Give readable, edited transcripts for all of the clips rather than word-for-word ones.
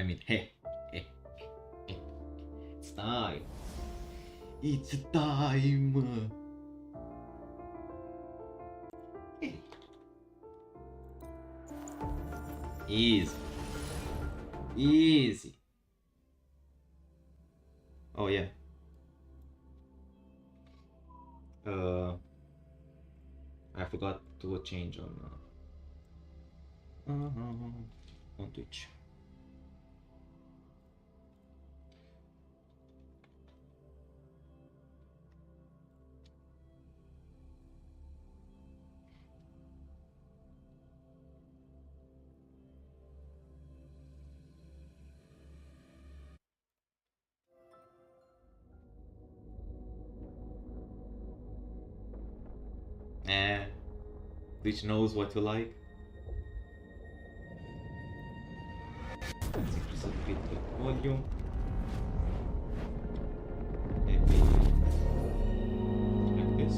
I mean, hey, hey, hey, it's time. It's time. Hey. Easy. Easy. Oh yeah. I forgot to change on Twitch. Twitch knows what you like. Let's increase a bit the volume. Maybe like this.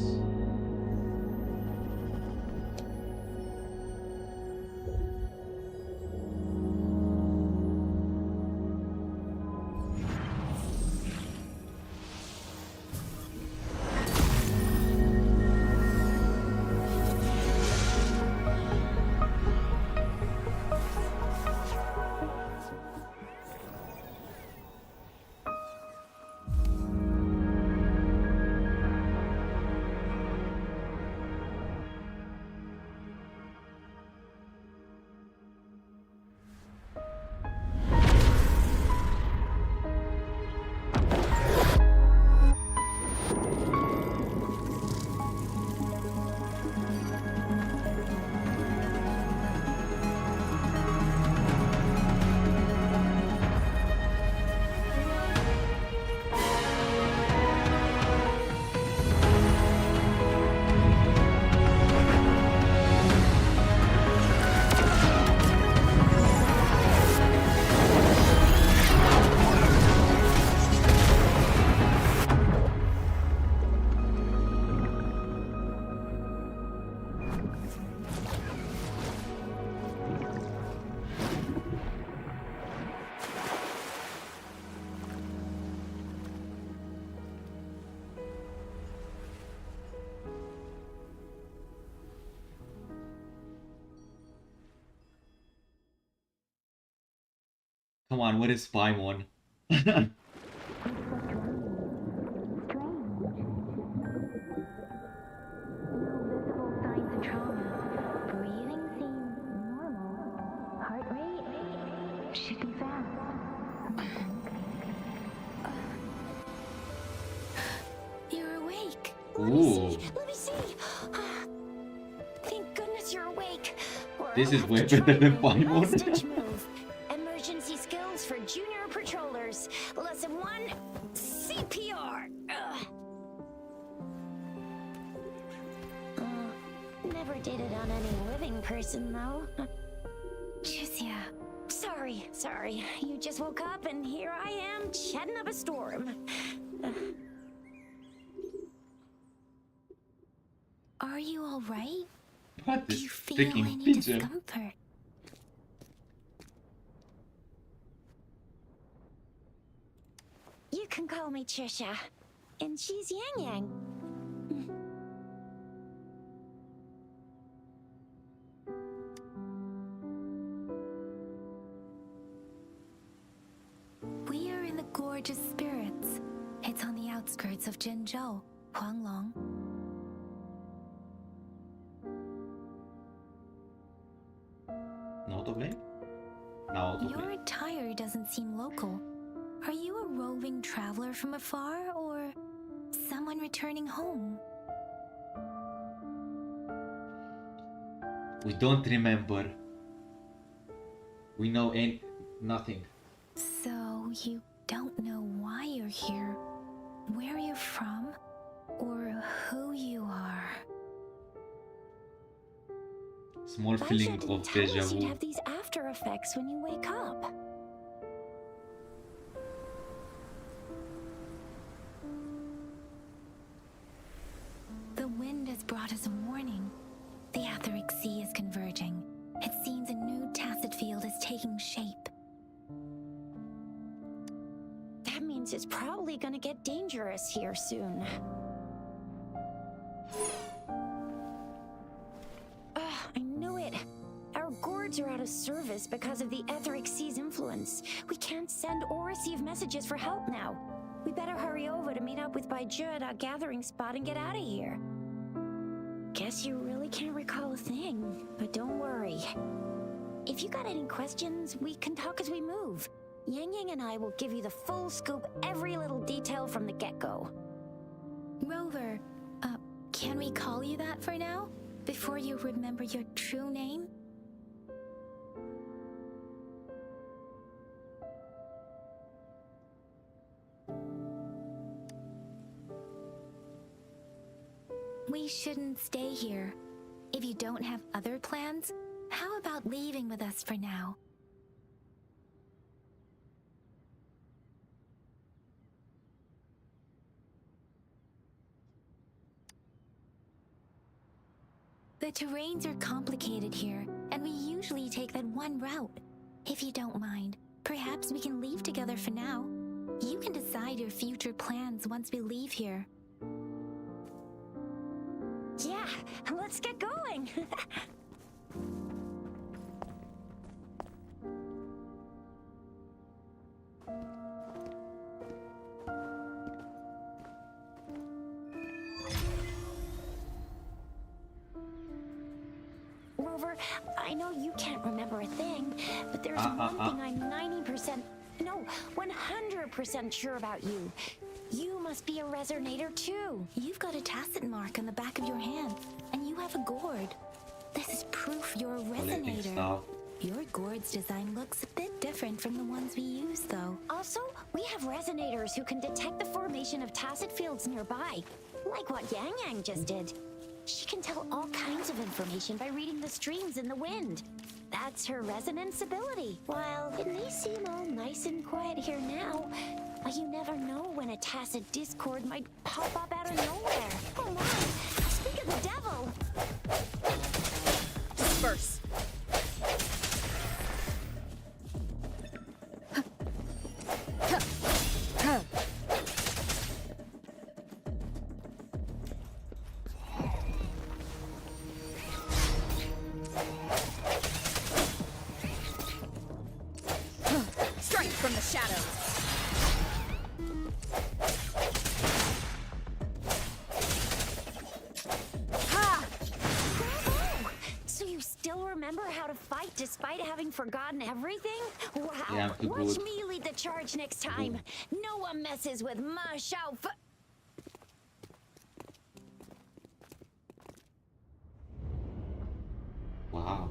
Come on, what is Paimon? You're awake. Ooh. Let me see. Thank goodness you're awake. This is way better than Paimon. Stitch move. Emergency skills for junior patrollers. Lesson 1, CPR. Never did it on any living person, though. Juicia. Sorry. You just woke up and here I am chatting up a storm. Are you all right? What Do is you feel freaking any pigeon? discomfort? You can call me Trisha, and she's Yang Yang. We are in the Gorgeous Spirits. It's on the outskirts of Jinzhou, Huanglong. No autoplay? No autoplay. Your attire doesn't seem local. Are you a roving traveler from afar, or someone returning home? We don't remember. We know nothing. So you don't know why you're here, where you're from, or who you are. Small feeling of deja You'd vu. have these after effects when you wake up. The wind has brought us a warning. The Aetheric Sea is converging. It seems a new tacit field is taking shape. it's probably gonna get dangerous here soon. I knew it. Our gourds are out of service because of the Etheric Sea's influence. We can't send or receive messages for help now. We better hurry over to meet up with Baiju at our gathering spot and get out of here. Guess you really can't recall a thing, but don't worry. If you got any questions, we can talk as we move. Yang Yang and I will give you the full scoop, every little detail from the get-go. Rover, can we call you that for now? Before you remember your true name? We shouldn't stay here. If you don't have other plans, how about leaving with us for now? The terrains are complicated here, and we usually take that one route. If you don't mind, perhaps we can leave together for now. You can decide your future plans once we leave here. Yeah, let's get going. Rover, I know you can't remember a thing, but there's one thing I'm 90%, no, 100% sure about you. You must be a resonator too. You've got a tacit mark on the back of your hand, and you have a gourd. This is proof you're a resonator. Your gourd's design looks a bit different from the ones we use, though. Also, we have resonators who can detect the formation of tacit fields nearby, like what Yang Yang just did. She can tell all kinds of information by reading the streams in the wind. That's her resonance ability. While it may seem all nice and quiet here now, you never know when a tacit discord might pop up out of nowhere. Oh my! Speak of the devil! Disperse! Strike from the shadows! Remember how to fight despite having forgotten everything? Wow. Yeah, watch me lead the charge next time. No one messes with my Shao. Wow.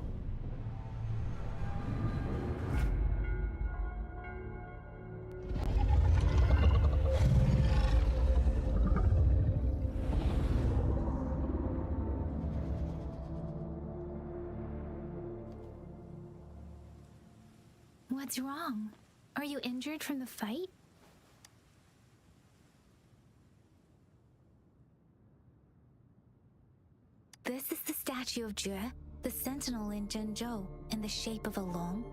What's wrong? Are you injured from the fight? This is the statue of Jue, the sentinel in Zhenzhou, in the shape of a long.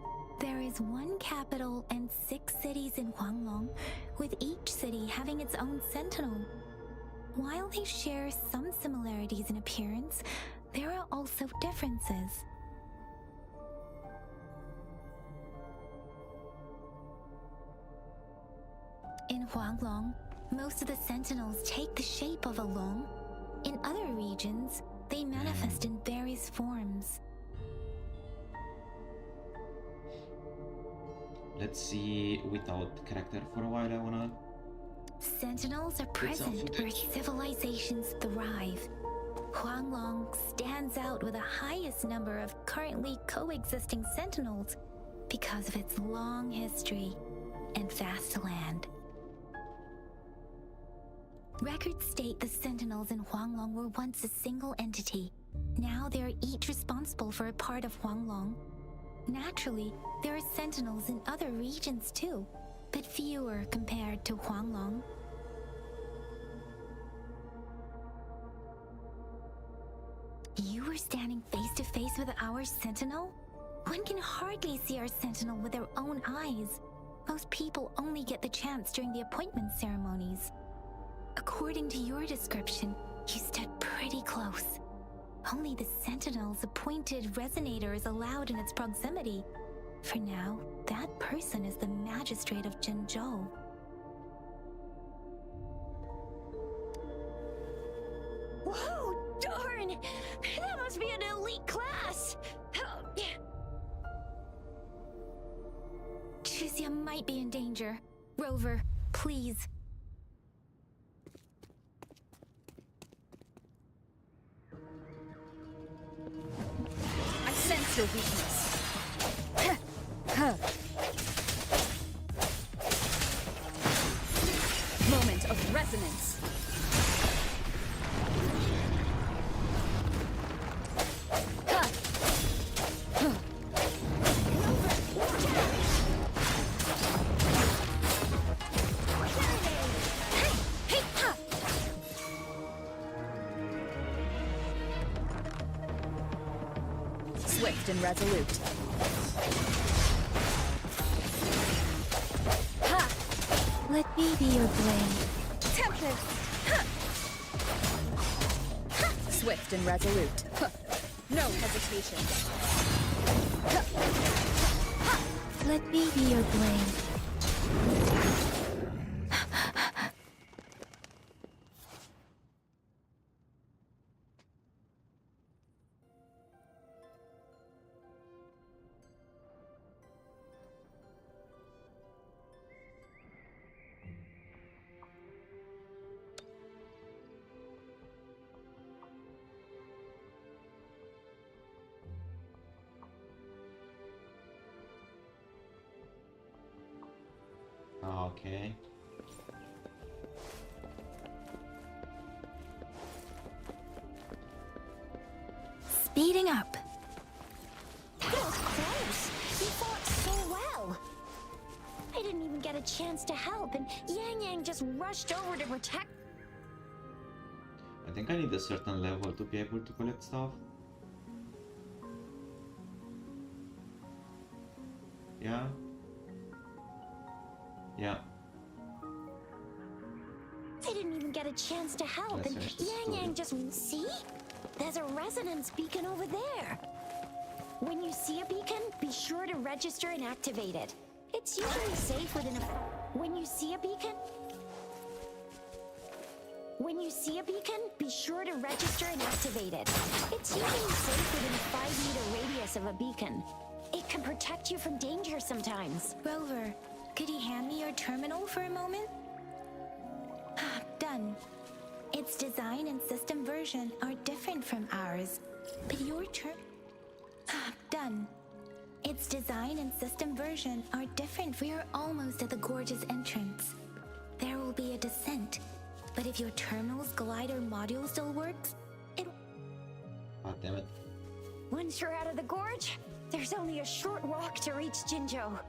There is one capital and 6 cities in Huanglong, with each city having its own sentinel. While they share some similarities in appearance, there are also differences. In Huanglong, most of the sentinels take the shape of a long. In other regions, they manifest in various forms. Let's see without character for a while. I wanna. Sentinels are present where civilizations thrive. Huanglong stands out with the highest number of currently coexisting sentinels because of its long history and vast land. Records state the sentinels in Huanglong were once a single entity. Now they are each responsible for a part of Huanglong. Naturally, there are sentinels in other regions too, but fewer compared to Huanglong. You were standing face to face with our sentinel? One can hardly see our sentinel with their own eyes. Most people only get the chance during the appointment ceremonies. According to your description, you stood pretty close. Only the Sentinel's appointed resonator is allowed in its proximity. For now, that person is the magistrate of Jinzhou. Whoa, darn! That must be an elite class! Chuzia might be in danger. Rover, please. I sense your weakness. Moment of resonance. Swift and resolute. Ha! Let me be your blade. Tempest! Ha! Ha! Swift and resolute. Ha! No hesitation. Ha! Ha! Let me be your blade. Okay. Speeding up. That was close! You fought so well! I didn't even get a chance to help, and Yang Yang just rushed over to protect. I think I need a certain level to be able to collect stuff. Yeah. Yeah. I didn't even get a chance to help, Let's and finish the Yang story. Yang just... See? There's a resonance beacon over there. When you see a beacon, be sure to register and activate it. It's usually safe within a... When you see a beacon... When you see a beacon, be sure to register and activate it. It's usually safe within a 5-meter radius of a beacon. It can protect you from danger sometimes. Rover, could you hand me your terminal for a moment? Done. Its design and system version are different from ours, but your Done. Its design and system version are different. We're almost at the gorge's entrance. There will be a descent, but if your terminal's glider module still works, God damn it. Once you're out of the gorge, there's only a short walk to reach Jinzhou.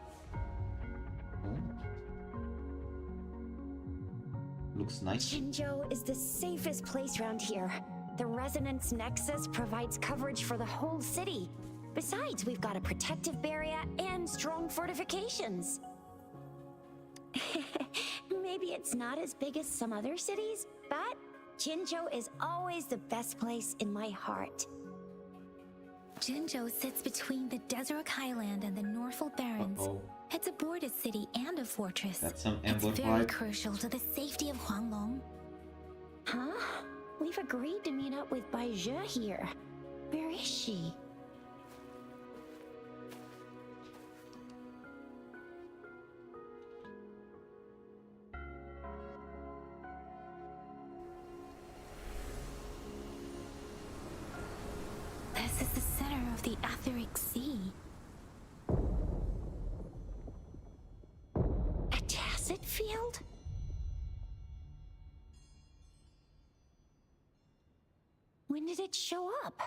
Looks nice. Jinzhou is the safest place around here. The Resonance Nexus provides coverage for the whole city. Besides, we've got a protective barrier and strong fortifications. Maybe it's not as big as some other cities, but Jinzhou is always the best place in my heart. Jinzhou sits between the Desert Highland and the Norfolk Barrens. Uh-oh. It's a border city and a fortress. That's some It's Ember very vibe. crucial to the safety of Huanglong. Huh? We've agreed to meet up with Baizhe here. Where is she? This is the center of the Etheric Sea. A tacit field? When did it show up?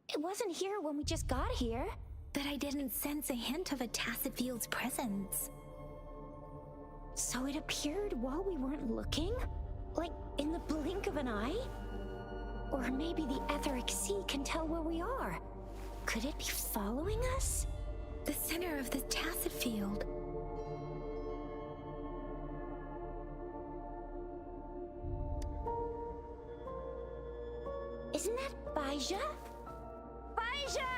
It wasn't here when we just got here. But I didn't sense a hint of a tacit field's presence. So it appeared while we weren't looking? Like in the blink of an eye? Or maybe the Etheric Sea can tell where we are. Could it be following us? The center of the tacit field. Isn't that Baija? Baija!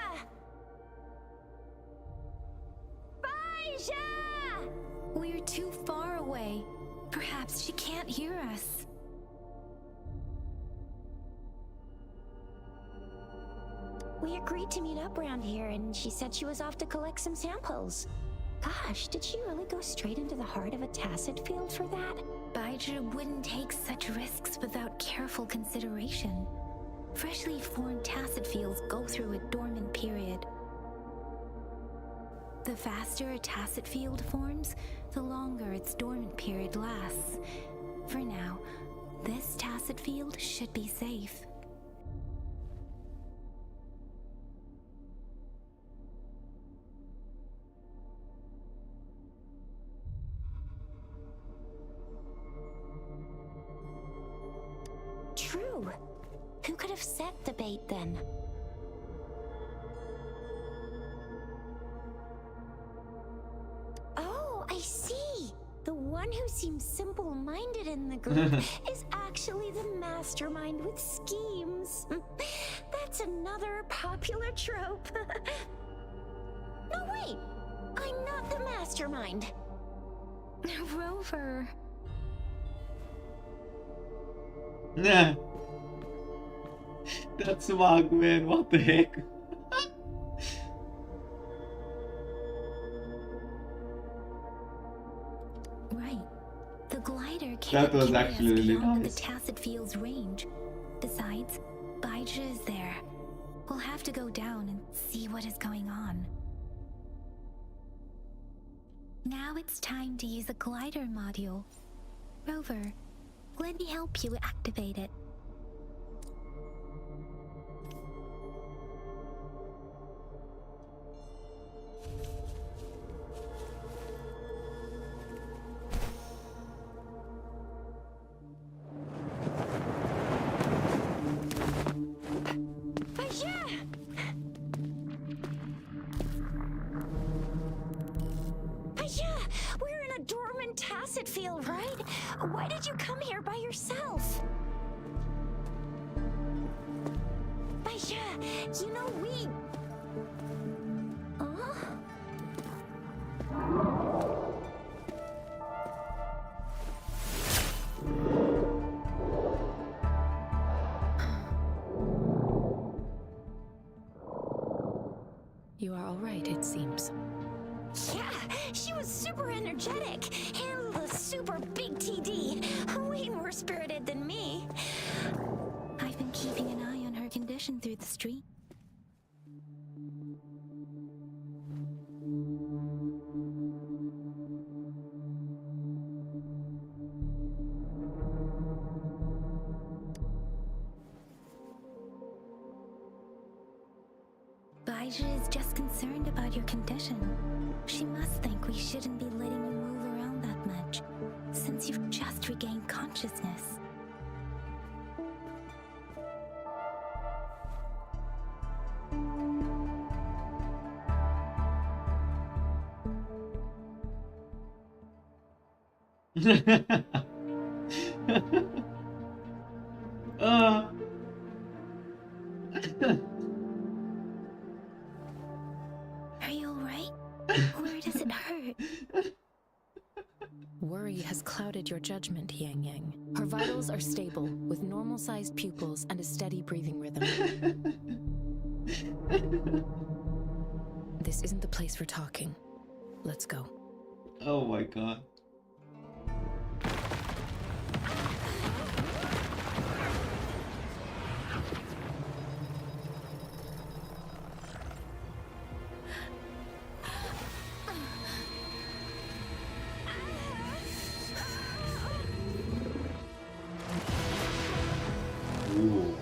Baija! We're too far away. Perhaps she can't hear us. We agreed to meet up around here, and she said she was off to collect some samples. Gosh, did she really go straight into the heart of a tacet field for that? Baija wouldn't take such risks without careful consideration. Freshly formed tacet fields go through a dormant period. The faster a tacet field forms, the longer its dormant period lasts. For now, this tacet field should be safe. True. Who could have set the bait then? Oh, I see. The one who seems simple-minded in the group is actually the mastermind with schemes. That's another popular trope. No, wait. I'm not the mastermind. Rover. Nah. That's smug, man. What the heck? Right. The glider That can't was carry actually us really beyond nice. the tacet field's range. Besides, Baija is there. We'll have to go down and see what is going on. Now it's time to use a glider module. Rover, let me help you activate it. We're in a dormant tacet field, right? Why did you come here by yourself? Baija, you know we... You are all right, it seems. Yeah, she was super energetic. Handled a super big TD. Way more spirited than me. I've been keeping an eye on her condition through the street. Baija is just concerned about your condition. She must think we shouldn't be letting you move around that much, since you've just regained consciousness. Are you alright? Where does it hurt? Worry has clouded your judgment, Yang Yang. Her vitals are stable, with normal-sized pupils and a steady breathing rhythm. This isn't the place for talking. Let's go. Oh my god. Ooh.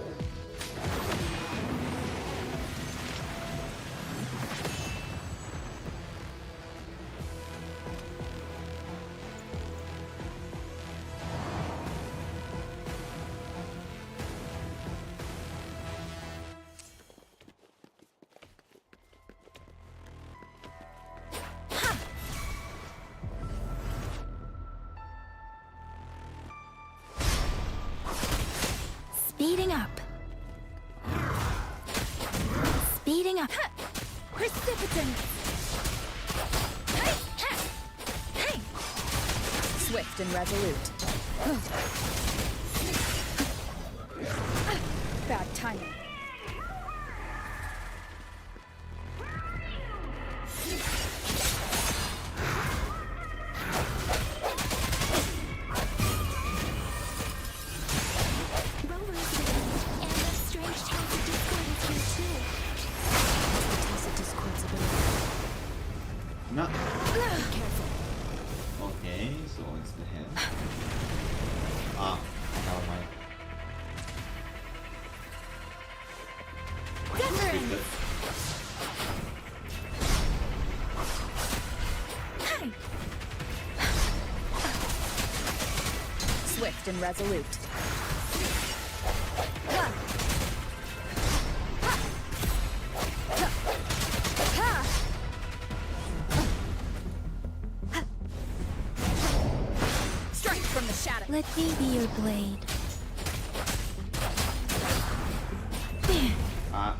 Coming up! Precipitant! Hey! Hey! Swift and resolute. Bad timing. No. Okay, so it's the head. Ah, never mind. Skip it. Swift and resolute. Strike from the shadow. Let me be your blade. Ah.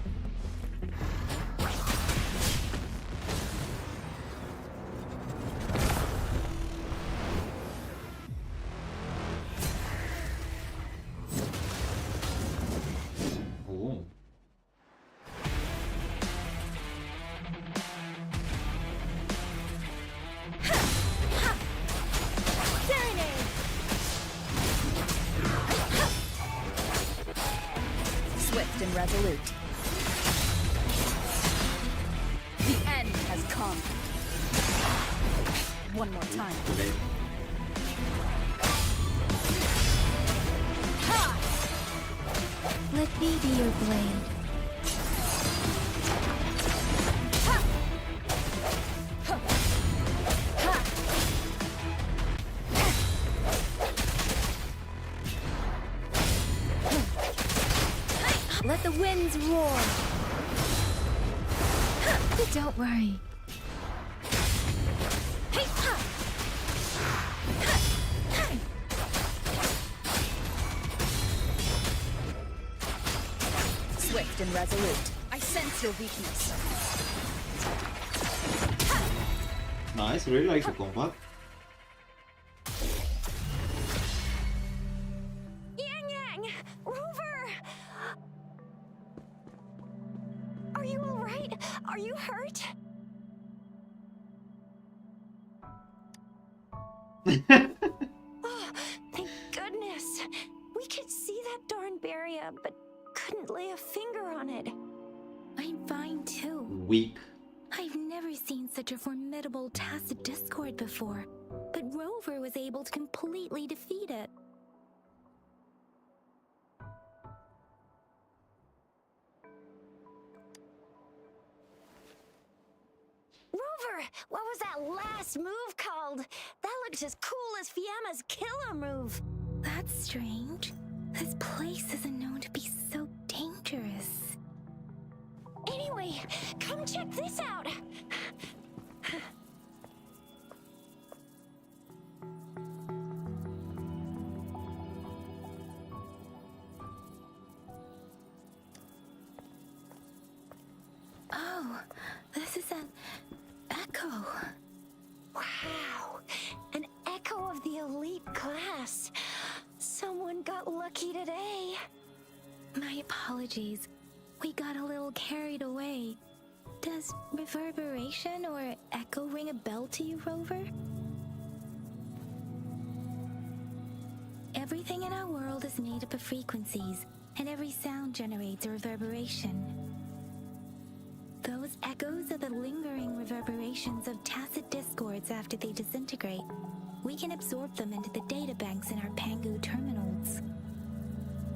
Oh. Swift and resolute. The end has come. One more time. Today. Let me be your blade. Let the winds roar. Don't worry. Swift and resolute. I sense your weakness. Nice, really like the combat. Yang Yang! Rover! Are you alright? Are you hurt? Oh, thank goodness. We could see that darn barrier, but couldn't lay a finger on it. I'm fine too. Weak. I've never seen such a formidable tacit discord before, but Rover was able to completely defeat it. Rover, what was that last move called? That looks as cool as Fiamma's killer move. That's strange. This place isn't known to be so dangerous. Anyway, come check this out. Oh, this is an echo. Wow, an echo of the elite class. Someone got lucky today. My apologies. We got a little carried away. Does reverberation or echo ring a bell to you, Rover? Everything in our world is made up of frequencies, and every sound generates a reverberation. Those echoes are the lingering reverberations of tacit discords after they disintegrate. We can absorb them into the databanks in our Pangu terminals.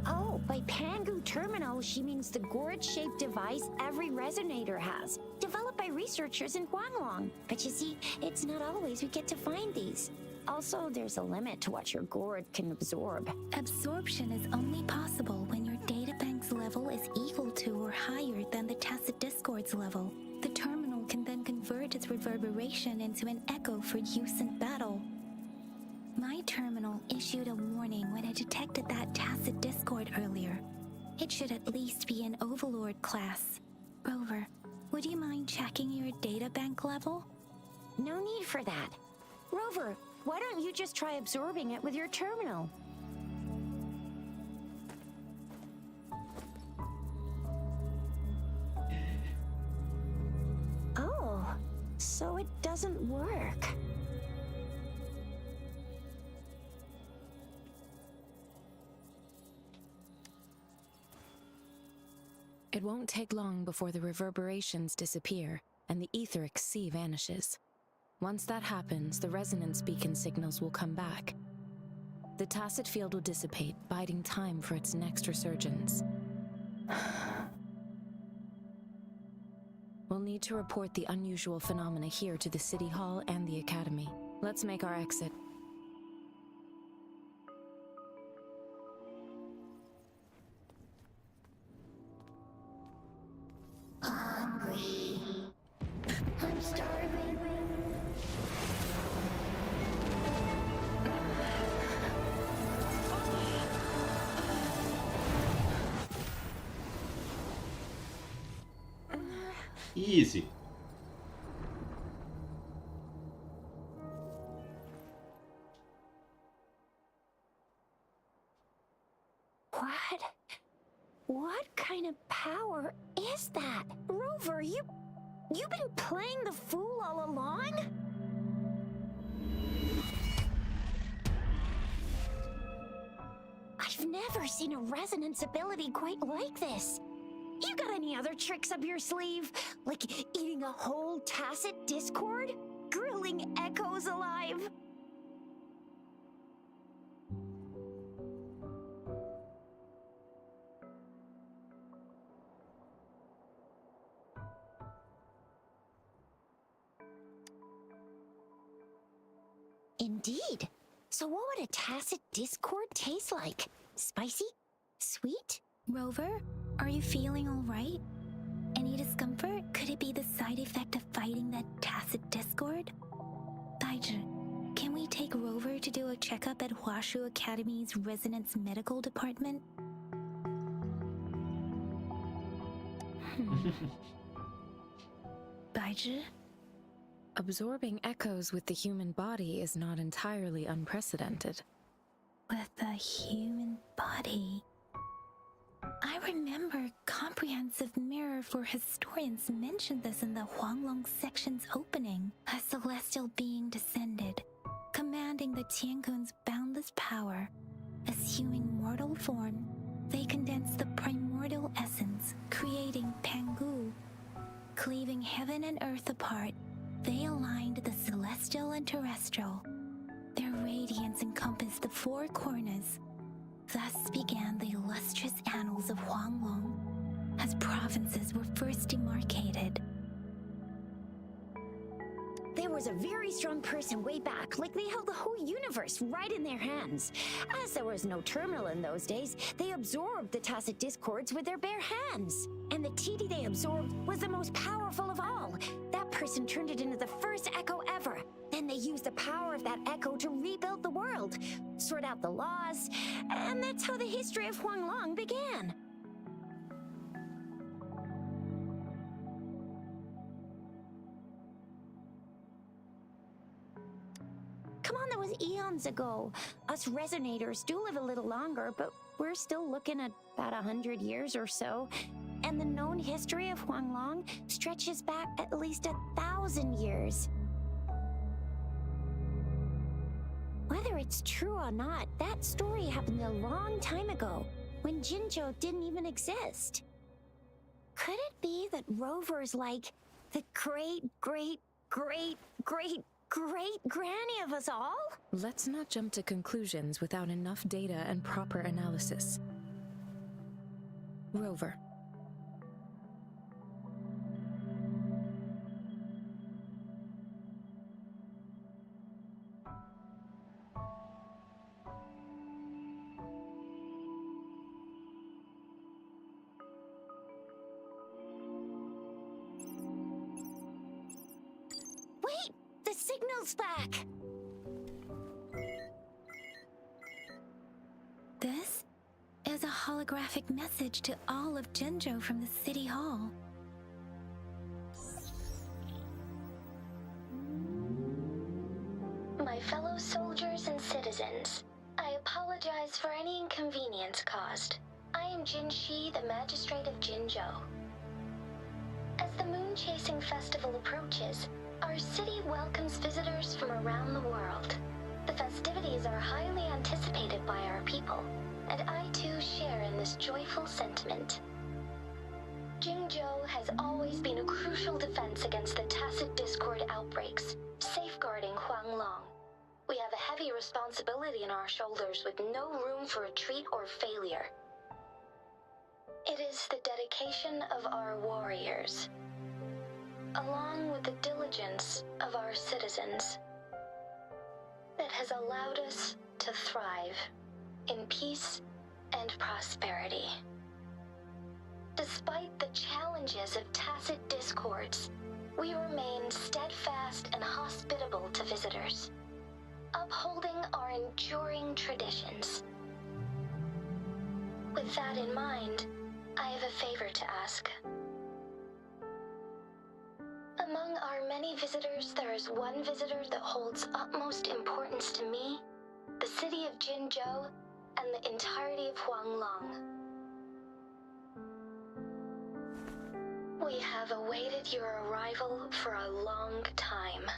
Oh, by Pangu Terminal, she means the gourd-shaped device every resonator has, developed by researchers in Huanglong. But you see, it's not always we get to find these. Also, there's a limit to what your gourd can absorb. Absorption is only possible when your databank's level is equal to or higher than the tacit discord's level. The terminal can then convert its reverberation into an echo for use in battle. My terminal issued a warning when it detected that tacit discord earlier. It should at least be an Overlord class. Rover, would you mind checking your data bank level? No need for that. Rover, why don't you just try absorbing it with your terminal? Oh, so it doesn't work. It won't take long before the reverberations disappear and the etheric sea vanishes. Once that happens, the resonance beacon signals will come back. The tacit field will dissipate, biding time for its next resurgence. We'll need to report the unusual phenomena here to the City Hall and the Academy. Let's make our exit. Hungry. I'm starving. Easy. What kind of power is that? Rover, you've been playing the fool all along? I've never seen a resonance ability quite like this. You got any other tricks up your sleeve? Like eating a whole tacit discord? Grilling echoes alive? Indeed. So what would a tacit discord taste like? Spicy? Sweet? Rover, are you feeling all right? Any discomfort? Could it be the side effect of fighting that tacit discord? Baizhi, can we take Rover to do a checkup at Huashu Academy's Resonance Medical Department? Baizhi? Absorbing echoes with the human body is not entirely unprecedented. With the human body. I remember Comprehensive Mirror for Historians mentioned this in the Huanglong section's opening. A celestial being descended, commanding the Tiankun's boundless power. Assuming mortal form, they condensed the primordial essence, creating Pangu. Cleaving heaven and earth apart, they aligned the celestial and terrestrial. Their radiance encompassed the four corners. Thus began the illustrious annals of Huanglong, as provinces were first demarcated. There was a very strong person way back, like they held the whole universe right in their hands. As there was no terminal in those days, they absorbed the tacit discords with their bare hands. And the TD they absorbed was the most powerful of all. That person turned it into the first echo ever. Then they used the power of that echo to rebuild the world, sort out the laws, and that's how the history of Huanglong began. Come on, that was eons ago. Us resonators do live a little longer, but we're still looking at about 100 years or so. And the known history of Huanglong stretches back at least 1,000 years. Whether it's true or not, that story happened a long time ago, when Jinzhou didn't even exist. Could it be that Rover's like the great-great-great-great-great-granny of us all? Let's not jump to conclusions without enough data and proper analysis. Rover. Wait! The signal's back! This is a holographic message to all of Jinzhou from the City Hall. my fellow soldiers and citizens. I apologize for any inconvenience caused. I am Jinshi, the Magistrate of Jinzhou. As the Moon Chasing Festival approaches, our city welcomes visitors from around the world. The festivities are highly anticipated by our people, and I too share in this joyful sentiment. Jinzhou has always been a crucial defense against the tacit discord outbreaks, safeguarding Huanglong. We have a heavy responsibility on our shoulders with no room for retreat or failure. It is the dedication of our warriors, along with the diligence of our citizens, that has allowed us to thrive in peace and prosperity. Despite the challenges of tacit discords, we remain steadfast and hospitable to visitors, upholding our enduring traditions. With that in mind, I have a favor to ask. Among our many visitors, there is one visitor that holds utmost importance to me, the city of Jinzhou, and the entirety of Huanglong. We have awaited your arrival for a long time.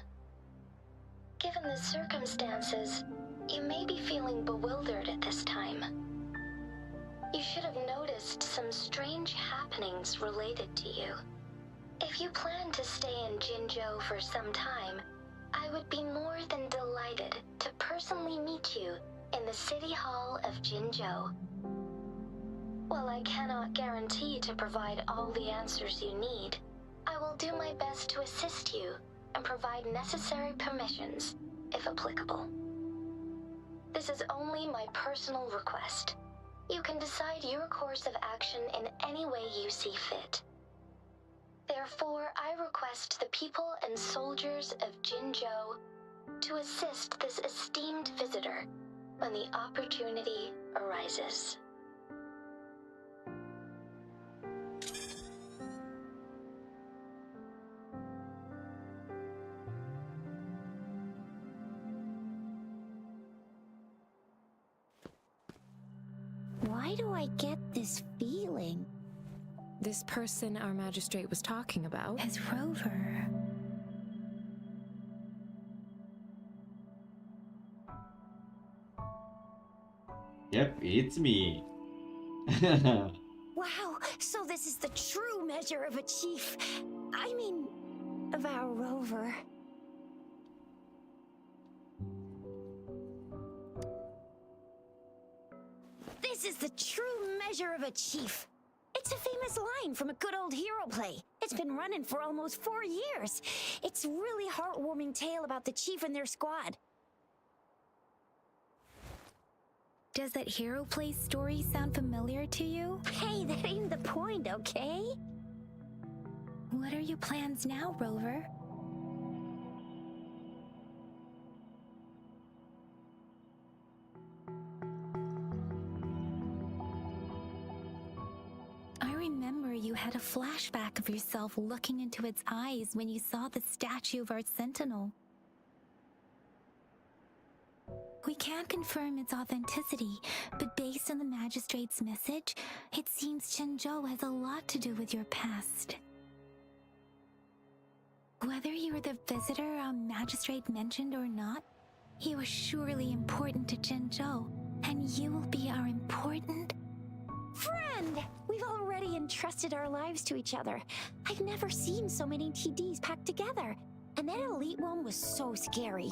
Given the circumstances, you may be feeling bewildered at this time. You should have noticed some strange happenings related to you. If you plan to stay in Jinzhou for some time, I would be more than delighted to personally meet you in the City Hall of Jinzhou. While I cannot guarantee to provide all the answers you need, I will do my best to assist you and provide necessary permissions, if applicable. This is only my personal request. You can decide your course of action in any way you see fit. Therefore, I request the people and soldiers of Jinzhou to assist this esteemed visitor when the opportunity arises. Why do I get this feeling? This person our magistrate was talking about As Rover. Yep, it's me. Wow, so this is the true measure of a chief. I mean, of our rover. This is the true measure of a chief. It's a famous line from a good old hero play. It's been running for almost 4 years. It's a really heartwarming tale about the chief and their squad. Does that hero play story sound familiar to you? Hey, that ain't the point, okay? What are your plans now, Rover? I remember you had a flashback of yourself looking into its eyes when you saw the statue of our sentinel. We can't confirm its authenticity, but based on the magistrate's message, it seems Jinzhou has a lot to do with your past. Whether you were the visitor our magistrate mentioned or not, you are surely important to Jinzhou, and you will be our important Friend! We've already entrusted our lives to each other. I've never seen so many TDs packed together. And that elite one was so scary.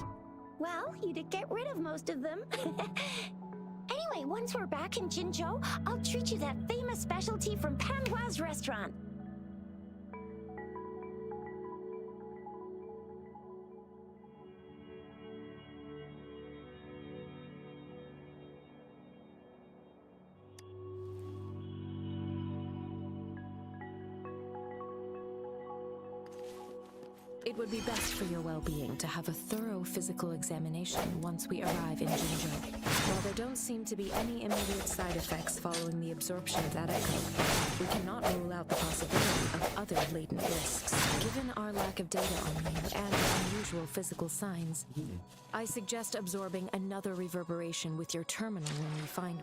Well, you did get rid of most of them. Anyway, once we're back in Jinzhou, I'll treat you that famous specialty from Panhua's restaurant. It would be best for your well-being to have a thorough physical examination once we arrive in Jinzhou. While there don't seem to be any immediate side effects following the absorption of that echo, we cannot rule out the possibility of other latent risks. Given our lack of data on you and your unusual physical signs, I suggest absorbing another reverberation with your terminal when we find.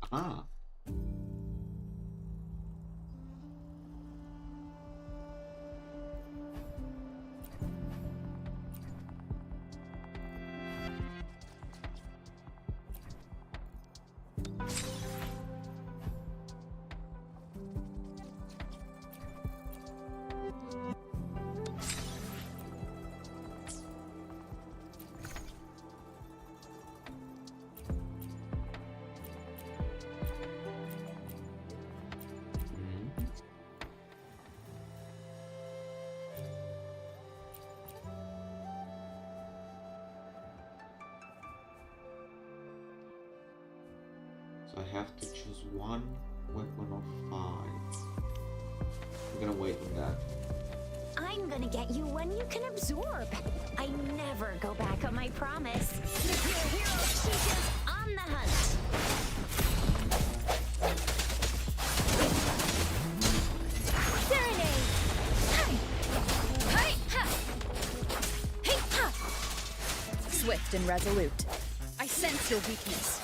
Ah. So I have to choose one weapon of 5. I'm gonna wait on that. I'm gonna get you one you can absorb. I never go back on my promise. Your hero Chica's on the hunt. Serenade! Hey, ha! Hey, ha! Swift and resolute. I sense your weakness.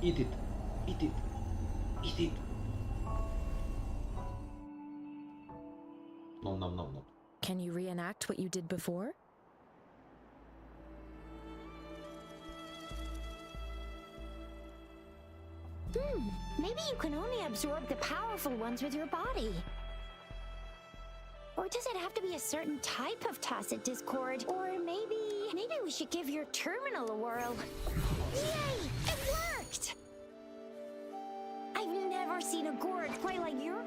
Eat it! Eat it! Eat it! Nom nom nom nom. Can you reenact what you did before? Maybe you can only absorb the powerful ones with your body. Or does it have to be a certain type of tacit discord? Or maybe we should give your terminal a whirl. Yay! It worked! I've never seen a gourd quite like your...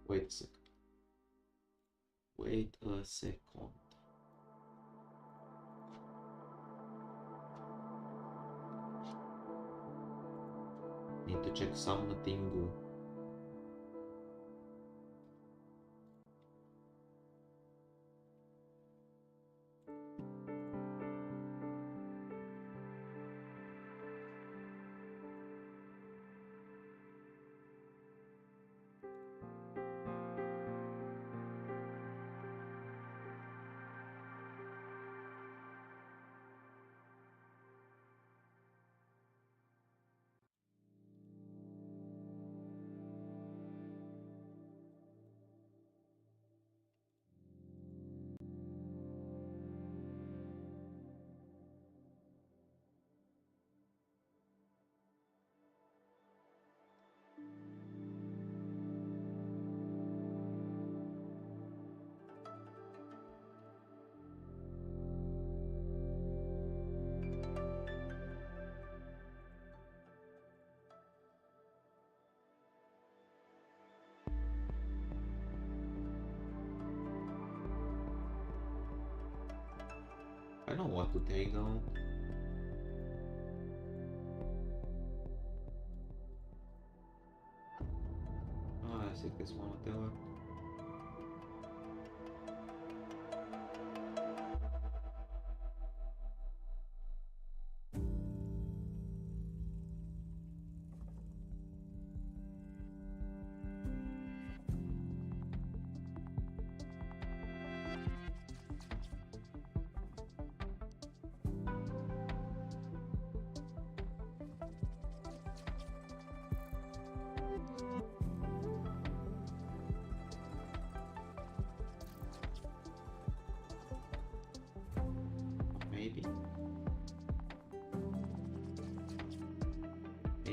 Wait a second. Wait a second. Need to check something. I know what to take though. Ah, esse aqui é uma tela.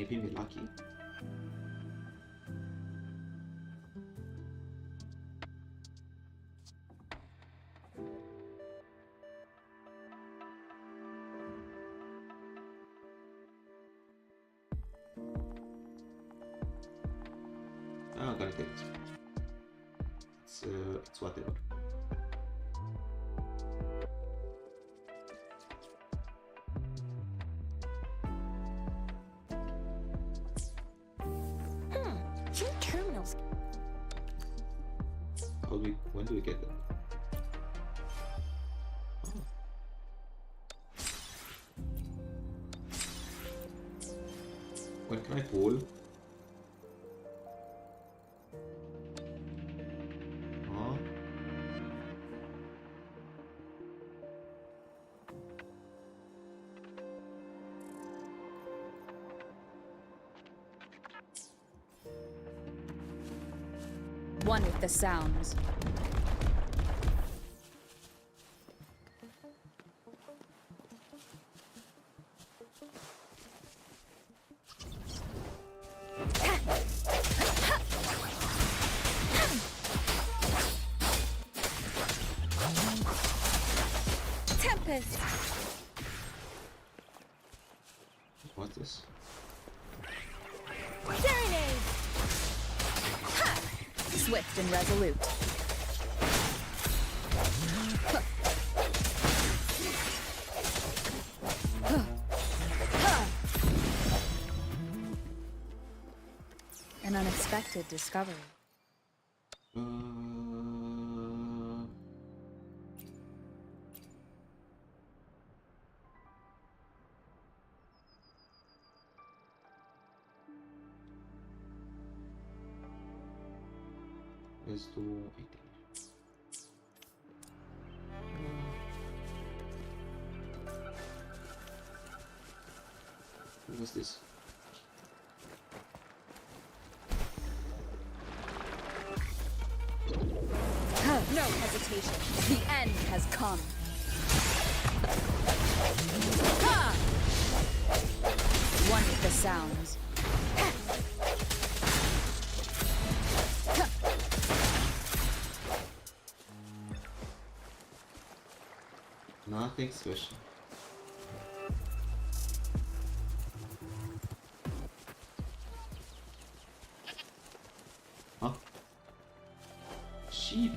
Maybe we're lucky. I'm gonna take this one. It's whatever. Few terminals. When do we get that? Oh. When can I pull? Huh? One with the sounds. Tempest! What's this? Serenade! Ha! Swift and resolute. An unexpected discovery. Let's do 18. What's this? No hesitation. The end has come. Ha! One with the sounds. Nothing special. Huh? Sheep.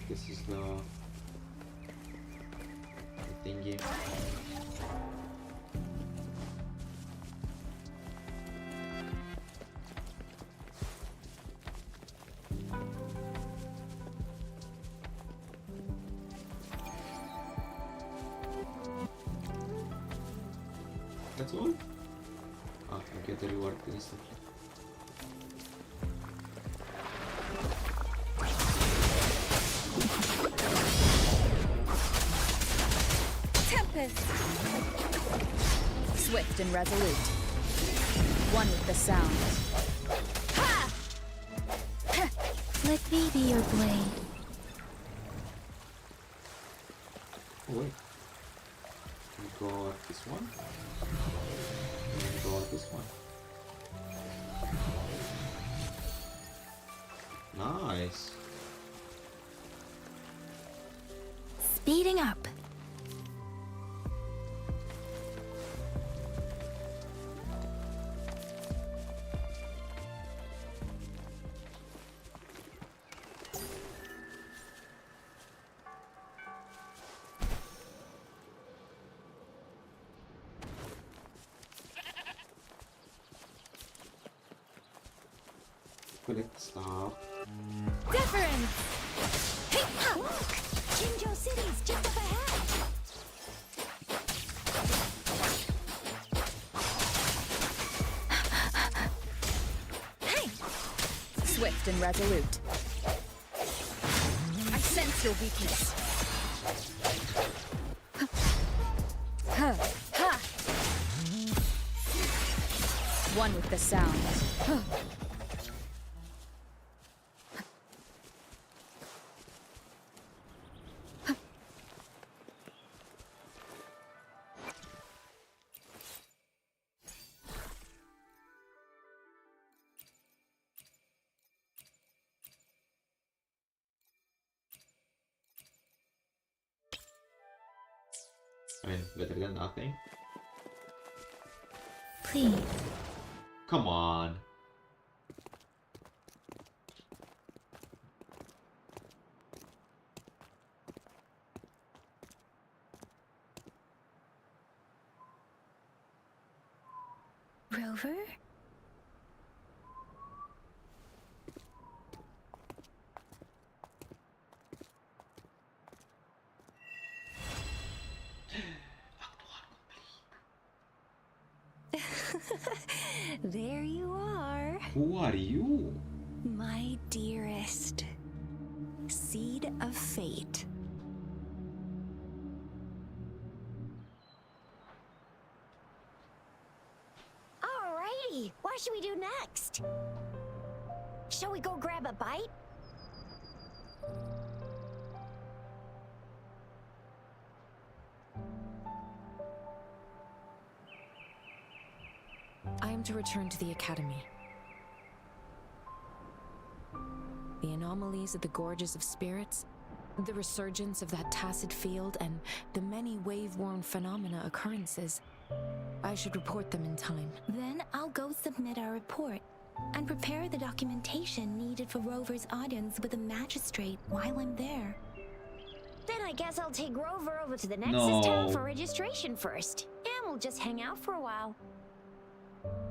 This is the thingy. That's all? Ah, I get the reward instantly. Tempest! Swift and resolute. One with the sounds. Ha! Let me be your blade. Oh wait. We got this one. And we got this one. Nice. Speeding up. Collect stuff. Difference! Look! Jinzhou City's just up ahead! Hey! Swift and resolute. I sense your weakness. Ha! One with the sounds. I mean, better than nothing. Please. Come on. Rover? There you are, Who are you? my dearest. Seed of fate. Alrighty, what should we do next? Shall we go grab a bite? I am to return to the academy. The anomalies of the gorges of spirits, the resurgence of that tacit field, and the many wave-worn phenomena occurrences. I should report them in time. Then I'll go submit our report and prepare the documentation needed for Rover's audience with the magistrate while I'm there. Then I guess I'll take Rover over to the Nexus No. town for registration first. And we'll just hang out for a while.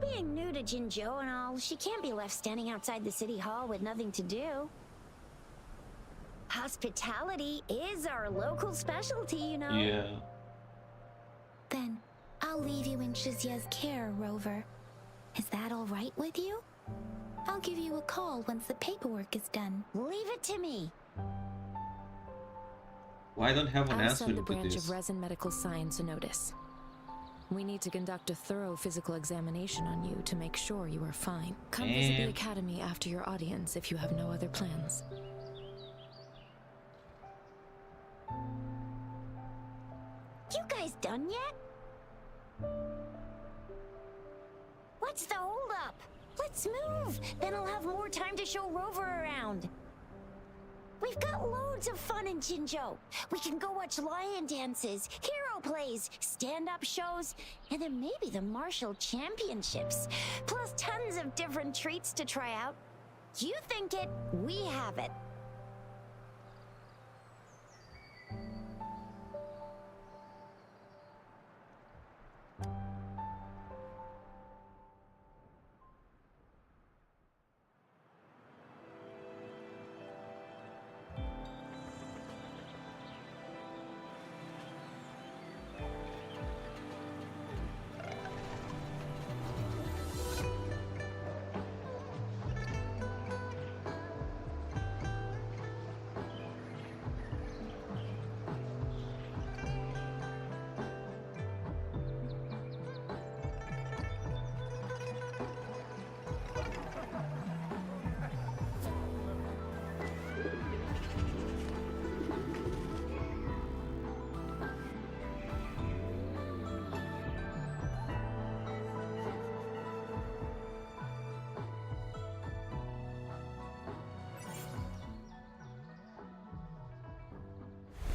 Being new to Jinzhou and all, she can't be left standing outside the city hall with nothing to do. Hospitality is our local specialty, you know. Yeah. Then I'll leave you in Shizia's care, Rover. Is that all right with you? I'll give you a call once the paperwork is done. Leave it to me. Why don't have an I'll answer send the to branch this? of Resin Medical Science a notice. We need to conduct a thorough physical examination on you to make sure you are fine. Come visit the And- academy after your audience if you have no other plans. You guys done yet? What's the holdup? Let's move. Then I'll have more time to show Rover around. We've got loads of fun in Jinzhou. We can go watch lion dances, hero plays, stand-up shows, and then maybe the martial championships. Plus tons of different treats to try out. You think it, we have it.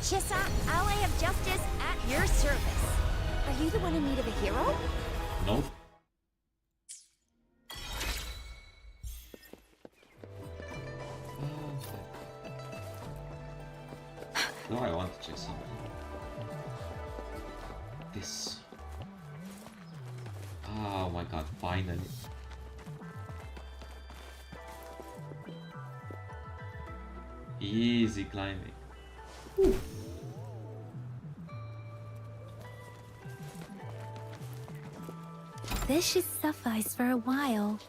Chissa, ally of justice at your service. Are you the one in need of a hero? Nope. No, I want to check something. This. Oh my god, finally. Easy climbing. This should suffice for a while.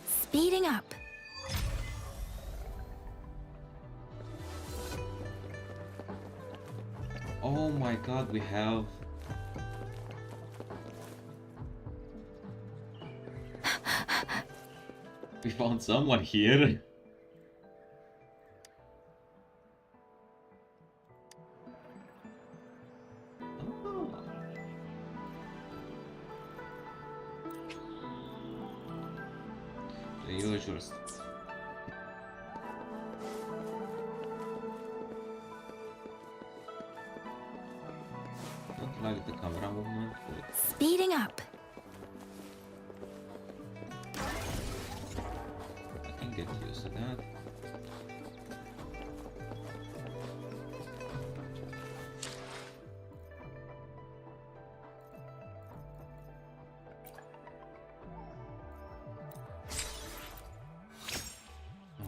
Speeding up. Oh my god, we have. We found someone here. Oh. the usual stuff. Don't like the camera movement, but Speeding up. I can get used to that.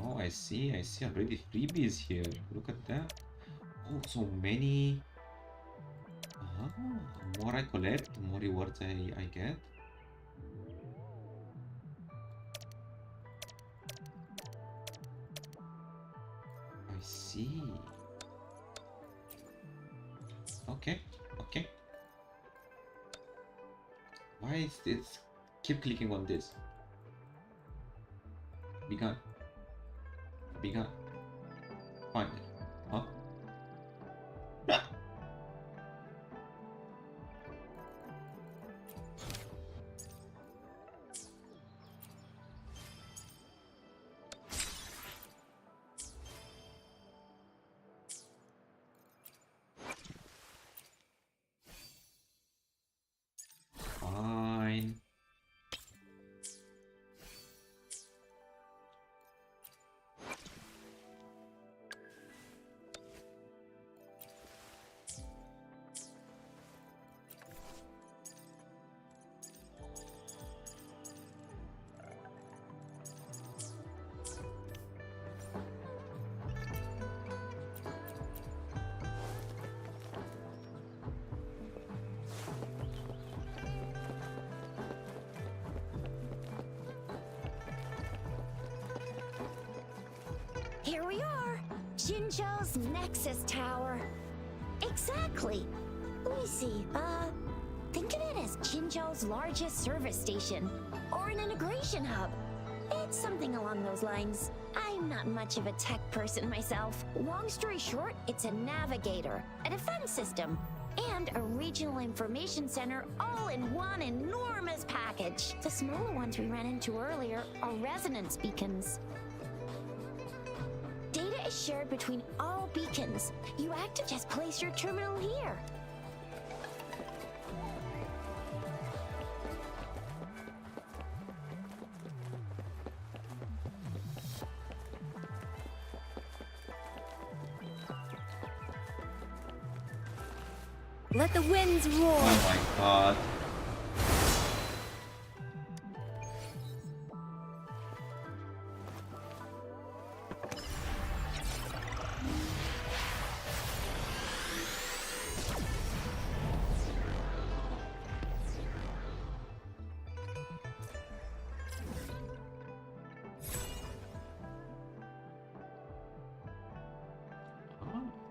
Oh, I see already freebies here. Look at that. Oh, so many. More I collect, the more rewards I get. I see. Okay. Why is this? Keep clicking on this. Begun. Finally. Huh? Fine. Here we are, Jinzhou's Nexus Tower. Exactly. Let me see. Think of it as Jinzhou's largest service station, or an integration hub. It's something along those lines. I'm not much of a tech person myself. Long story short, it's a navigator, a defense system, and a regional information center all in one enormous package. The smaller ones we ran into earlier are resonance beacons. Data is shared between all beacons. You act to just place your terminal here. Let the winds roar. Oh my god.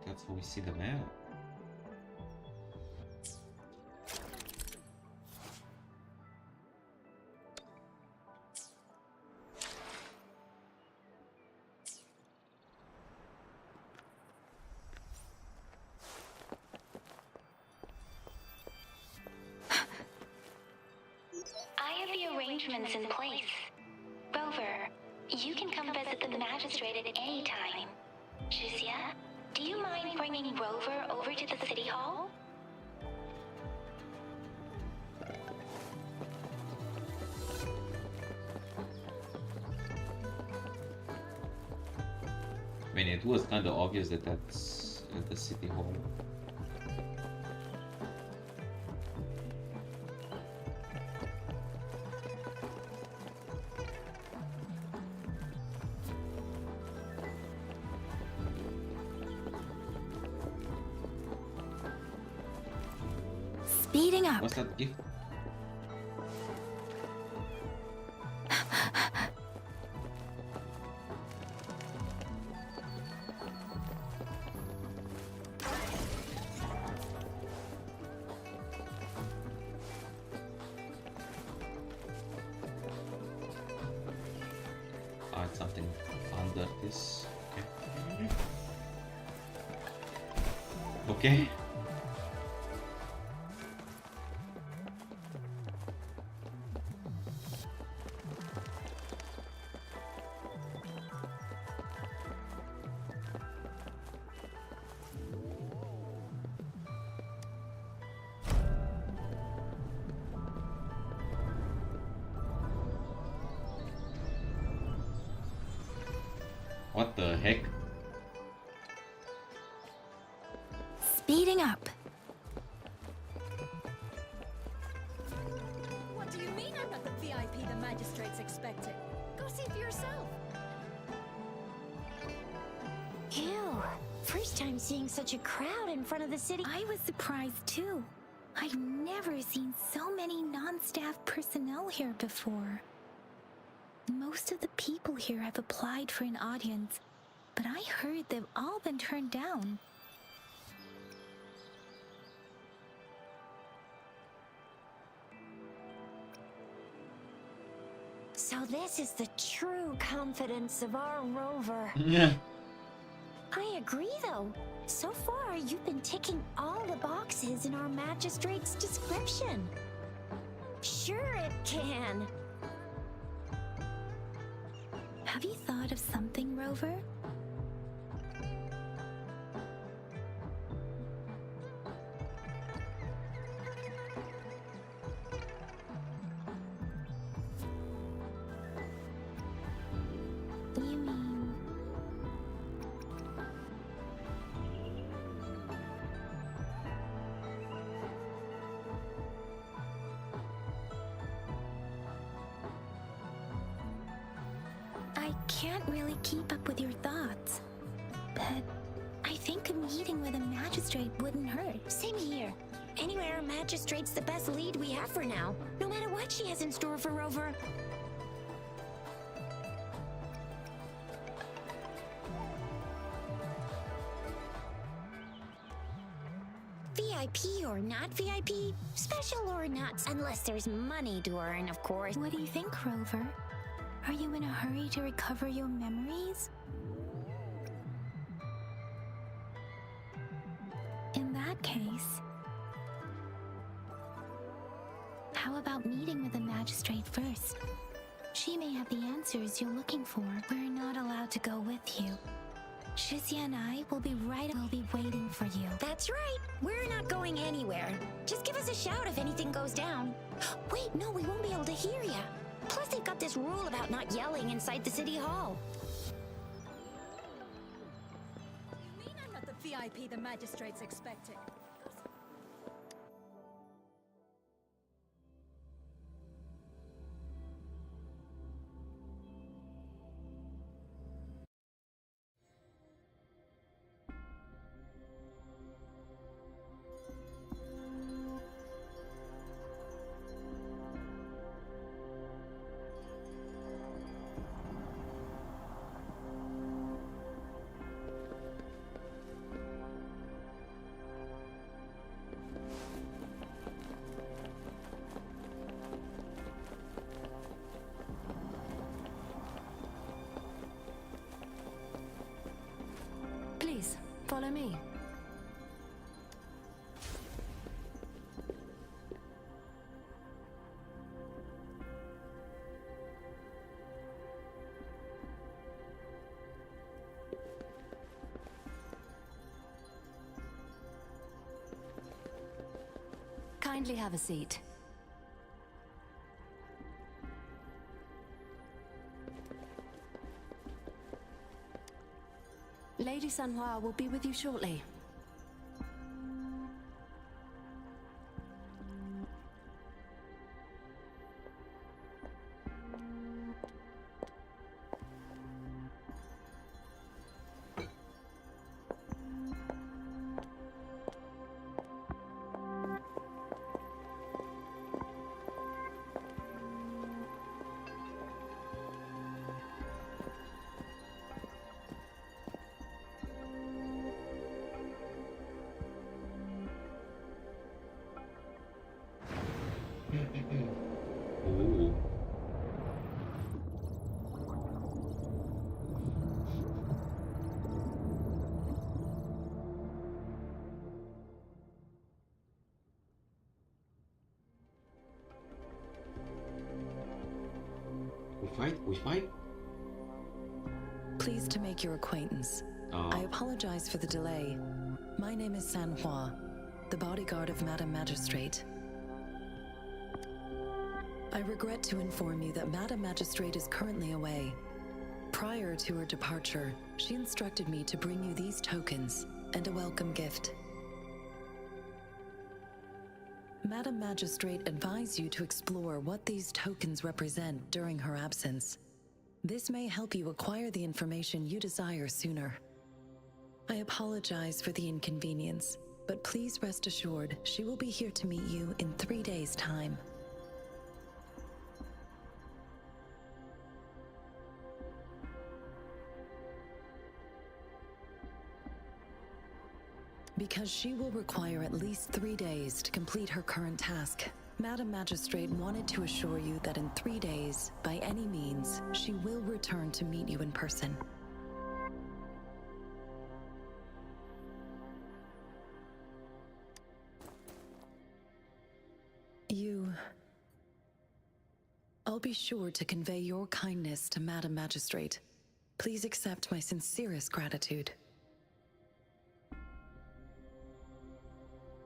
That's how we see the map. I have the arrangements in place. Rover, you can come visit the magistrate at any time. Juzia, do you mind bringing Rover over to the city hall? I mean, it was kind of obvious that that's at the city hall. Speeding up. What's that gift? Ah, it's something under this. Okay. Okay. What the heck? Speeding up. What do you mean I'm not the VIP the magistrate's expecting? Go see for yourself. Ew. First time seeing such a crowd in front of the city. I was surprised too. I've never seen so many non-staff personnel here before. Most of the people here have applied for an audience, but I heard they've all been turned down. So this is the true confidence of our rover. Yeah. I agree though. So far, you've been ticking all the boxes in our magistrate's description. Sure it can. Have you thought of something, Rover? You mean... I can't really keep up with your thoughts, but I think a meeting with a magistrate wouldn't hurt. Same here. Anyway, our magistrate's the best lead we have for now, no matter what she has in store for Rover. VIP or not VIP, special or not, unless there's money to earn, of course. What do you think, Rover? Are you in a hurry to recover your memories? In that case, how about meeting with the magistrate first? She may have the answers you're looking for. We're not allowed to go with you. Shizia and I will be waiting for you. That's right. We're not going anywhere. Just give us a shout if anything goes down. Wait, no, we won't be able to hear ya. Plus, they've got this rule about not yelling inside the city hall. You mean I'm not the VIP the magistrate's expecting? Please, follow me. Kindly have a seat. Lady Sanhua will be with you shortly. Ooh. We fight? Pleased to make your acquaintance. I apologize for the delay. My name is Sanhua, the bodyguard of Madam Magistrate. I regret to inform you that Madam Magistrate is currently away. Prior to her departure, she instructed me to bring you these tokens and a welcome gift. Madam Magistrate advised you to explore what these tokens represent during her absence. This may help you acquire the information you desire sooner. I apologize for the inconvenience, but please rest assured she will be here to meet you in 3 days' time. Because she will require at least 3 days to complete her current task, Madam Magistrate wanted to assure you that in 3 days, by any means, she will return to meet you in person. I'll be sure to convey your kindness to Madam Magistrate. Please accept my sincerest gratitude.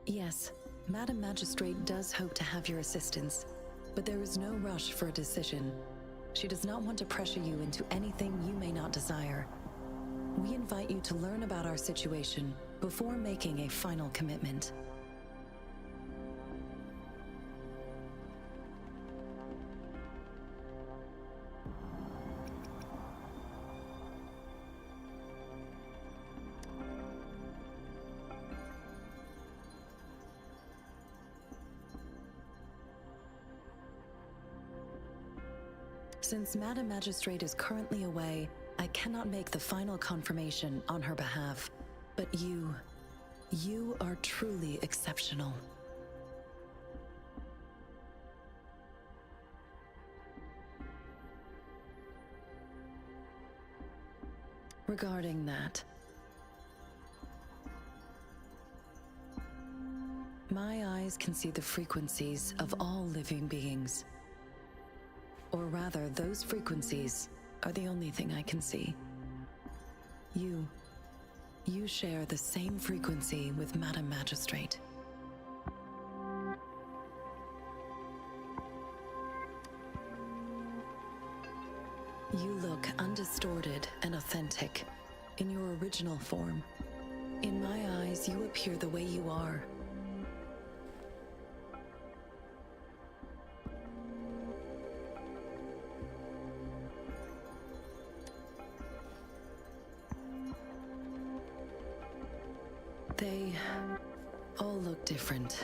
Yes, Madam Magistrate does hope to have your assistance, but there is no rush for a decision. She does not want to pressure you into anything you may not desire. We invite you to learn about our situation before making a final commitment. Since Madam Magistrate is currently away, I cannot make the final confirmation on her behalf. But you are truly exceptional. Regarding that, my eyes can see the frequencies of all living beings. Or rather, those frequencies are the only thing I can see. You share the same frequency with Madam Magistrate. You look undistorted and authentic in your original form. In my eyes, you appear the way you are. They all look different.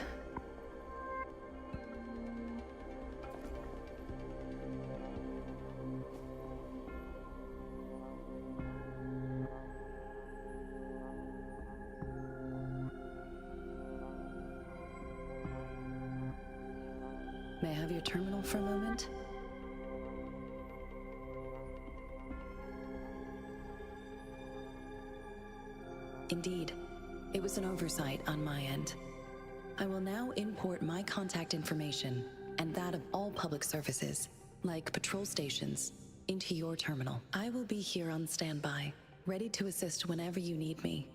May I have your terminal for a moment? Indeed. It was an oversight on my end. I will now import my contact information and that of all public services, like patrol stations, into your terminal. I will be here on standby, ready to assist whenever you need me.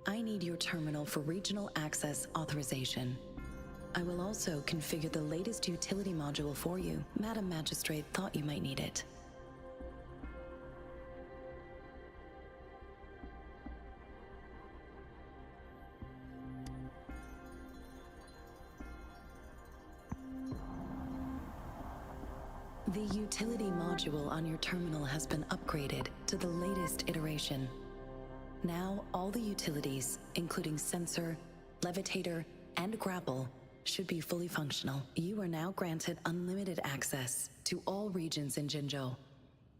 I need your terminal for regional access authorization. I will also configure the latest utility module for you. Madam Magistrate thought you might need it. The utility module on your terminal has been upgraded to the latest iteration. Now, all the utilities, including sensor, levitator, and grapple, should be fully functional. You are now granted unlimited access to all regions in Jinzhou.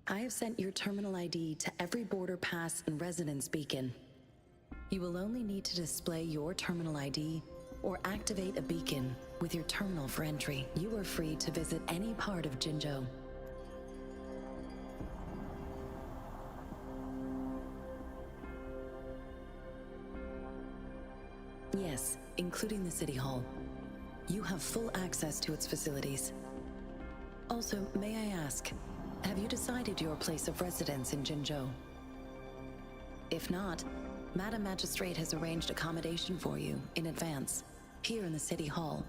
I have sent your terminal ID to every border pass and residence beacon. You will only need to display your terminal ID or activate a beacon with your terminal for entry. You are free to visit any part of Jinzhou. Yes, including the City Hall. You have full access to its facilities. Also, may I ask, have you decided your place of residence in Jinzhou? If not, Madam Magistrate has arranged accommodation for you in advance, here in the City Hall.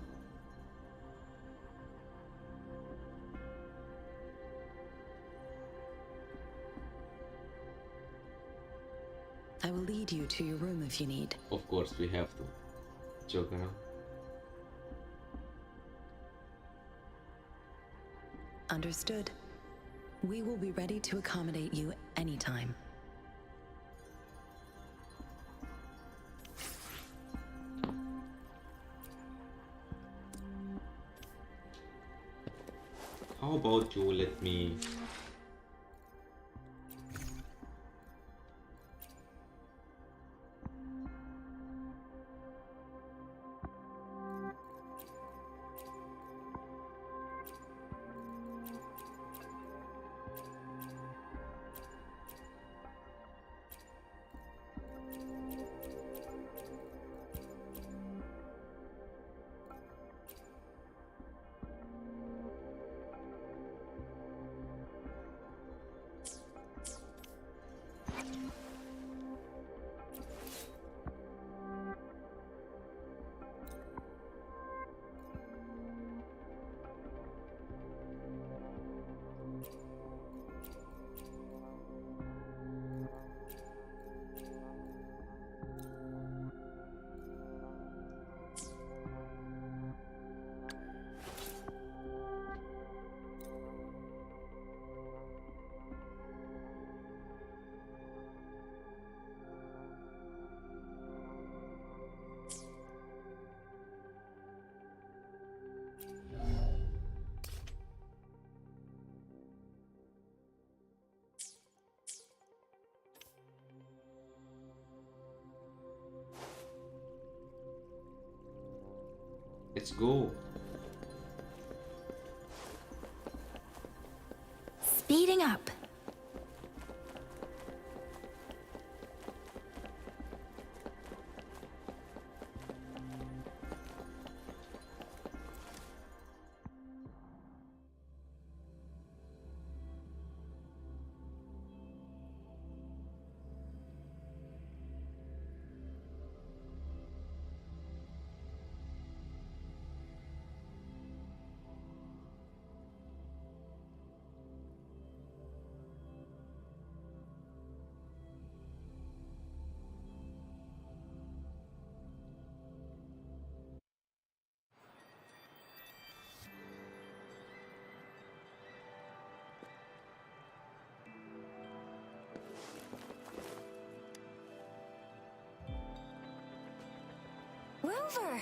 I will lead you to your room if you need. Of course, we have to. Joke around. Understood. We will be ready to accommodate you anytime. How about you let me... Let's go. Speeding up. Rover!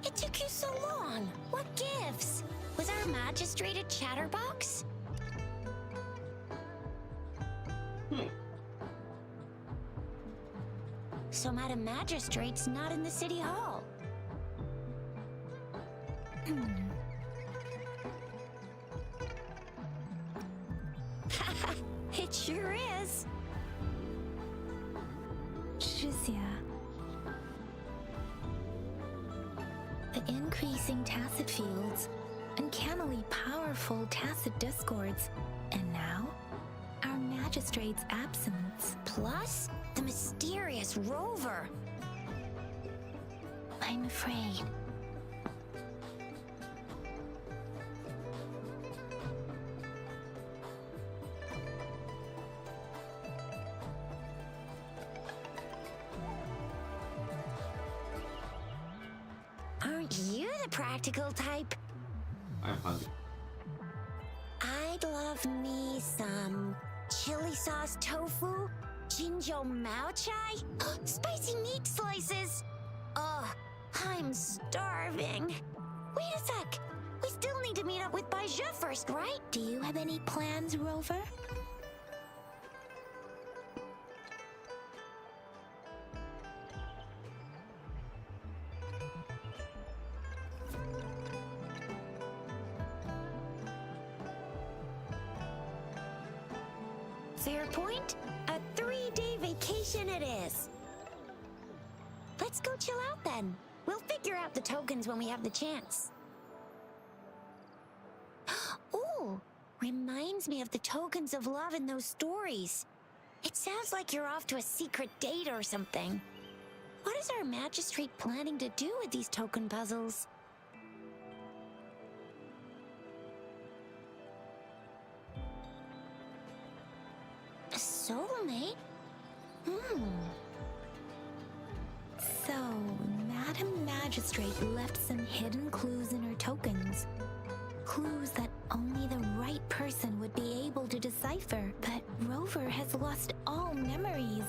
It took you so long. What gives? Was our magistrate a chatterbox? So Madam Magistrate's not in the city hall. It sure is. Shizia. The increasing tacit fields, uncannily powerful tacit discords, and now, our magistrate's absence. Plus, the mysterious Rover. I'm afraid. Aren't you the practical type? I'm hungry. I'd love me some chili sauce tofu, jinjo mao chai, spicy meat slices. Ugh, I'm starving. Wait a sec. We still need to meet up with Baiju first, right? Do you have any plans, Rover? Fair point. A 3-day vacation it is. Let's go chill out then. We'll figure out the tokens when we have the chance. Ooh, reminds me of the tokens of love in those stories. It sounds like you're off to a secret date or something. What is our magistrate planning to do with these token puzzles? Tell me. So, Madam Magistrate left some hidden clues in her tokens. Clues that only the right person would be able to decipher. But Rover has lost all memories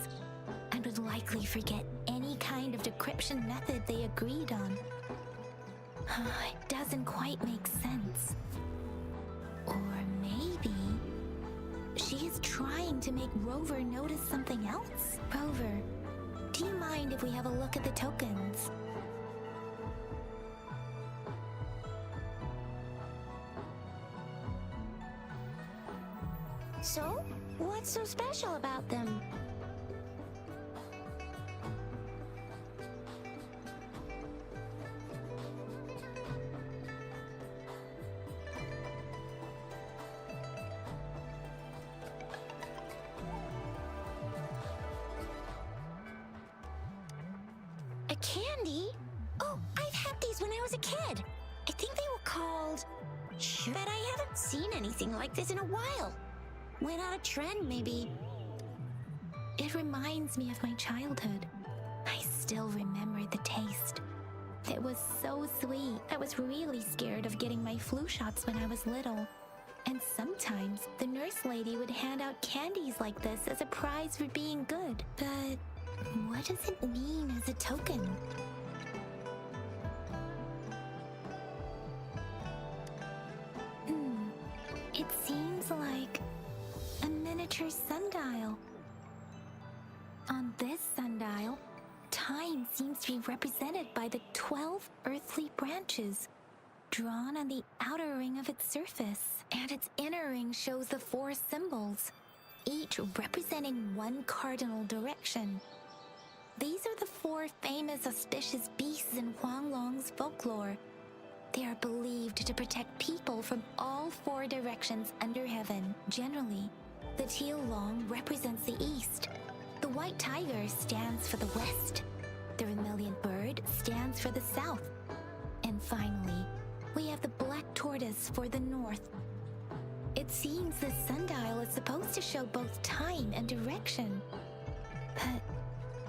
and would likely forget any kind of decryption method they agreed on. It doesn't quite make sense. Or maybe she is trying to make Rover notice something else? Rover, do you mind if we have a look at the tokens? So, what's so special about them? A candy? Oh, I've had these when I was a kid. I think they were called... But I haven't seen anything like this in a while. Went out of trend, maybe. It reminds me of my childhood. I still remember the taste. It was so sweet. I was really scared of getting my flu shots when I was little. And sometimes the nurse lady would hand out candies like this as a prize for being good. But what does it mean as a token? It seems like a miniature sundial. On this sundial, time seems to be represented by the 12 earthly branches drawn on the outer ring of its surface, and its inner ring shows the 4 symbols, each representing one cardinal direction. These are the 4 famous auspicious beasts in Huanglong's folklore. They are believed to protect people from all 4 directions under heaven. Generally, the teal long represents the east. The white tiger stands for the west. The vermilion bird stands for the south. And finally, we have the black tortoise for the north. It seems this sundial is supposed to show both time and direction. But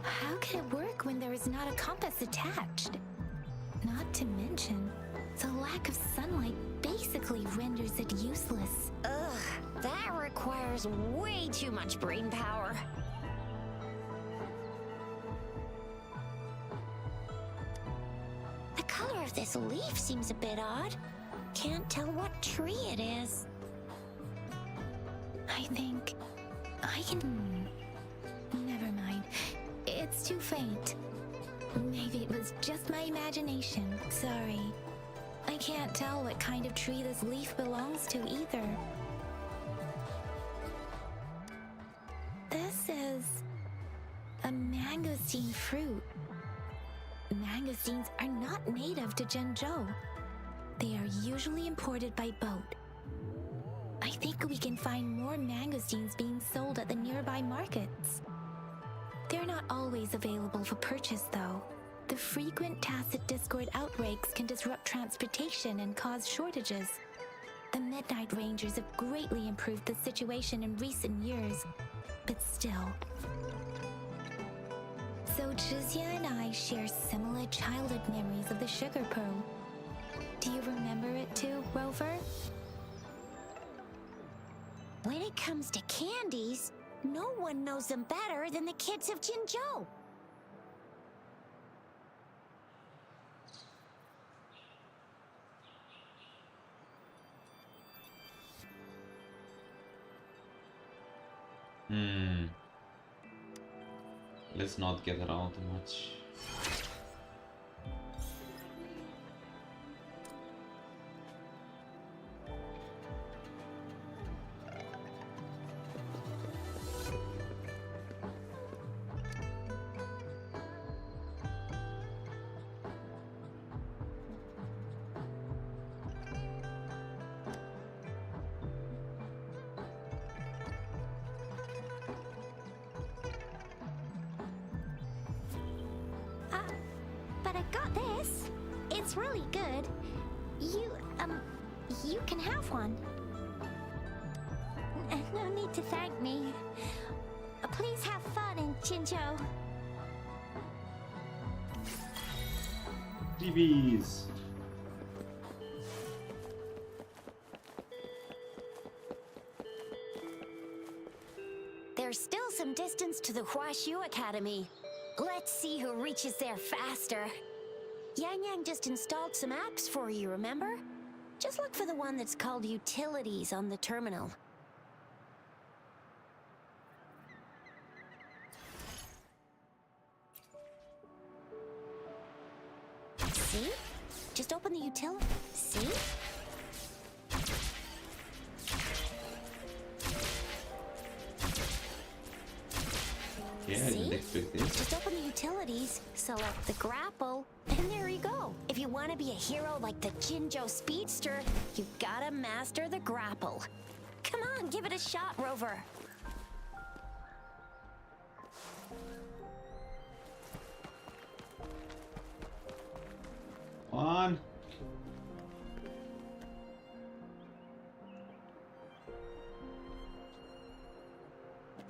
how can it work when there is not a compass attached? Not to mention, the lack of sunlight basically renders it useless. Ugh, that requires way too much brain power. The color of this leaf seems a bit odd. Can't tell what tree it is. I think I can... Never mind. It's too faint. Maybe it was just my imagination. Sorry. I can't tell what kind of tree this leaf belongs to either. This is a mangosteen fruit. Mangosteens are not native to Zhengzhou. They are usually imported by boat. I think we can find more mangosteens being sold at the nearby markets. They're not always available for purchase, though. The frequent tacit discord outbreaks can disrupt transportation and cause shortages. The Midnight Rangers have greatly improved the situation in recent years, but still. So Zhizia and I share similar childhood memories of the sugar pearl. Do you remember it too, Rover? When it comes to candies, no one knows them better than the kids of Jinzhou. Let's not get around too much. But I got this. It's really good. You can have one. No need to thank me. Please have fun in Jinzhou. DBs. There's still some distance to the Huaxu Academy. Let's see who reaches there faster. Yang Yang just installed some apps for you, remember? Just look for the one that's called Utilities on the terminal. See? Just open the utility. See? Yeah, I See? didn't expect this. Just open the utilities, select the grapple, and there you go. If you want to be a hero like the Jinzhou Speedster, you gotta master the grapple. Come on, give it a shot, Rover. On.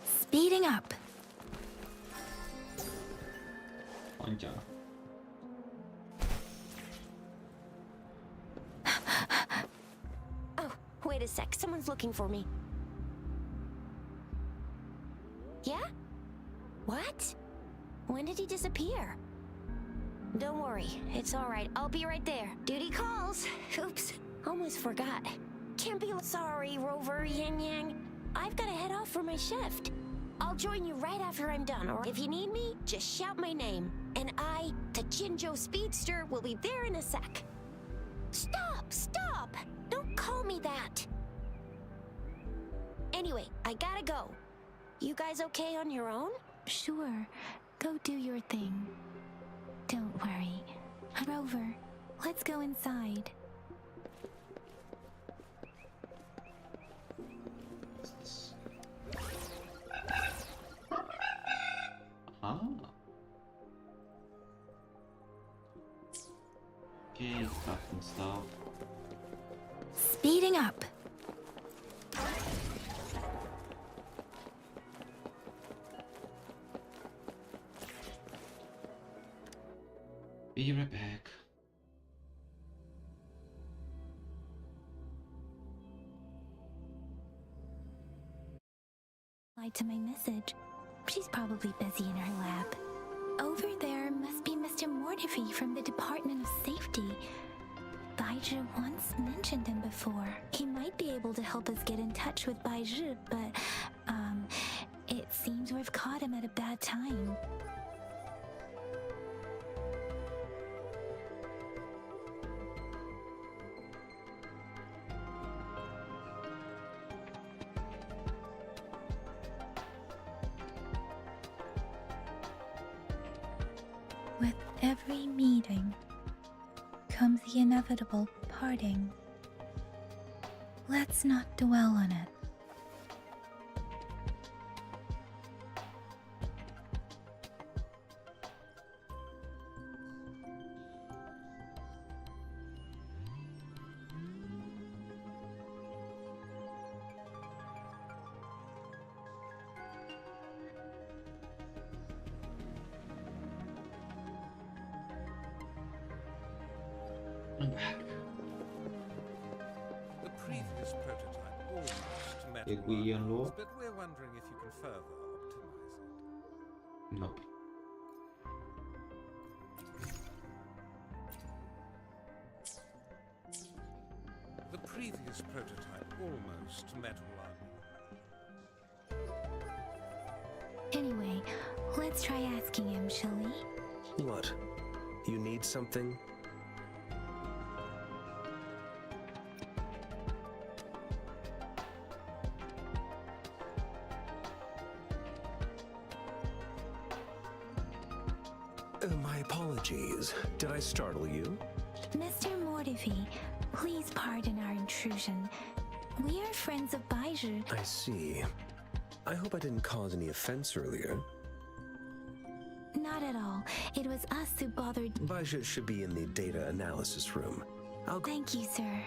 Speeding up. On ja. Oh, wait a sec. Someone's looking for me. Yeah? What? When did he disappear? Don't worry. It's all right. I'll be right there. Duty calls. Oops. Almost forgot. Can't be sorry, Rover, Yang Yang. I've got to head off for my shift. I'll join you right after I'm done, or if you need me, just shout my name. And I, the Jinzhou Speedster, will be there in a sec. Stop! Stop! Don't call me that! Anyway, I gotta go. You guys okay on your own? Sure, go do your thing. Don't worry. Rover, let's go inside. Ah. Okay, stuff and stuff. Speeding up. Be right back. Replied to my message. She's probably busy in her lab. Over there must be Mr. Mortifi from the Department of Safety. Baizhi once mentioned him before. He might be able to help us get in touch with Baizhi, but, it seems we've caught him at a bad time. With every meeting comes the inevitable parting. Let's not dwell on it. I'm back. The previous prototype almost met Did we our unlock? goals, but we're wondering if you can further optimize it. Nope. The previous prototype almost met our Anyway, let's try asking him, shall we? What? You need something? My apologies. Did I startle you? Mr. Mortifi, please pardon our intrusion. We are friends of Baizhi. I see. I hope I didn't cause any offense earlier. Not at all. It was us who bothered. Baizhi should be in the data analysis room. I'll go. Thank you, sir.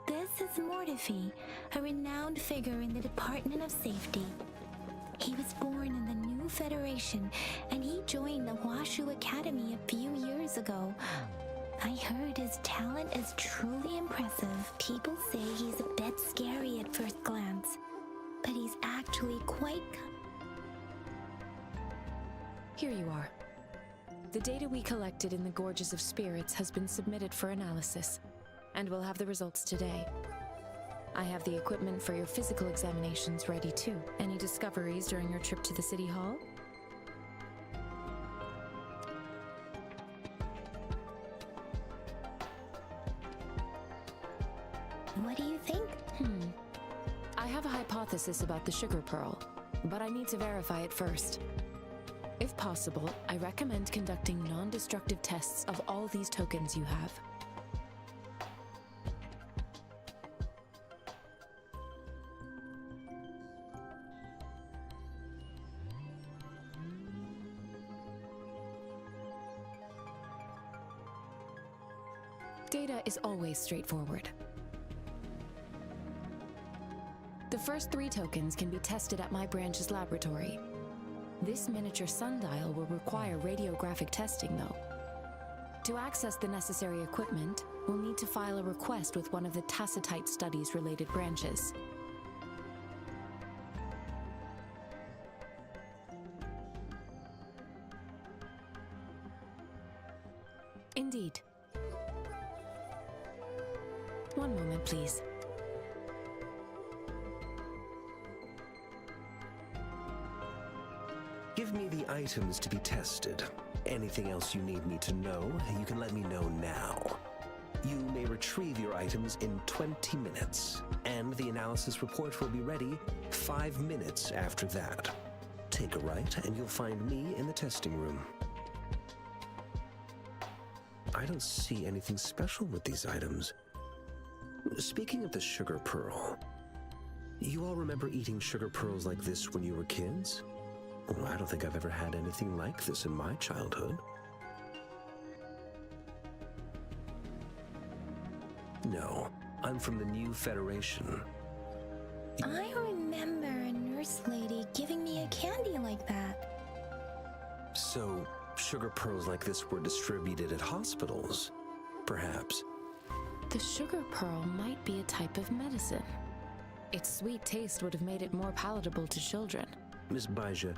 This is Mortifi, a renowned figure in the Department of Safety. He was born in the New Federation, and he joined the Washu Academy a few years ago. I heard his talent is truly impressive. People say he's a bit scary at first glance, but he's actually quite... Here you are. The data we collected in the Gorges of Spirits has been submitted for analysis, and we'll have the results today. I have the equipment for your physical examinations ready too. Any discoveries during your trip to the City Hall? What do you think? I have a hypothesis about the sugar pearl, but I need to verify it first. If possible, I recommend conducting non-destructive tests of all these tokens you have. Data is always straightforward. The first 3 tokens can be tested at my branch's laboratory. This miniature sundial will require radiographic testing, though. To access the necessary equipment, we'll need to file a request with one of the Tacitite Studies-related branches. Indeed. One moment, please. Give me the items to be tested. Anything else you need me to know, you can let me know now. You may retrieve your items in 20 minutes, and the analysis report will be ready 5 minutes after that. Take a right, and you'll find me in the testing room. I don't see anything special with these items. Speaking of the sugar pearl, you all remember eating sugar pearls like this when you were kids? Well, I don't think I've ever had anything like this in my childhood. No, I'm from the New Federation. I remember a nurse lady giving me a candy like that. So, sugar pearls like this were distributed at hospitals, perhaps. The sugar pearl might be a type of medicine. Its sweet taste would have made it more palatable to children. Miss Baija,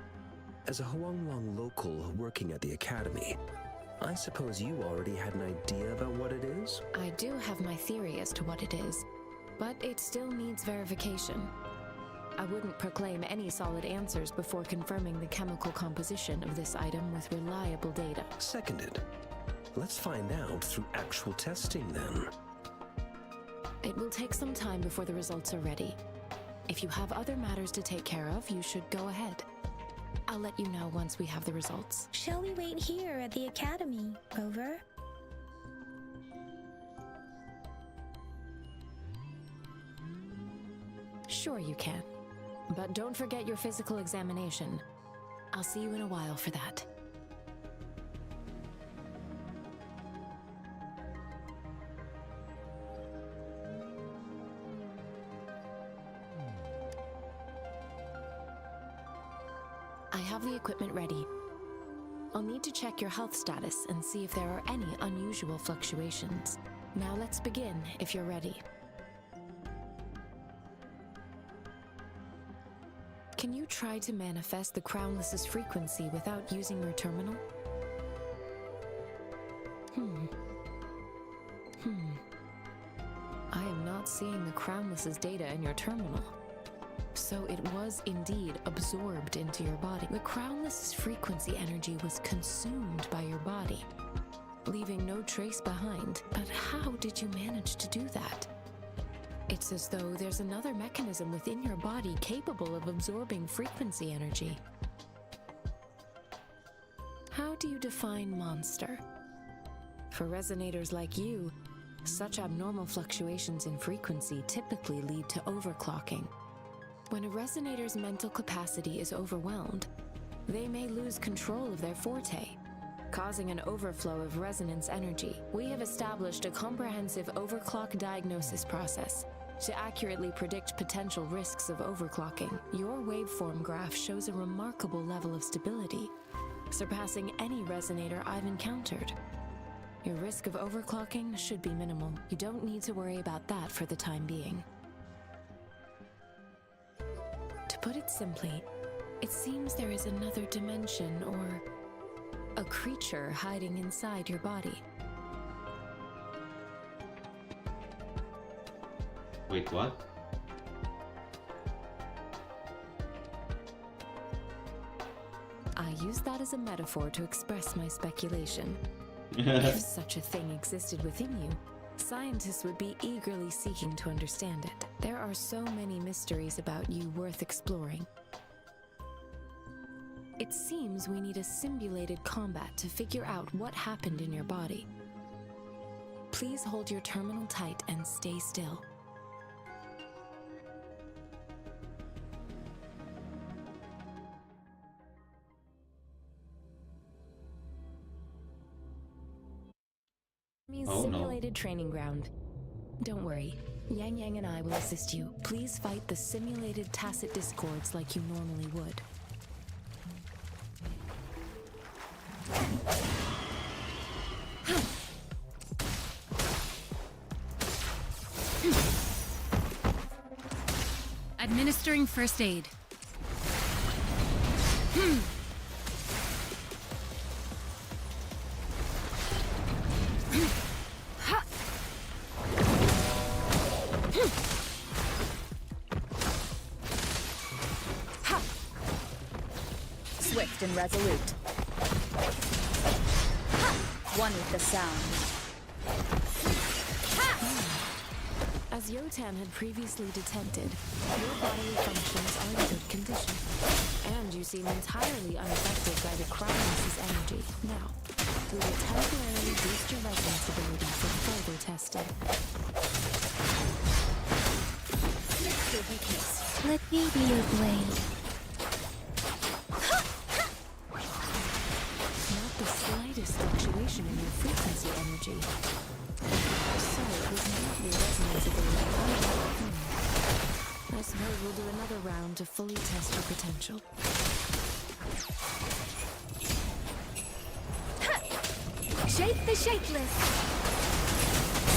as a Huanglong local working at the academy, I suppose you already had an idea about what it is? I do have my theory as to what it is, but it still needs verification. I wouldn't proclaim any solid answers before confirming the chemical composition of this item with reliable data. Seconded. Let's find out through actual testing then. It will take some time before the results are ready. If you have other matters to take care of, you should go ahead. I'll let you know once we have the results. Shall we wait here at the academy, Rover? Sure you can. But don't forget your physical examination. I'll see you in a while for that. I have the equipment ready. I'll need to check your health status and see if there are any unusual fluctuations. Now let's begin, if you're ready. Can you try to manifest the Crownless's frequency without using your terminal? I am not seeing the Crownless's data in your terminal. So it was indeed absorbed into your body. The Crownless's frequency energy was consumed by your body, leaving no trace behind. But how did you manage to do that? It's as though there's another mechanism within your body capable of absorbing frequency energy. How do you define monster? For resonators like you, such abnormal fluctuations in frequency typically lead to overclocking. When a resonator's mental capacity is overwhelmed, they may lose control of their forte, causing an overflow of resonance energy. We have established a comprehensive overclock diagnosis process To accurately predict potential risks of overclocking, your waveform graph shows a remarkable level of stability, surpassing any resonator I've encountered. Your risk of overclocking should be minimal. You don't need to worry about that for the time being. To put it simply, it seems there is another dimension or a creature hiding inside your body. Wait, what? I use that as a metaphor to express my speculation. If such a thing existed within you, scientists would be eagerly seeking to understand it. There are so many mysteries about you worth exploring. It seems we need a simulated combat to figure out what happened in your body. Please hold your terminal tight and stay still. Oh, no. Simulated training ground. Don't worry, Yang Yang and I will assist you. Please fight the simulated tacit discords like you normally would. Administering first aid. Swift and resolute. One with the sound. As Yotan had previously detected, your bodily functions are in good condition, and you seem entirely unaffected by the Cryonis' energy. Now, we will temporarily boost your resonance ability for further testing. Let me be your blade. Not the slightest fluctuation in your frequency energy. So it was not your resonance ability. I suppose we'll do another round to fully test your potential. Shape the shapeless.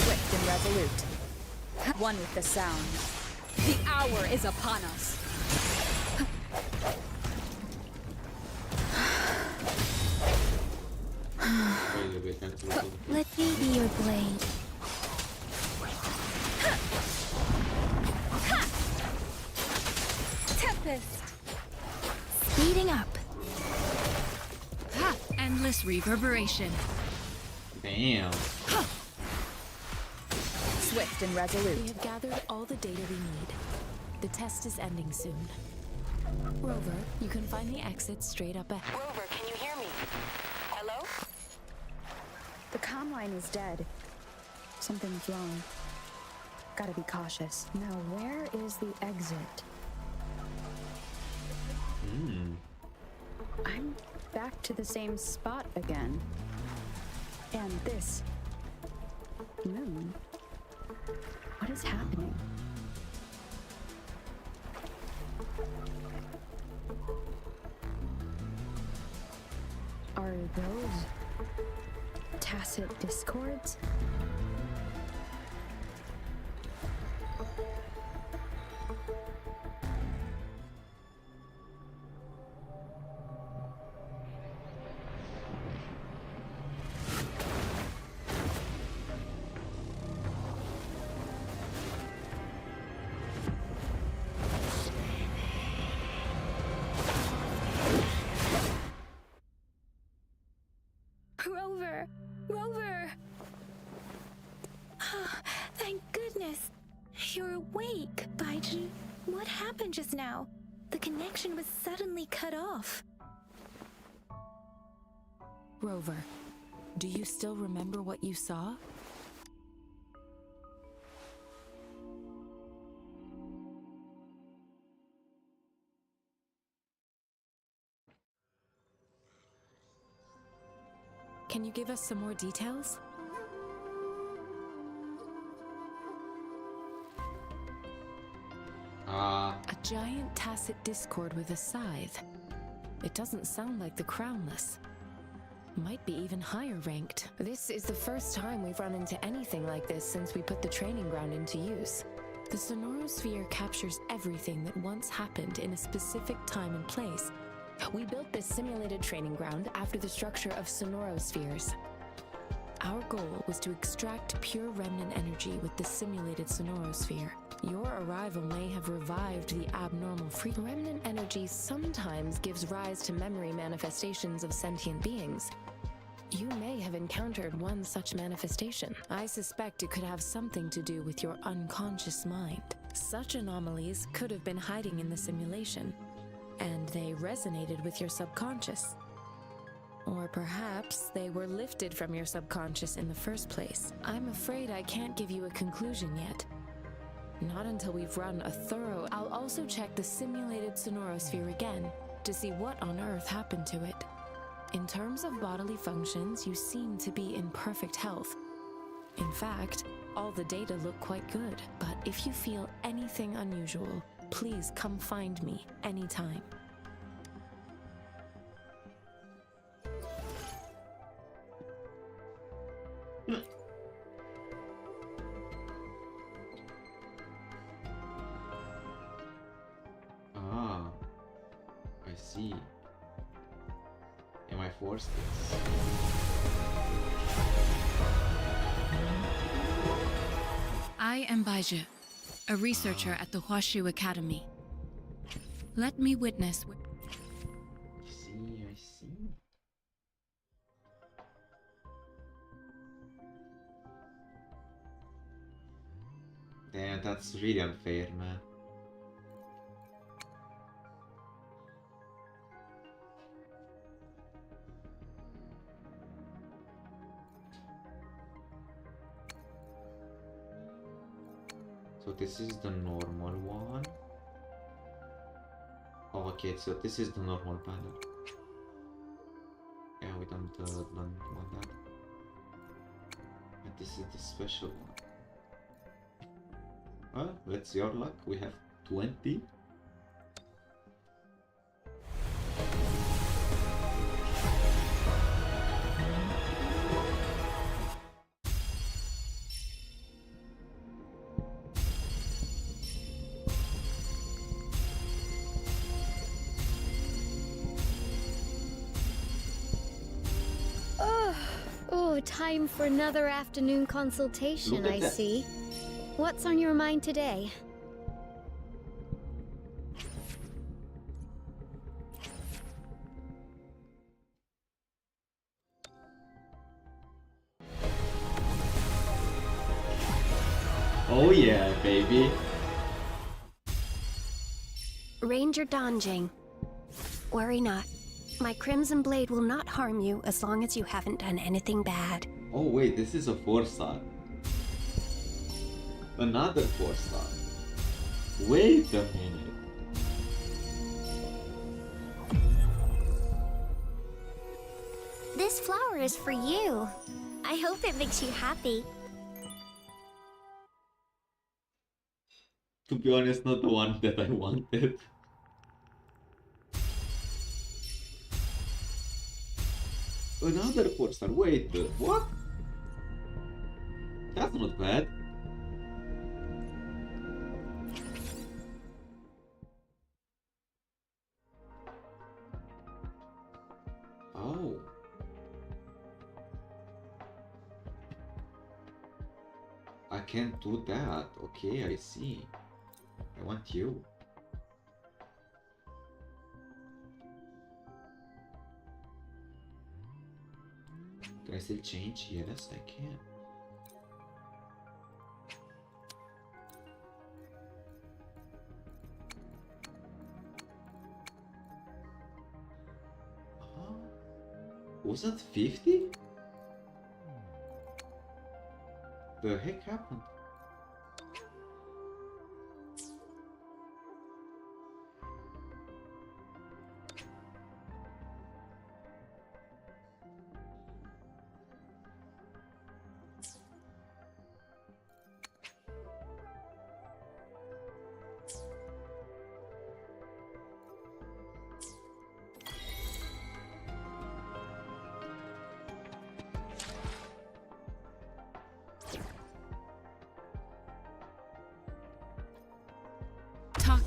Swift and resolute. One with the sound. The hour is upon us. Let me be your blade. Tempest. Speeding up. Endless reverberation. Damn. Swift and We resolute. have gathered all the data we need. The test is ending soon. Rover, you can find the exit straight up ahead. Rover, can you hear me? Hello? The comm line is dead. Something's wrong. Gotta be cautious. Now, where is the exit? I'm back to the same spot again. And this moon. What is happening? Are those tacit discords? Rover! Rover! Oh, thank goodness. You're awake, Baiji. What happened just now? The connection was suddenly cut off. Rover, do you still remember what you saw? Can you give us some more details? giant tacit discord with a scythe. It doesn't sound like the Crownless. Might be even higher ranked. This is the first time we've run into anything like this since we put the training ground into use. The Sonorosphere captures everything that once happened in a specific time and place. We built this simulated training ground after the structure of Sonorospheres. Our goal was to extract pure remnant energy with the simulated Sonorosphere. Your arrival may have revived the abnormal free. Remnant energy sometimes gives rise to memory manifestations of sentient beings. You may have encountered one such manifestation. I suspect it could have something to do with your unconscious mind. Such anomalies could have been hiding in the simulation, and they resonated with your subconscious. Or perhaps they were lifted from your subconscious in the first place. I'm afraid I can't give you a conclusion yet. Not until we've run a thorough... I'll also check the simulated Sonorosphere again to see what on earth happened to it. In terms of bodily functions, you seem to be in perfect health. In fact, all the data look quite good. But if you feel anything unusual, please come find me anytime. Ah, I see. Am I forced this? I am Baiju, a researcher at the Huashu Academy. Let me witness. I see. Damn, that's really unfair, man. So this is the normal one. Oh, okay, so this is the normal panel. Yeah, we don't want that. And this is the special one. Well, that's your luck. We have 20. Oh, time for another afternoon consultation, I see. What's on your mind today? Oh yeah, baby. Ranger Donjing. Worry not. My Crimson Blade will not harm you as long as you haven't done anything bad. Oh wait, this is a 4-star. Another 4-star. Wait a minute. This flower is for you. I hope it makes you happy. To be honest, not the one that I wanted. Another 4-star. Wait, what? That's not bad. Oh. I can't do that. Okay, I see. I want you. Can I still change? Yes, I can. Was that 50? The heck happened?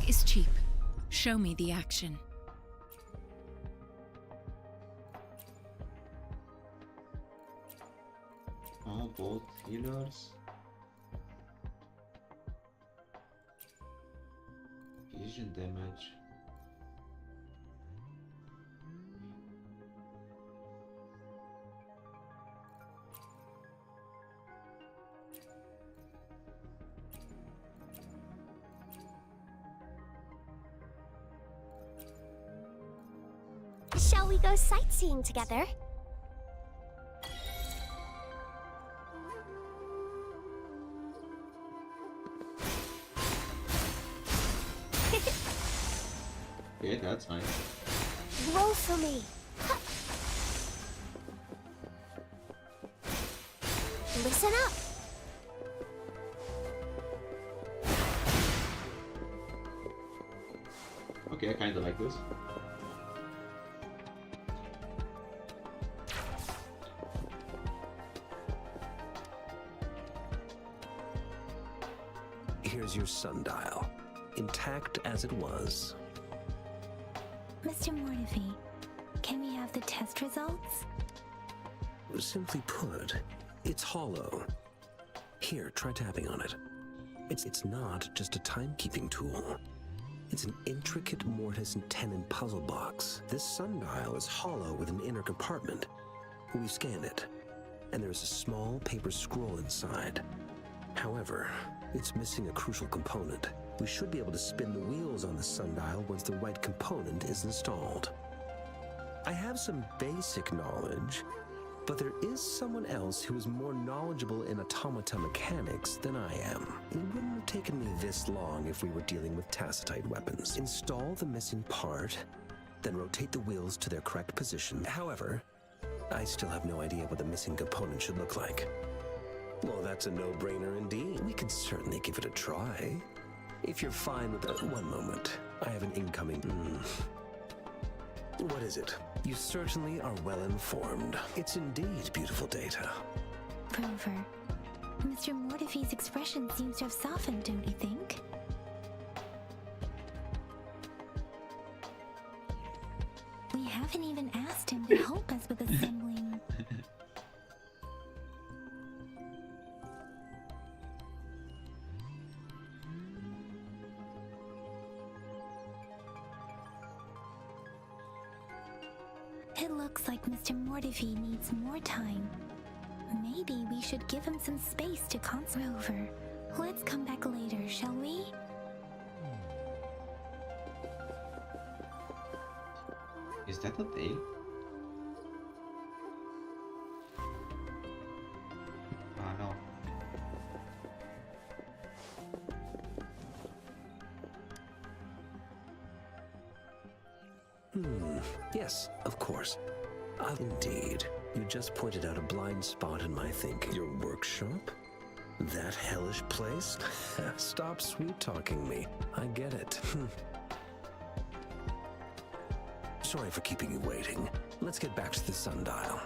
is cheap. Show me the action. Oh, both healers. Vision damage. Shall we go sightseeing together? Okay, that's nice. Roll for me. Listen up. Okay, I kinda like this. Here's your sundial, intact as it was. Mr. Mortefi, can we have the test results? Simply put, it's hollow. Here, try tapping on it. It's not just a timekeeping tool. It's an intricate mortise and tenon puzzle box. This sundial is hollow with an inner compartment. We scanned it, and there's a small paper scroll inside. However, it's missing a crucial component. We should be able to spin the wheels on the sundial once the right component is installed. I have some basic knowledge, but there is someone else who is more knowledgeable in automata mechanics than I am. It wouldn't have taken me this long if we were dealing with tacitite weapons. Install the missing part, then rotate the wheels to their correct position. However, I still have no idea what the missing component should look like. Well, that's a no-brainer indeed. We can certainly give it a try. If you're fine with that. One moment. I have an incoming. What is it? You certainly are well informed. It's indeed beautiful data. Rover, Mr. Mortefi's expression seems to have softened, don't you think? We haven't even asked him to help us with assembling. It looks like Mr. Mortefi needs more time. Maybe we should give him some space to concentrate. Rover, let's come back later, shall we? Is that a day? Ah, no. Yes, of course. Indeed. You just pointed out a blind spot in my thinking. Your workshop? That hellish place? Stop sweet-talking me. I get it. Sorry for keeping you waiting. Let's get back to the sundial.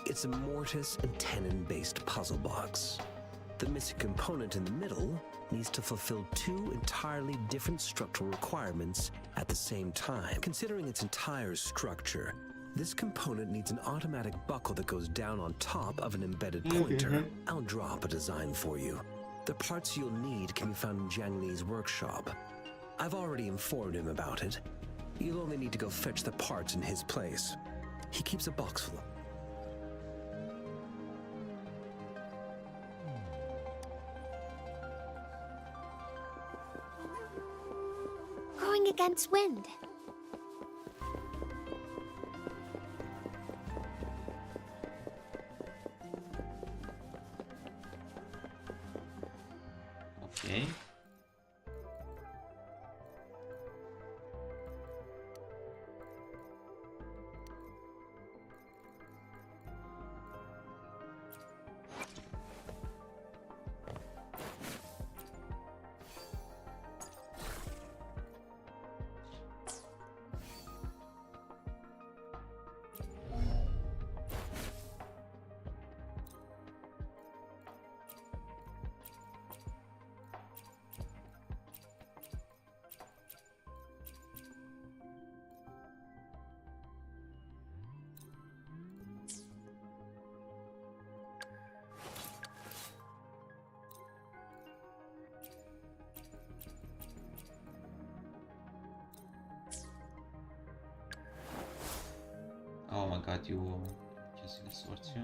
It's a mortise and tenon-based puzzle box. The missing component in the middle needs to fulfill two entirely different structural requirements at the same time. Considering its entire structure, this component needs an automatic buckle that goes down on top of an embedded pointer. I'll draw up a design for you. The parts you'll need can be found in Jiang Li's workshop. I've already informed him about it. You'll only need to go fetch the parts in his place. He keeps a box full. Going against wind. Okay. radio chiusi il sorzio.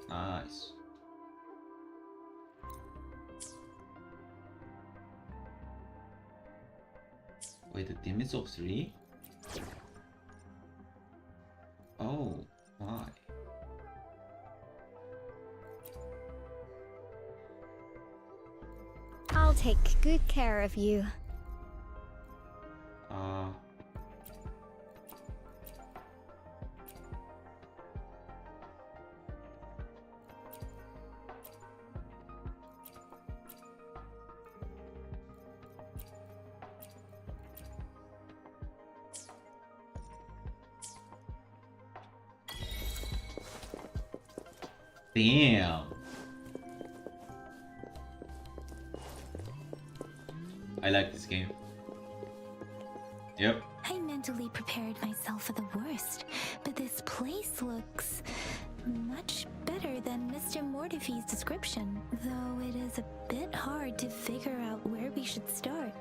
Nice. Wait, the team is of 3? Oh, why? I'll take good care of you. Damn. I like this game. Yep. I mentally prepared myself for the worst, but this place looks much better than Mr. Mortify's description, though it is a bit hard to figure out where we should start.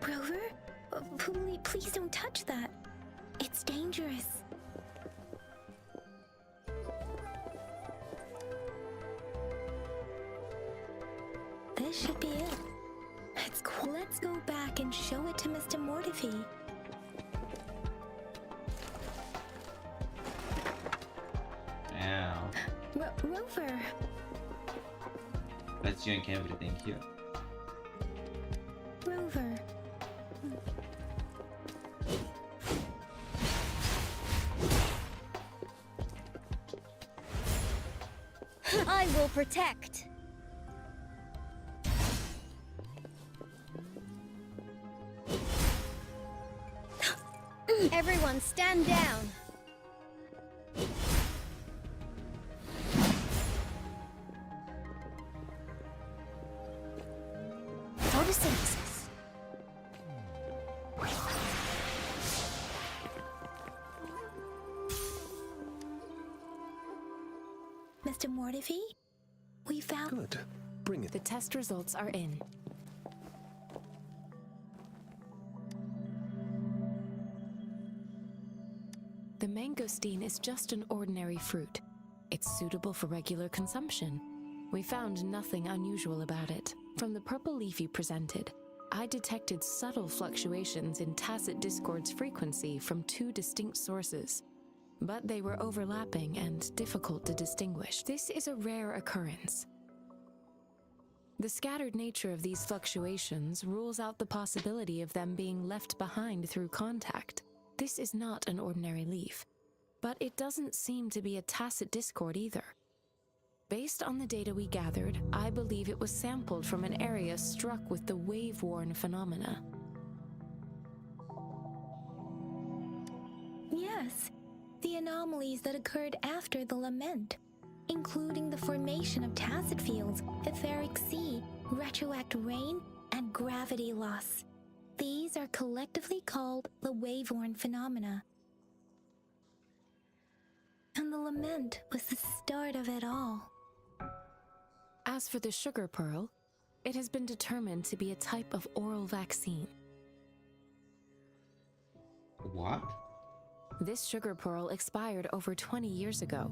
Rover? Please don't touch that. It's dangerous. This should be it. Let's go back and show it to Mr. Mortify. Ow. Rover. Let's drink everything here. Rover. I will protect. Everyone stand down. Photosynthesis. Mr. Mortify? We found... Good. Bring it. The test results are in. The mangosteen is just an ordinary fruit. It's suitable for regular consumption. We found nothing unusual about it. From the purple leaf you presented, I detected subtle fluctuations in tacit discord's frequency from 2 distinct sources. But they were overlapping and difficult to distinguish. This is a rare occurrence. The scattered nature of these fluctuations rules out the possibility of them being left behind through contact. This is not an ordinary leaf, but it doesn't seem to be a tacit discord either. Based on the data we gathered, I believe it was sampled from an area struck with the wave-worn phenomena. Yes, the anomalies that occurred after the lament, including the formation of tacit fields, etheric sea, retroact rain, and gravity loss. These are collectively called the wave-worn phenomena. And the lament was the start of it all. As for the sugar pearl, it has been determined to be a type of oral vaccine. What? This sugar pearl expired over 20 years ago.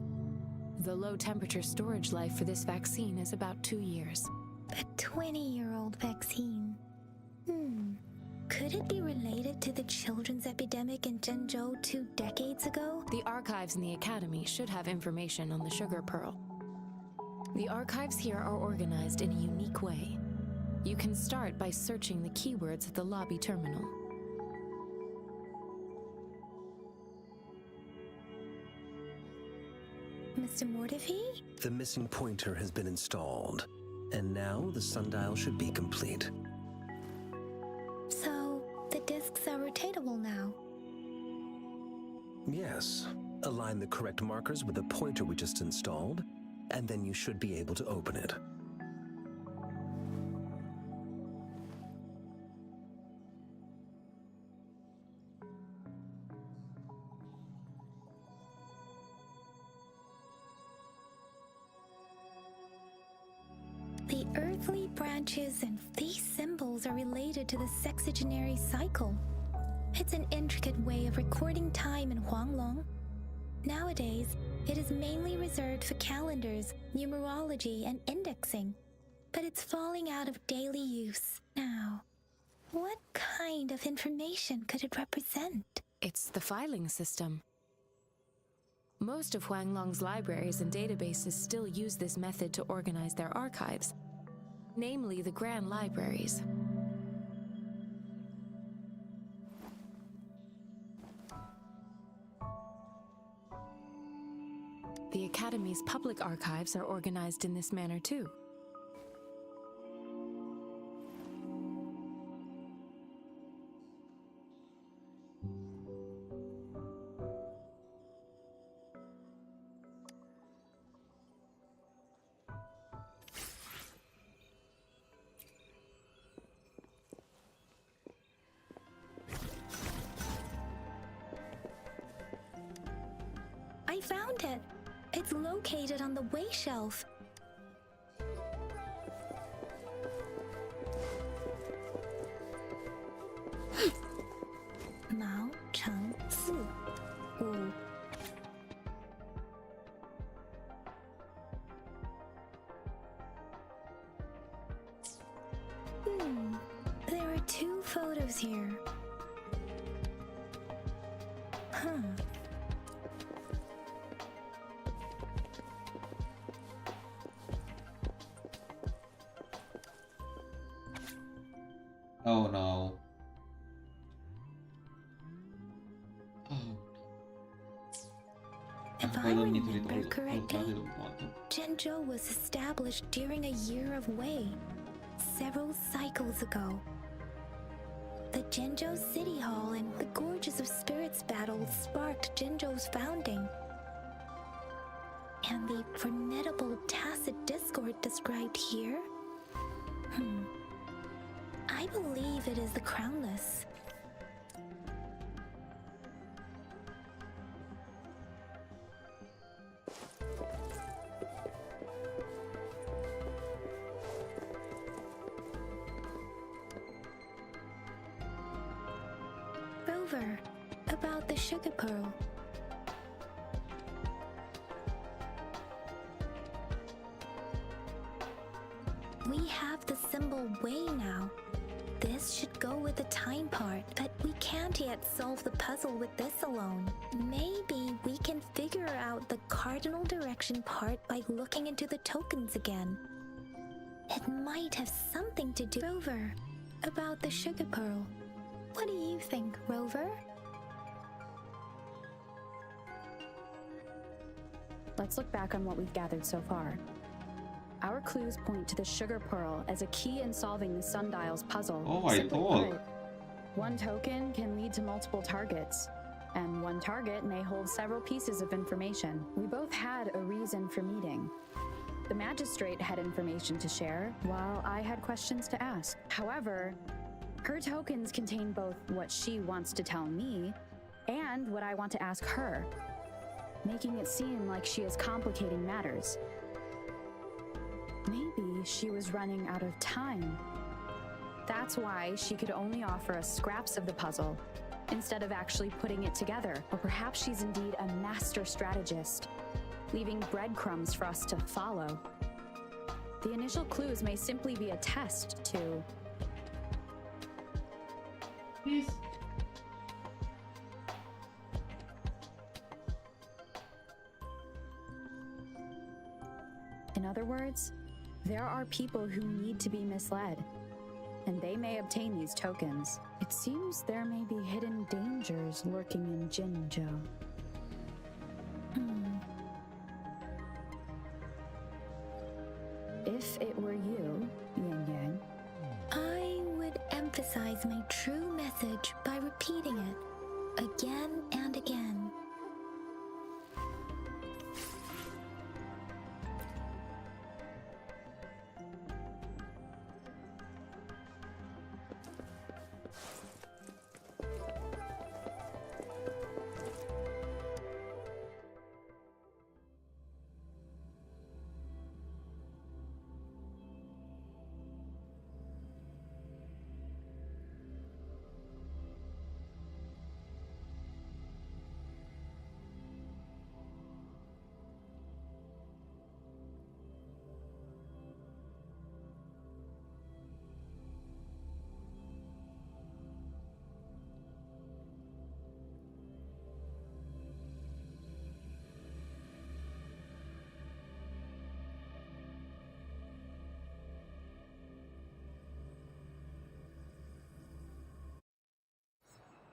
The low-temperature storage life for this vaccine is about 2 years. A 20-year-old vaccine. Could it be related to the children's epidemic in Zhengzhou 2 decades ago? The archives in the Academy should have information on the sugar pearl. The archives here are organized in a unique way. You can start by searching the keywords at the lobby terminal. Mr. Mortify? The missing pointer has been installed, and now the sundial should be complete. So, the discs are rotatable now? Yes. Align the correct markers with the pointer we just installed, and then you should be able to open it. earthly branches and these symbols are related to the sexagenary cycle. It's an intricate way of recording time in Huanglong. Nowadays, it is mainly reserved for calendars, numerology, and indexing, but it's falling out of daily use now. What kind of information could it represent? It's the filing system. Most of Huanglong's libraries and databases still use this method to organize their archives, namely the Grand Libraries. The Academy's public archives are organized in this manner too. I found it! It's located on the way shelf. Mao Cheng Si Wu. There are 2 photos here. Huh. Oh no. If I remember correctly, Zhenzhou was established during a year of Wei, several cycles ago. The Zhenzhou City Hall and the Gorges of Spirits battle sparked Zhenzhou's founding. And the formidable tacit discord described here? I believe it is the Crownless. Rover, about the sugar pearl. We have the symbol Wei now. This should go with the time part, but we can't yet solve the puzzle with this alone. Maybe we can figure out the cardinal direction part by looking into the tokens again. It might have something to do. Rover, about the sugar pearl. What do you think, Rover? Let's look back on what we've gathered so far. Our clues point to the sugar pearl as a key in solving the sundial's puzzle. Oh, I Simply thought. put, one token can lead to multiple targets, and one target may hold several pieces of information. We both had a reason for meeting. The magistrate had information to share, while I had questions to ask. However, her tokens contain both what she wants to tell me and what I want to ask her, making it seem like she is complicating matters. Maybe she was running out of time. That's why she could only offer us scraps of the puzzle, instead of actually putting it together. Or perhaps she's indeed a master strategist, leaving breadcrumbs for us to follow. The initial clues may simply be a test to... Please. In other words, there are people who need to be misled, and they may obtain these tokens. It seems there may be hidden dangers lurking in Jinzhou. If it were you, Yang Yang, I would emphasize my true message by repeating it again and again.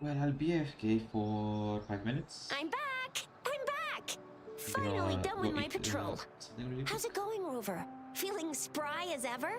Well, I'll be AFK for 5 minutes. I'm back! I'm back! I'm gonna Finally done go with my eat, patrol. something really How's it going, Rover? Feeling spry as ever?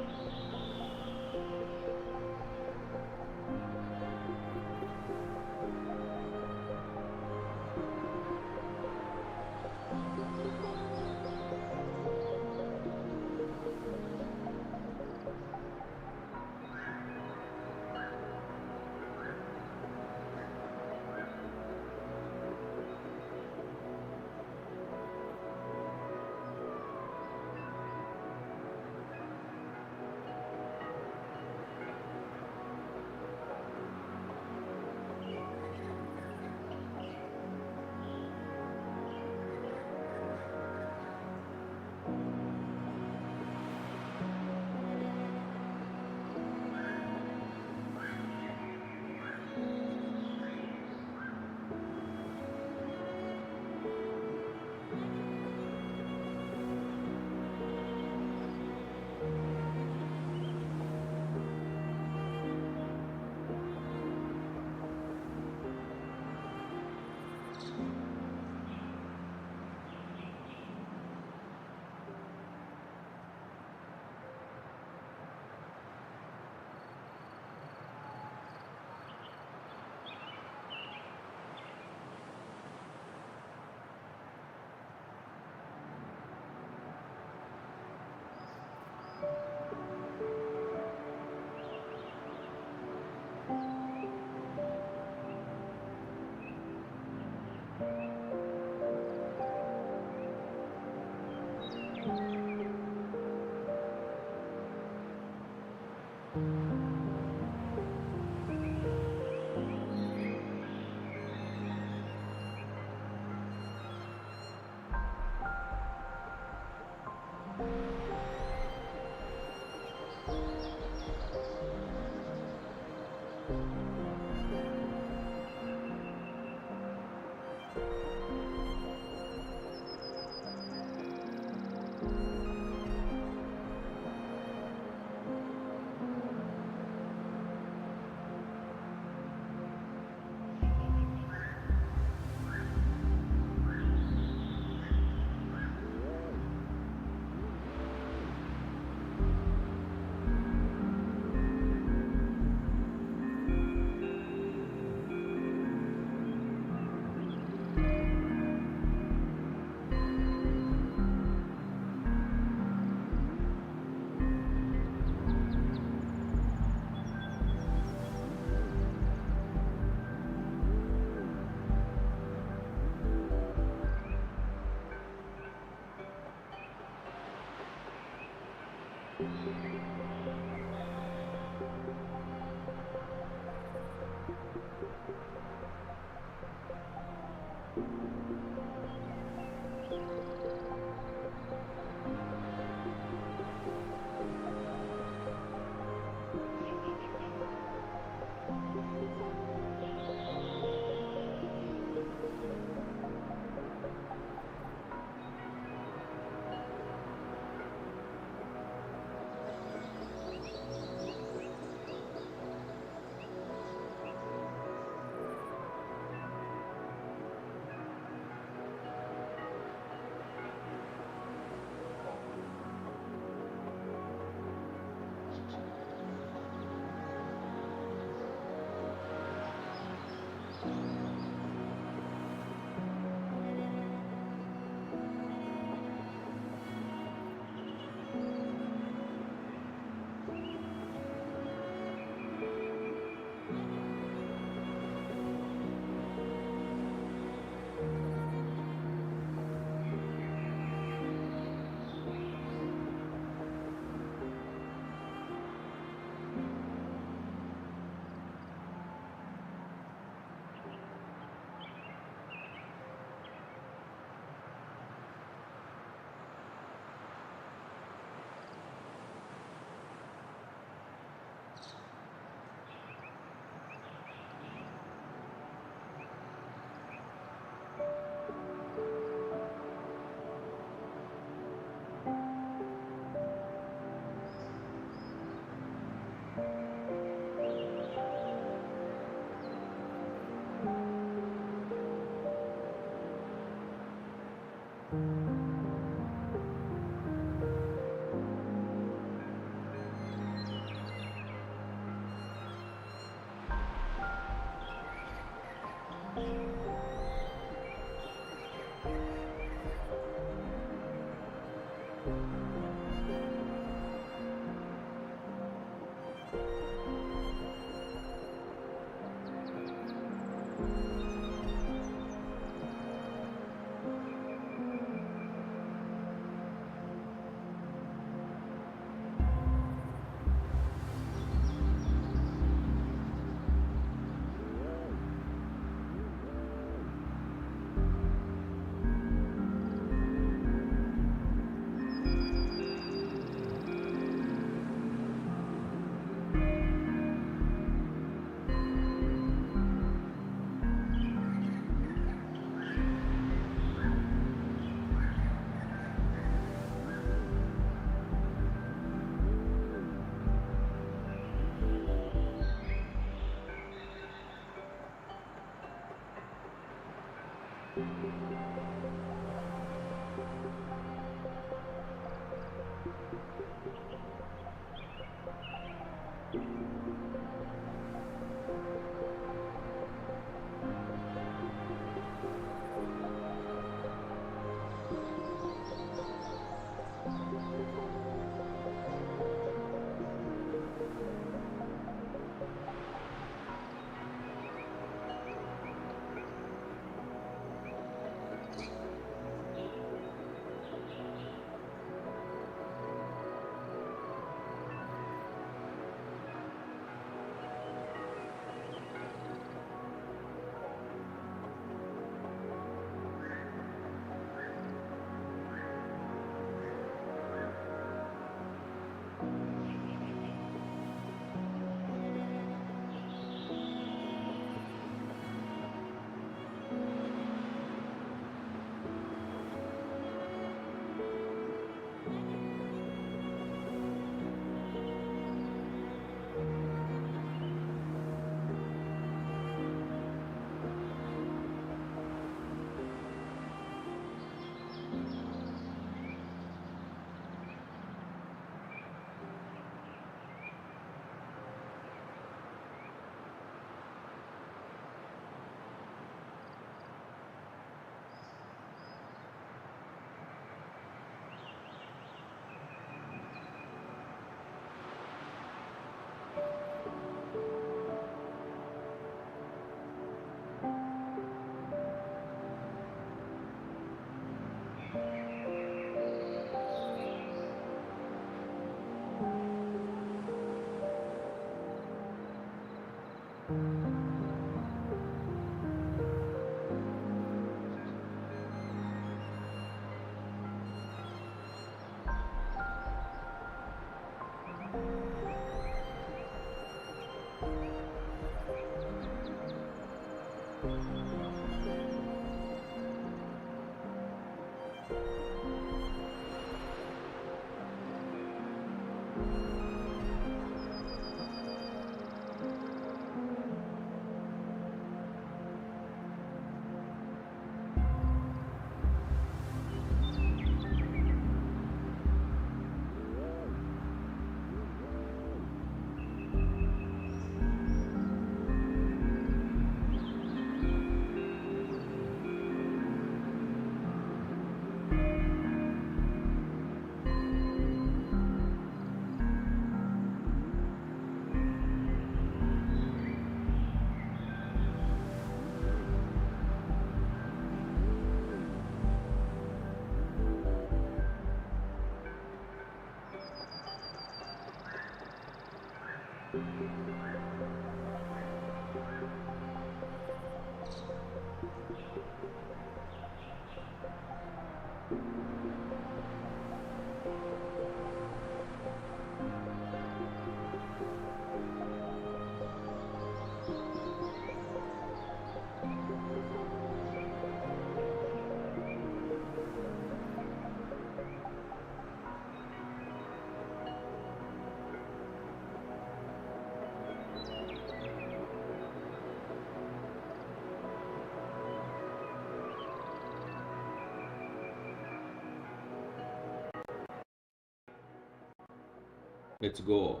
Let's go.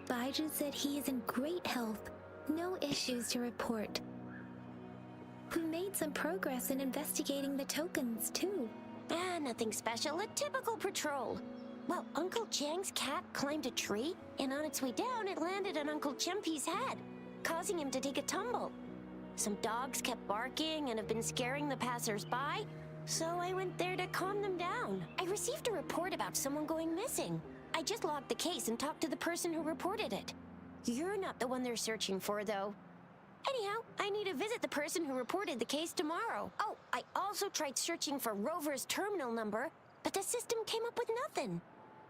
Baiju said he is in great health. No issues to report. We made some progress in investigating the tokens, too. Nothing special. A typical patrol. Well, Uncle Chang's cat climbed a tree, and on its way down, it landed on Uncle Chempi's head, causing him to take a tumble. Some dogs kept barking and have been scaring the passers-by, so I went there to calm them down. I received a report about someone going missing. I just logged the case and talked to the person who reported it. You're not the one they're searching for, though. Anyhow, I need to visit the person who reported the case tomorrow. Oh, I also tried searching for Rover's terminal number, but the system came up with nothing.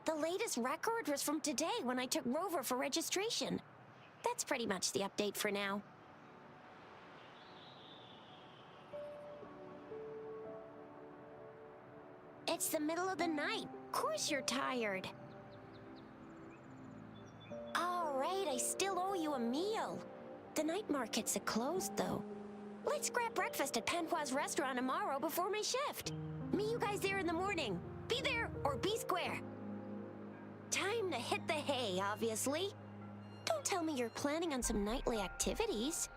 The latest record was from today when I took Rover for registration. That's pretty much the update for now. It's the middle of the night. Of course you're tired. All right, I still owe you a meal. The night markets are closed, though. Let's grab breakfast at Panhua's restaurant tomorrow before my shift. Meet you guys there in the morning. Be there or be square. Time to hit the hay, obviously. Don't tell me you're planning on some nightly activities.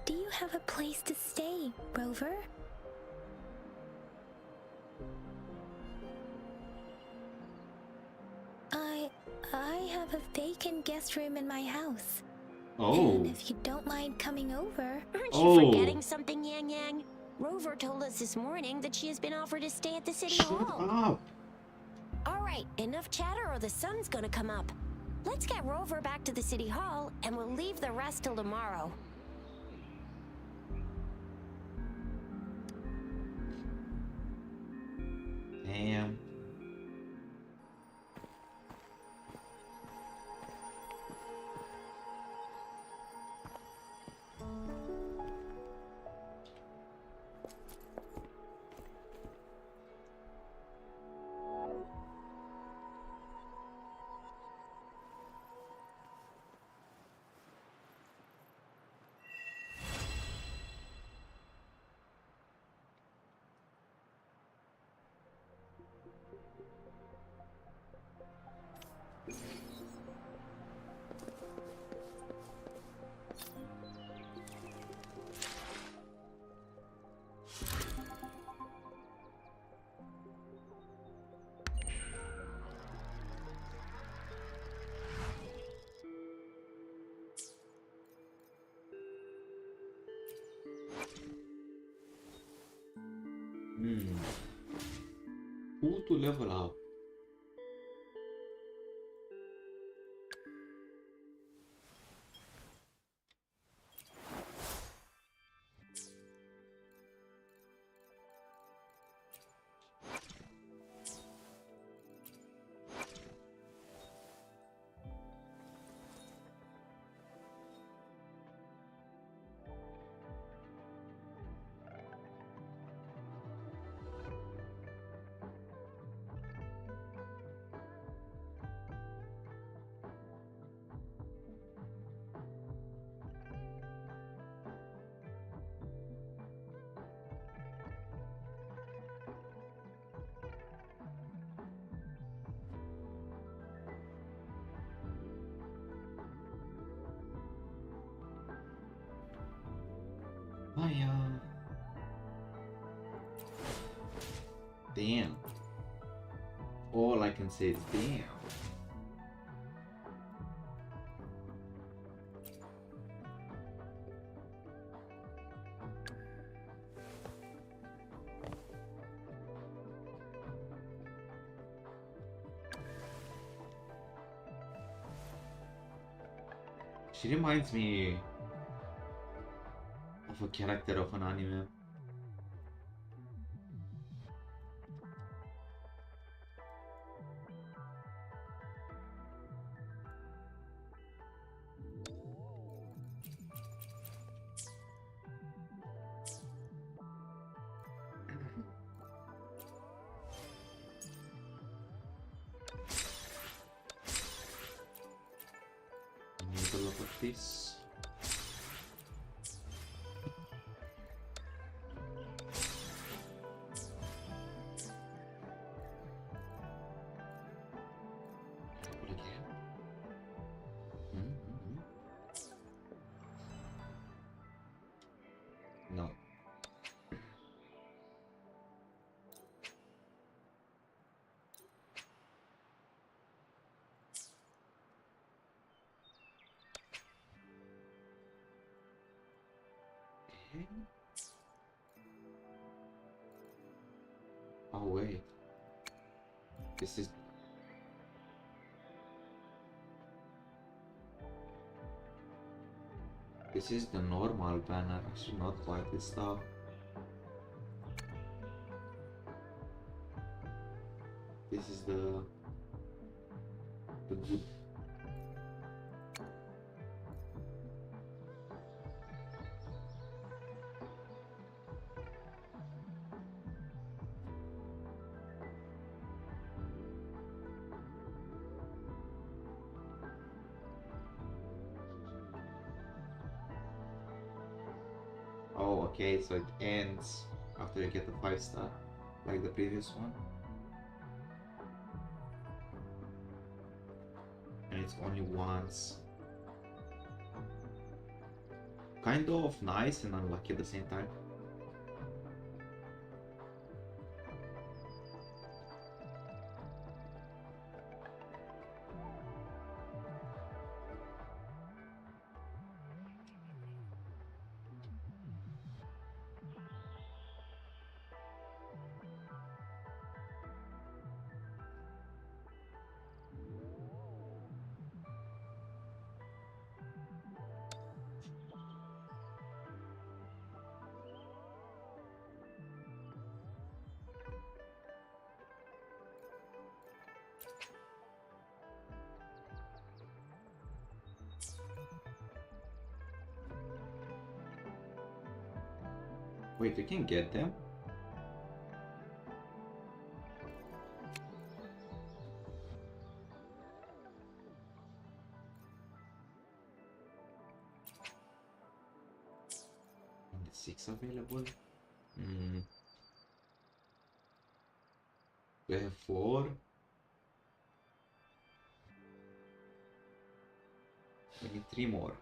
Do you have a place to stay, Rover? I have a vacant guest room in my house. Oh. And if you don't mind coming over... Aren't you forgetting something, Yang Yang? Rover told us this morning that she has been offered to stay at the city hall. Shut up. Alright, enough chatter or the sun's gonna come up. Let's get Rover back to the city hall, and we'll leave the rest till tomorrow. Damn. Who to level up? Damn. All I can say is damn. She reminds me of a character of an anime. Need a lot of this. No. Oh wait. This is the normal banner. I should not buy this stuff. This is the good. Oh, okay, so it ends after you get the 5-star, like the previous one. And it's only once. Kind of nice and unlucky at the same time. Wait, you can get them? Only 6 available? We have 4. We need 3 more.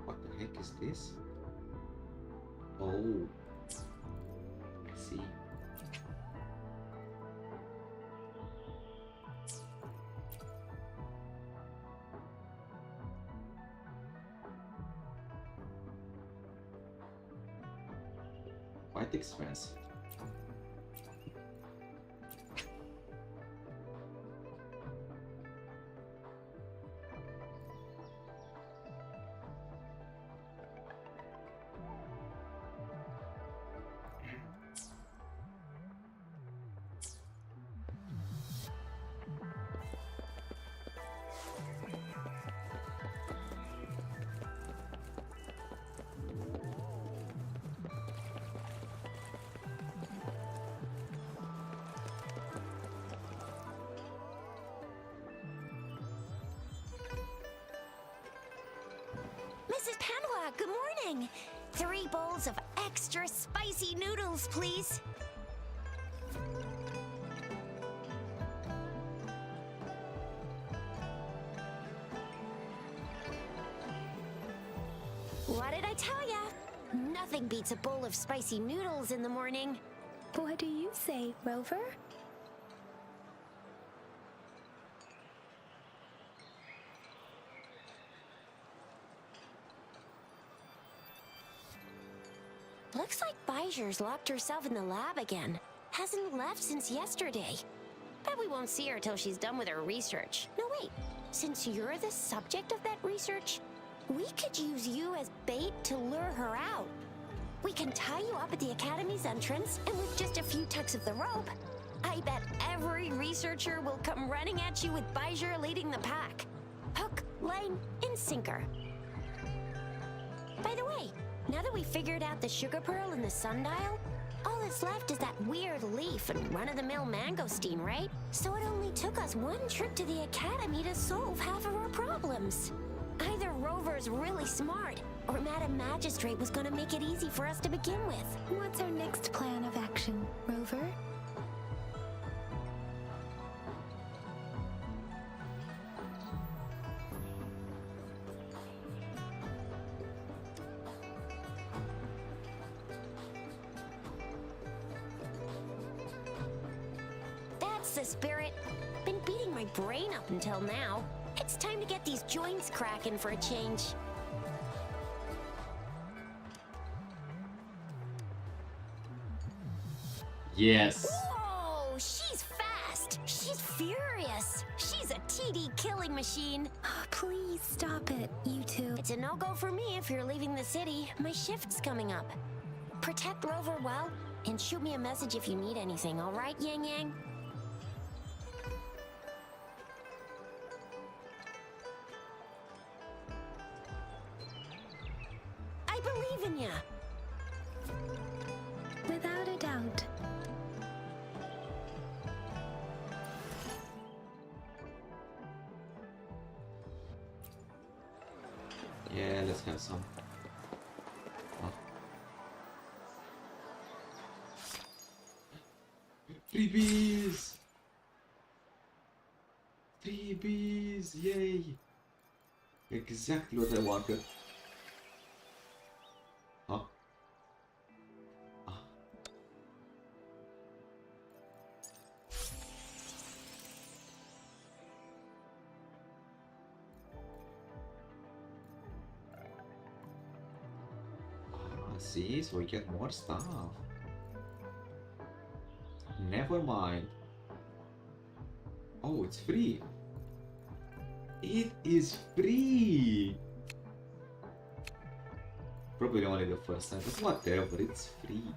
What the heck is this? Oh, I see. Quite expensive. Mrs. Panhua, good morning. 3 bowls of extra spicy noodles, please. What did I tell ya? Nothing beats a bowl of spicy noodles in the morning. What do you say, Rover? Looks like Baijer's locked herself in the lab again. Hasn't left since yesterday. Bet we won't see her till she's done with her research. No, wait. Since you're the subject of that research, we could use you as bait to lure her out. We can tie you up at the Academy's entrance, and with just a few tugs of the rope, I bet every researcher will come running at you with Baijer leading the pack. Hook, line, and sinker. By the way, now that we've figured out the sugar pearl and the sundial, all that's left is that weird leaf and run-of-the-mill mangosteen, right? So it only took us 1 trip to the Academy to solve half of our problems. Either Rover's really smart, or Madam Magistrate was gonna make it easy for us to begin with. What's our next plan of action, Rover? That's the spirit. Been beating my brain up until now. It's time to get these joints cracking for a change. Yes. Whoa, she's fast. She's furious. She's a TD killing machine. Please stop it, you two. It's a no-go for me if you're leaving the city. My shift's coming up. Protect Rover well, and shoot me a message if you need anything, all right, Yang Yang? I believe in ya! Without a doubt. Yeah, let's have some. Oh. Freebies! Freebies! Yay! Exactly what I wanted. Huh? Ah. See, so we get more stuff. Never mind. Oh, it's free. It is free. Probably only the first time, but whatever, it's free.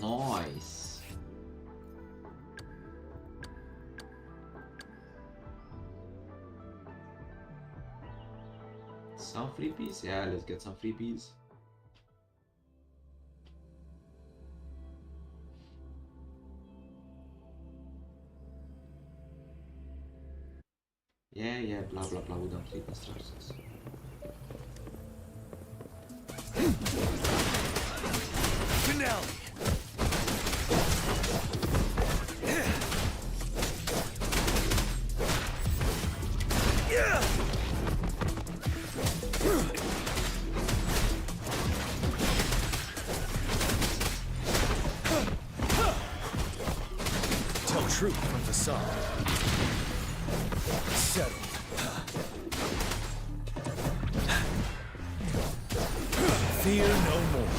Nice. Some freebies? Yeah, let's get some freebies. Yeah, blah blah blah, we don't read instructions. Finale! Tell truth from facade. Settle. Fear no more.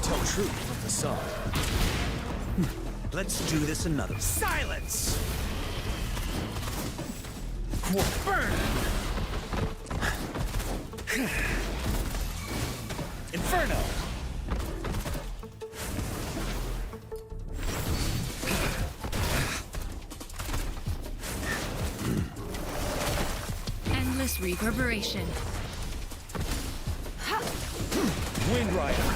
Tell truth from facade. Let's do this another. Silence! Burn! Inferno! Endless reverberation. Wind Rider!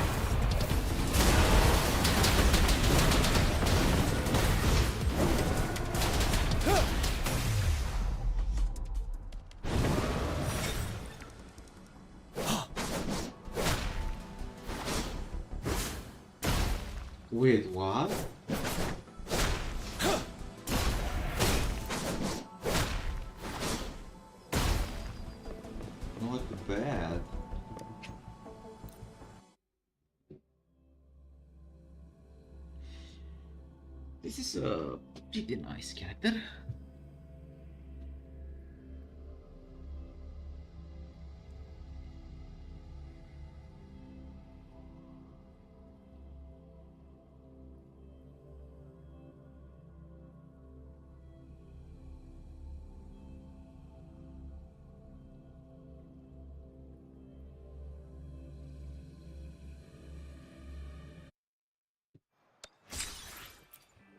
Wait, what? Not bad. This is a pretty nice character.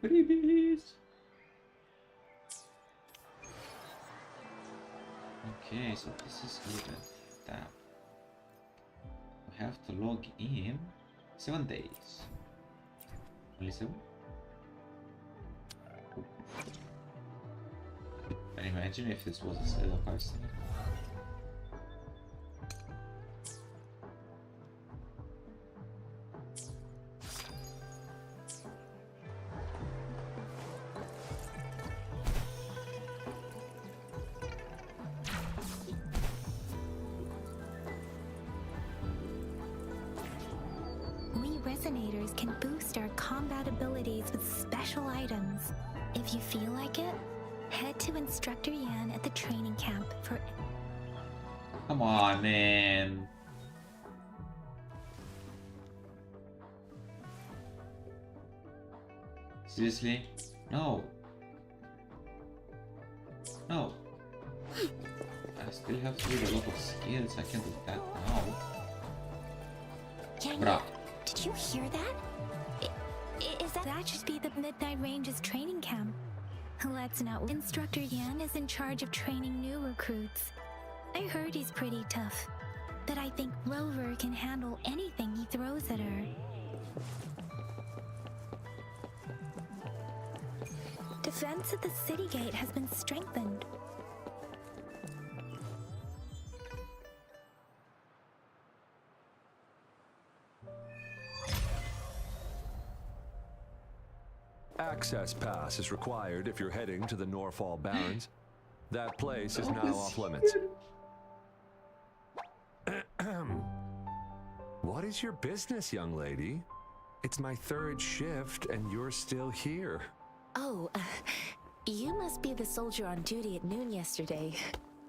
Freebies! Okay, so this is even that. We have to log in 7 days. Only 7? And imagine if this was a set of 5 7. Resonators can boost our combat abilities with special items. If you feel like it, Head to Instructor Yan at the training camp for... Come on, man. Seriously? No. No. I still have to read a lot of skills. I can't do that now. Bruh. Did you hear that? Is that should be the Midnight Ranges training camp. Let's not. Instructor Yan is in charge of training new recruits. I heard he's pretty tough, but I think Rover can handle anything he throws at her. Defense at the city gate has been strengthened. Access pass is required if you're heading to the Norfall Barrens. That place is now off limits. What is your business, young lady? It's my third shift and you're still here. Oh, you must be the soldier on duty at noon yesterday.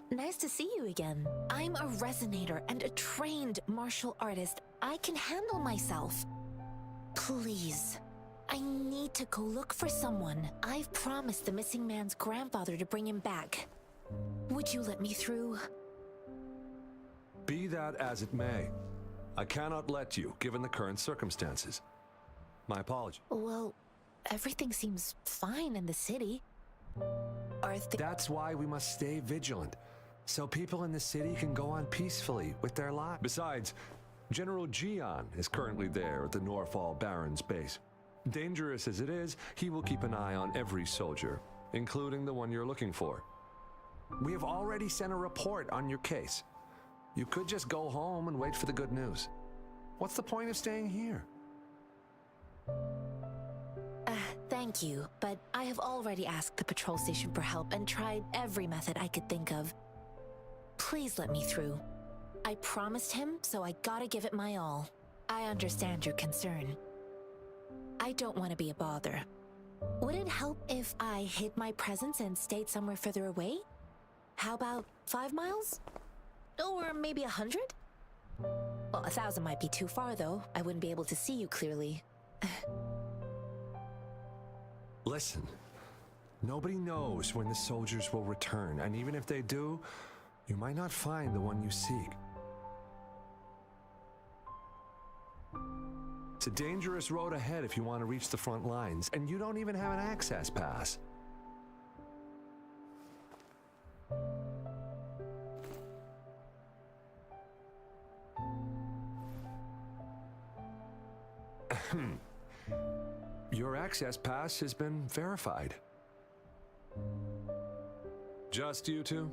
Nice to see you again. I'm a resonator and a trained martial artist. I can handle myself. Please, I need to go look for someone. I've promised the missing man's grandfather to bring him back. Would you let me through? Be that as it may, I cannot let you, given the current circumstances. My apologies. Well, everything seems fine in the city. That's why we must stay vigilant, so people in the city can go on peacefully with their lives. Besides, General Jian is currently there at the Norfall Barrens base. Dangerous as it is, he will keep an eye on every soldier, including the one you're looking for. We have already sent a report on your case. You could just go home and wait for the good news. What's the point of staying here? Thank you, but I have already asked the patrol station for help and tried every method I could think of. Please let me through. I promised him, so I gotta give it my all. I understand your concern. I don't want to be a bother. Would it help if I hid my presence and stayed somewhere further away? How about 5 miles? Or maybe 100? Well, 1,000 might be too far, though. I wouldn't be able to see you clearly. Listen, nobody knows when the soldiers will return, and even if they do, you might not find the one you seek. It's a dangerous road ahead if you want to reach the front lines, and you don't even have an access pass. Your access pass has been verified. Just you two?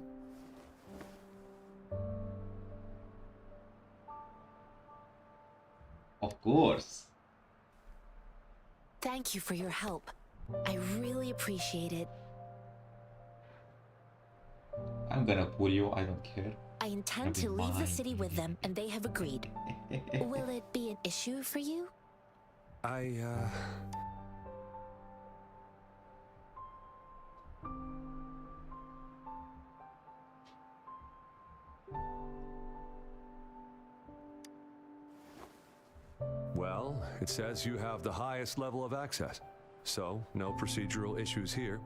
Of course. Thank you for your help. I really appreciate it. I'm gonna pull you, I don't care. I intend to leave the city with them, and they have agreed. Will it be an issue for you? Well, it says you have the highest level of access, so no procedural issues here.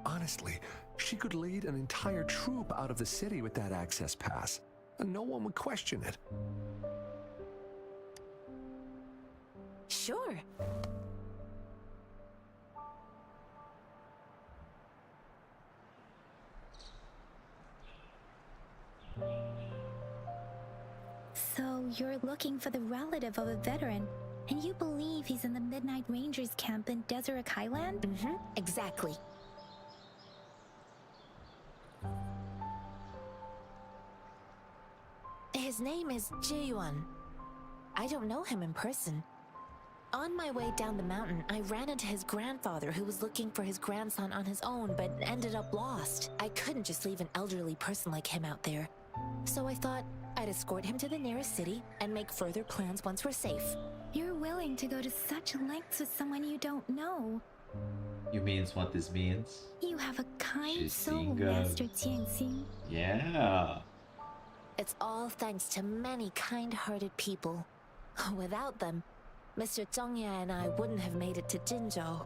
Honestly, she could lead an entire troop out of the city with that access pass, and no one would question it. Sure. So you're looking for the relative of a veteran, and you believe he's in the Midnight Rangers camp in Deseret Highland? Mm-hmm, exactly. His name is Jiyuan. I don't know him in person. On my way down the mountain, I ran into his grandfather who was looking for his grandson on his own but ended up lost. I couldn't just leave an elderly person like him out there. So I thought I'd escort him to the nearest city and make further plans once we're safe. You're willing to go to such lengths with someone you don't know. You means what this means? You have a kind She's soul, seeing Master ghosts. Tianxing. Yeah. It's all thanks to many kind-hearted people. Without them, Mr. Zhongya and I wouldn't have made it to Jinzhou.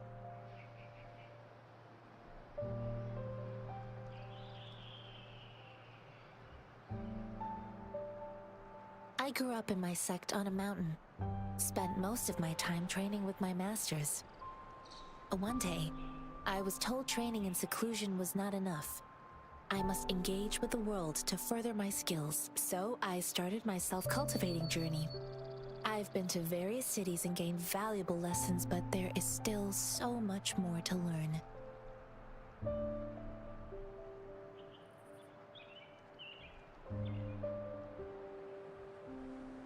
I grew up in my sect on a mountain. Spent most of my time training with my masters. One day, I was told training in seclusion was not enough. I must engage with the world to further my skills, so I started my self-cultivating journey. I've been to various cities and gained valuable lessons, but there is still so much more to learn.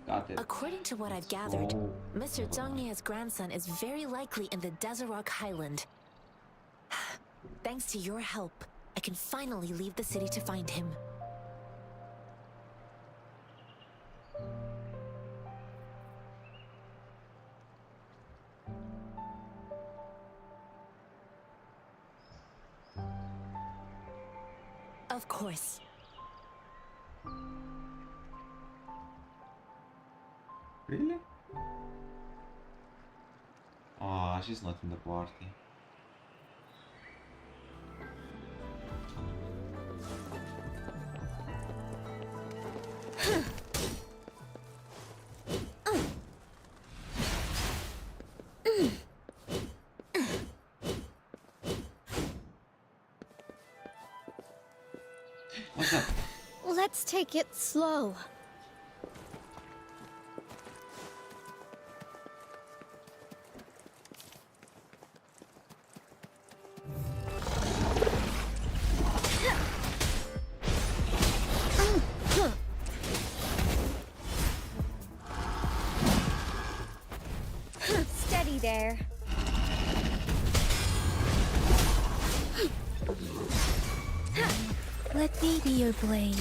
Got it. According to what I've gathered, Mr. Zhongya's grandson is very likely in the Desert Highland. Thanks to your help, I can finally leave the city to find him. Of course. Really? Oh, she's not in the party. What's up? Let's take it slow. Steady there. Let me be your blade.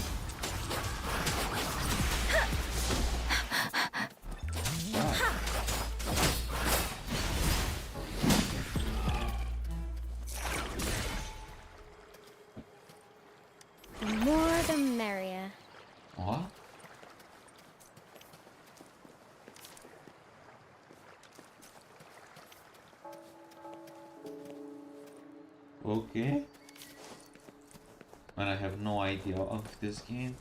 The more the merrier. What? Okay. And I have no idea of this game.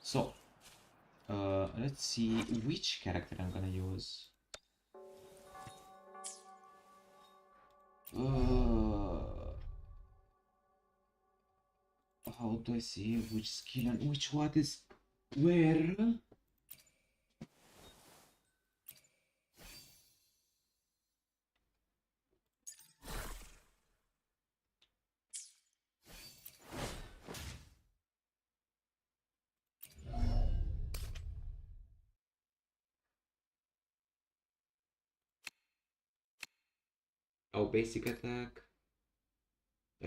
So, let's see which character I'm gonna use. How do I see which skill and which what is where? Oh, basic attack,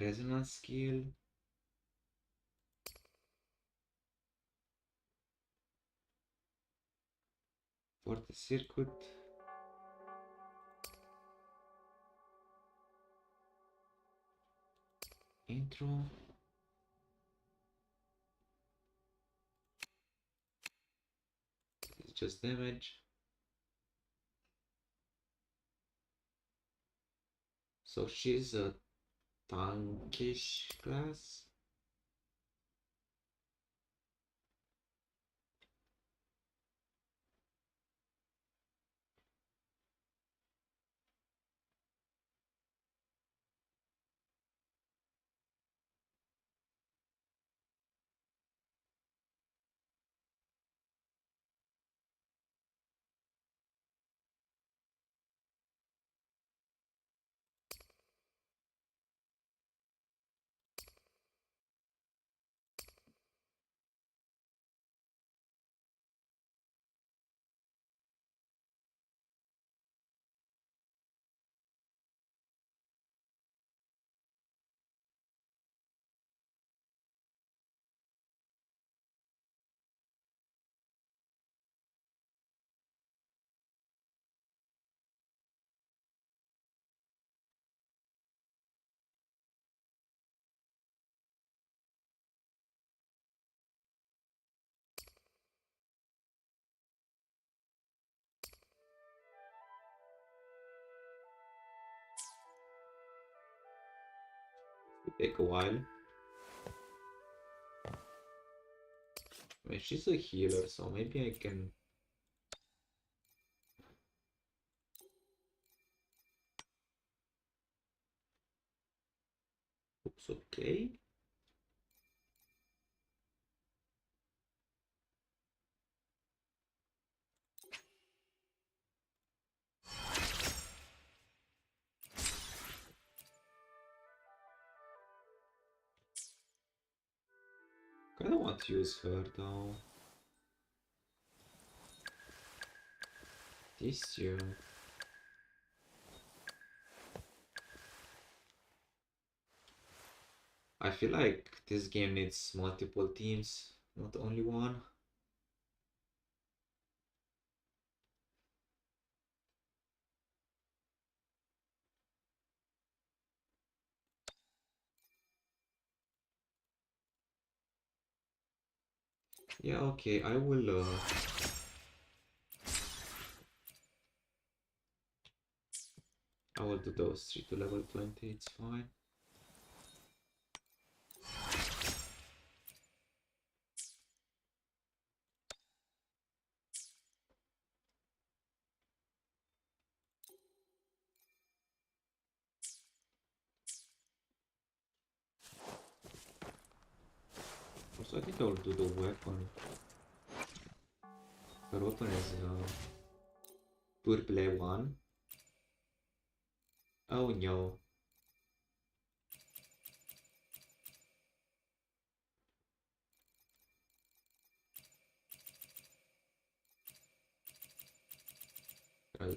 resonance skill, for the circuit, intro, it's just damage. So she's a tankish class. Take a while. I mean, she's a healer, so maybe I can. Oops, okay. I don't want to use her though. This year. I feel like this game needs multiple teams, not only one. Yeah, okay, I will do those 3 to level 20, it's fine. Also, I think I will do the weapon. The weapon is purple 1. Oh no.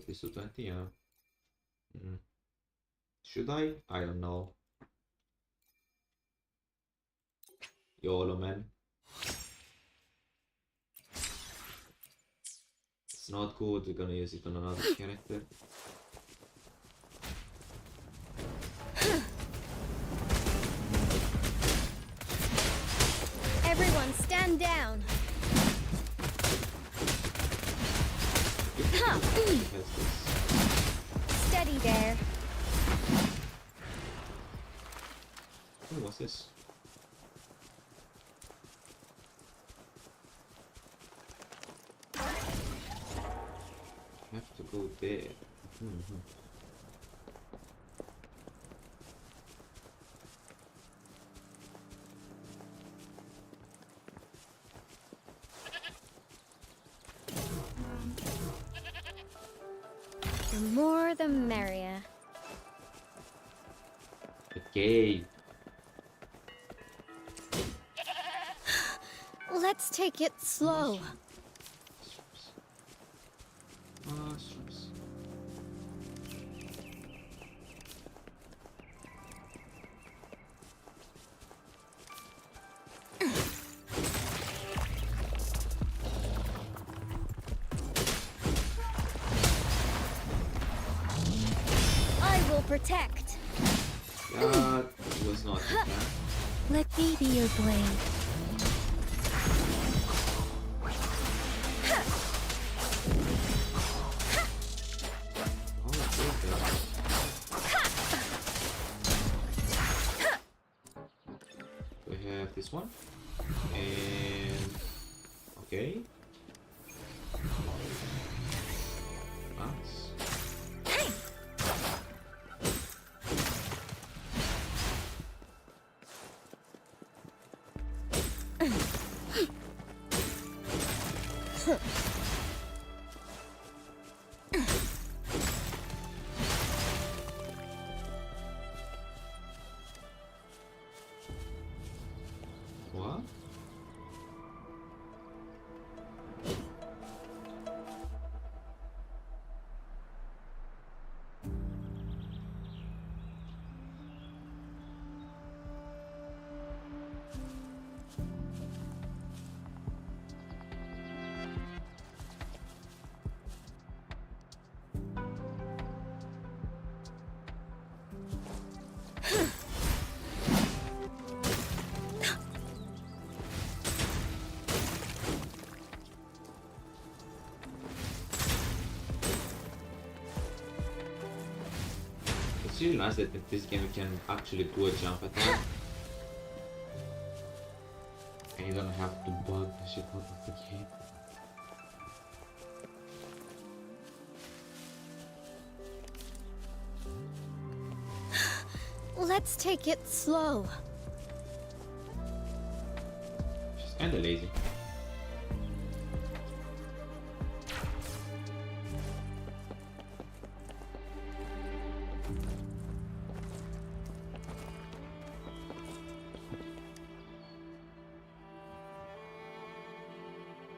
This to 20, yeah. Should I? I don't know. YOLO, man. It's not good, we're gonna use it on another character. Everyone stand down. Steady there. Oh, what's this? I have to go there. The more the merrier. Okay. Let's take it slow. Mushrooms. I will protect. That was not the plan. Let me be your blade. We have this one. And okay. Nice. What? really nice that in this game you can actually do a jump attack. And you don't have to bug the shit out of the game. Let's take it slow. She's kinda lazy.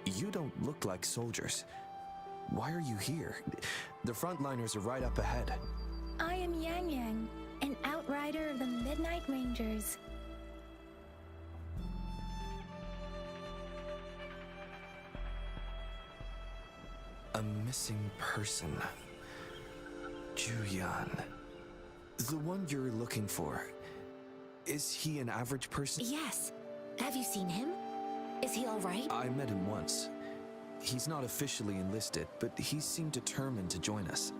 You don't look like soldiers. Why are you here? The frontliners are right up ahead. I am Yang Yang, an outrider of the Midnight Rangers. A missing person. Juyan. The one you're looking for. Is he an average person? Yes. Have you seen him? Is he all right? I met him once. He's not officially enlisted, but he seemed determined to join us.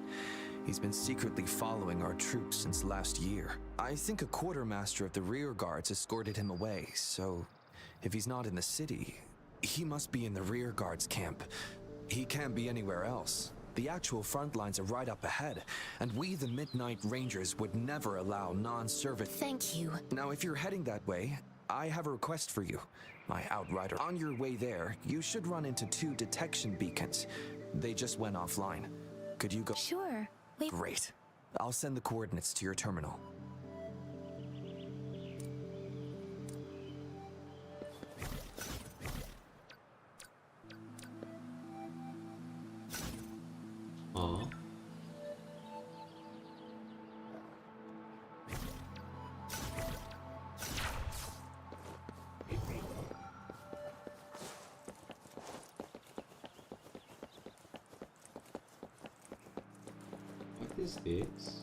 He's been secretly following our troops since last year. I think a quartermaster of the rear guards escorted him away, so if he's not in the city, he must be in the rear guards camp. He can't be anywhere else. The actual front lines are right up ahead, and we, the Midnight Rangers, would never allow non-service. Thank you. Now, if you're heading that way, I have a request for you, my outrider. On your way there, you should run into 2 detection beacons. They just went offline. Could you go? Sure. Wait. Great. I'll send the coordinates to your terminal. Oh. What is this?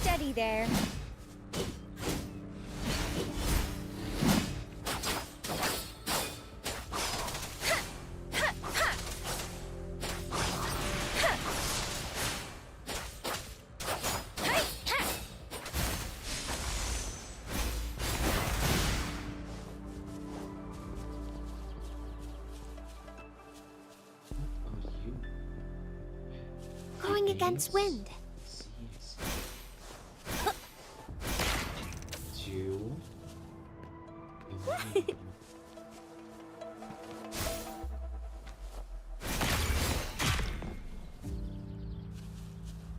Steady there. Going against wind. Two.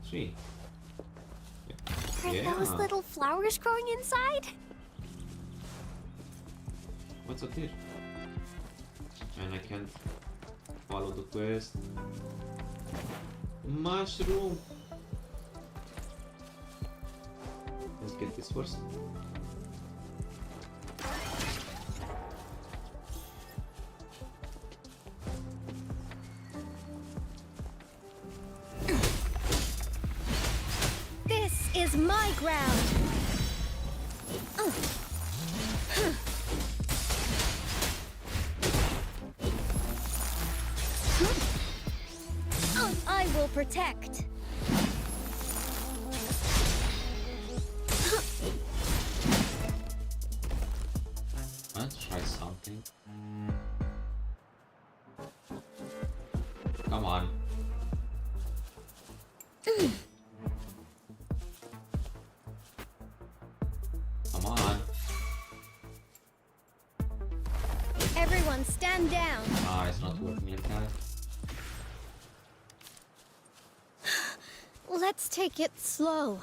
3. Are those little flowers growing inside? What's up here? And I can't follow the quest. Mushroom! Let's get this first. This is my ground. I will protect. Let's try something. Come on. Come on. Everyone stand down. Ah, it's not working like that. Let's take it slow.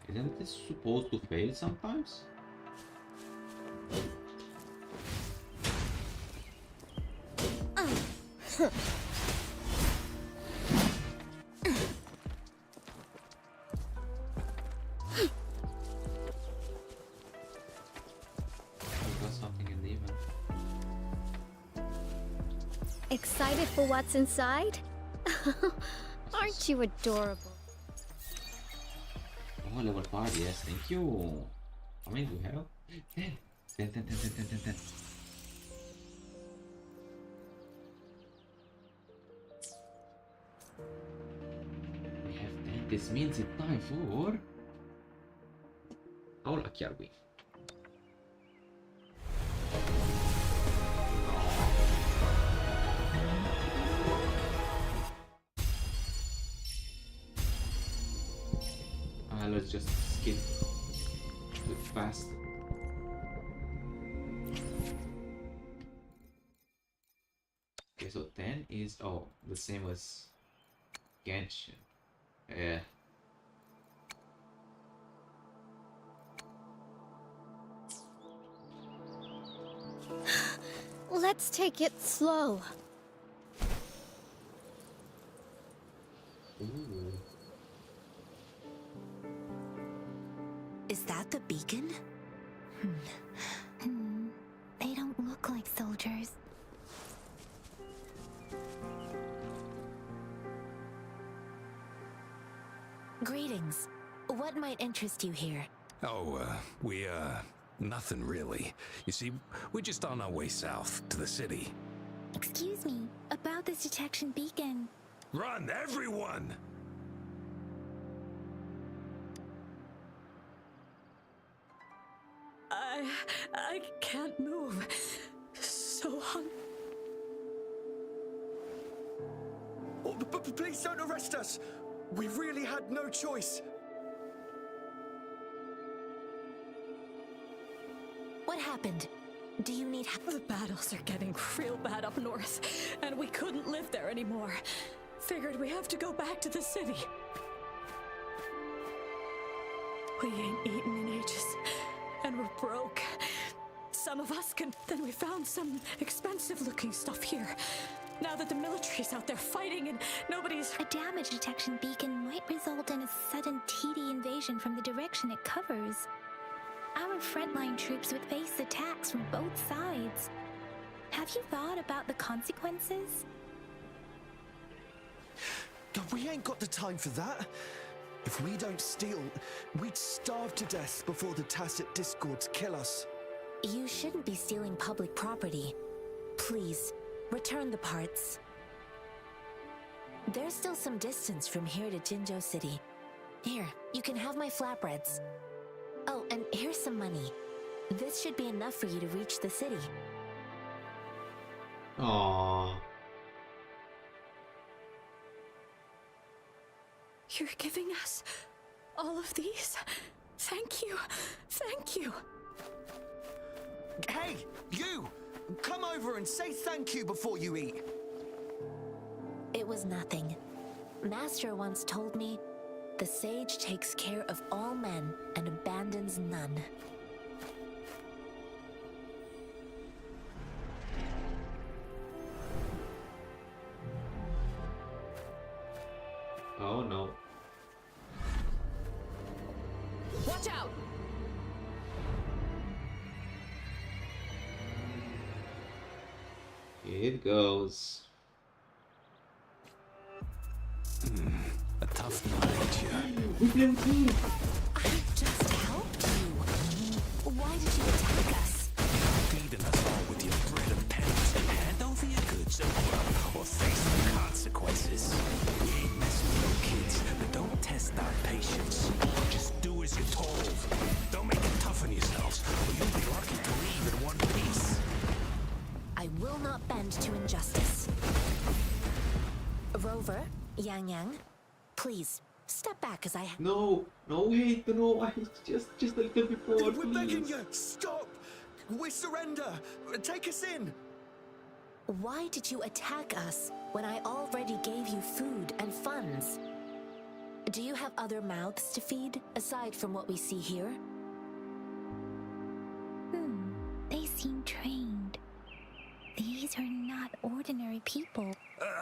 Isn't this supposed to fail sometimes? I've got something in the event. Excited for what's inside? Aren't you adorable? Oh, level 5, yes, thank you. How many do we have? 10. 10, 10, 10, 10, 10, 10, 10. We have 10. This means it's time for... How lucky are we? Let's just skip it fast. Okay, so 10 is the same as Genshin. Yeah. Let's take it slow. Ooh. Is that the beacon? They don't look like soldiers. Greetings. What might interest you here? Oh, nothing really. You see, we're just on our way south to the city. Excuse me, about this detection beacon. Run, everyone! I can't move. So hungry. Oh, please don't arrest us. We really had no choice. What happened? Do you need help? The battles are getting real bad up north, and we couldn't live there anymore. Figured we have to go back to the city. We ain't eaten in ages, and we're broke. Some of us can... Then we found some expensive-looking stuff here. Now that the military's out there fighting and nobody's... A damage detection beacon might result in a sudden TD invasion from the direction it covers. Our frontline troops would face attacks from both sides. Have you thought about the consequences? We ain't got the time for that. If we don't steal, we'd starve to death before the tacit discords kill us. You shouldn't be stealing public property. Please, return the parts. There's still some distance from here to Jinzhou City. Here, you can have my flatbreads. Oh, and here's some money. This should be enough for you to reach the city. Aww. You're giving us all of these? Thank you. Thank you. Hey, you! Come over and say thank you before you eat. It was nothing. Master once told me, the sage takes care of all men and abandons none. Oh no. Watch out! It goes. A tough night, yeah. I just helped you. Why did you attack us? Feeding us all with your bread and pennies. Hand over your goods or face the consequences. We ain't messing with no kids, but don't test our patience. Just do as you're told. Don't make it tough on yourselves, or you'll be lucky to leave in one piece. I will not bend to injustice. Rover, Yang Yang, please, step back as I... No, wait, no, just a little bit more, We're please. begging you, stop! We surrender! Take us in! Why did you attack us when I already gave you food and funds? Do you have other mouths to feed, aside from what we see here? They seem trained. These are not ordinary people.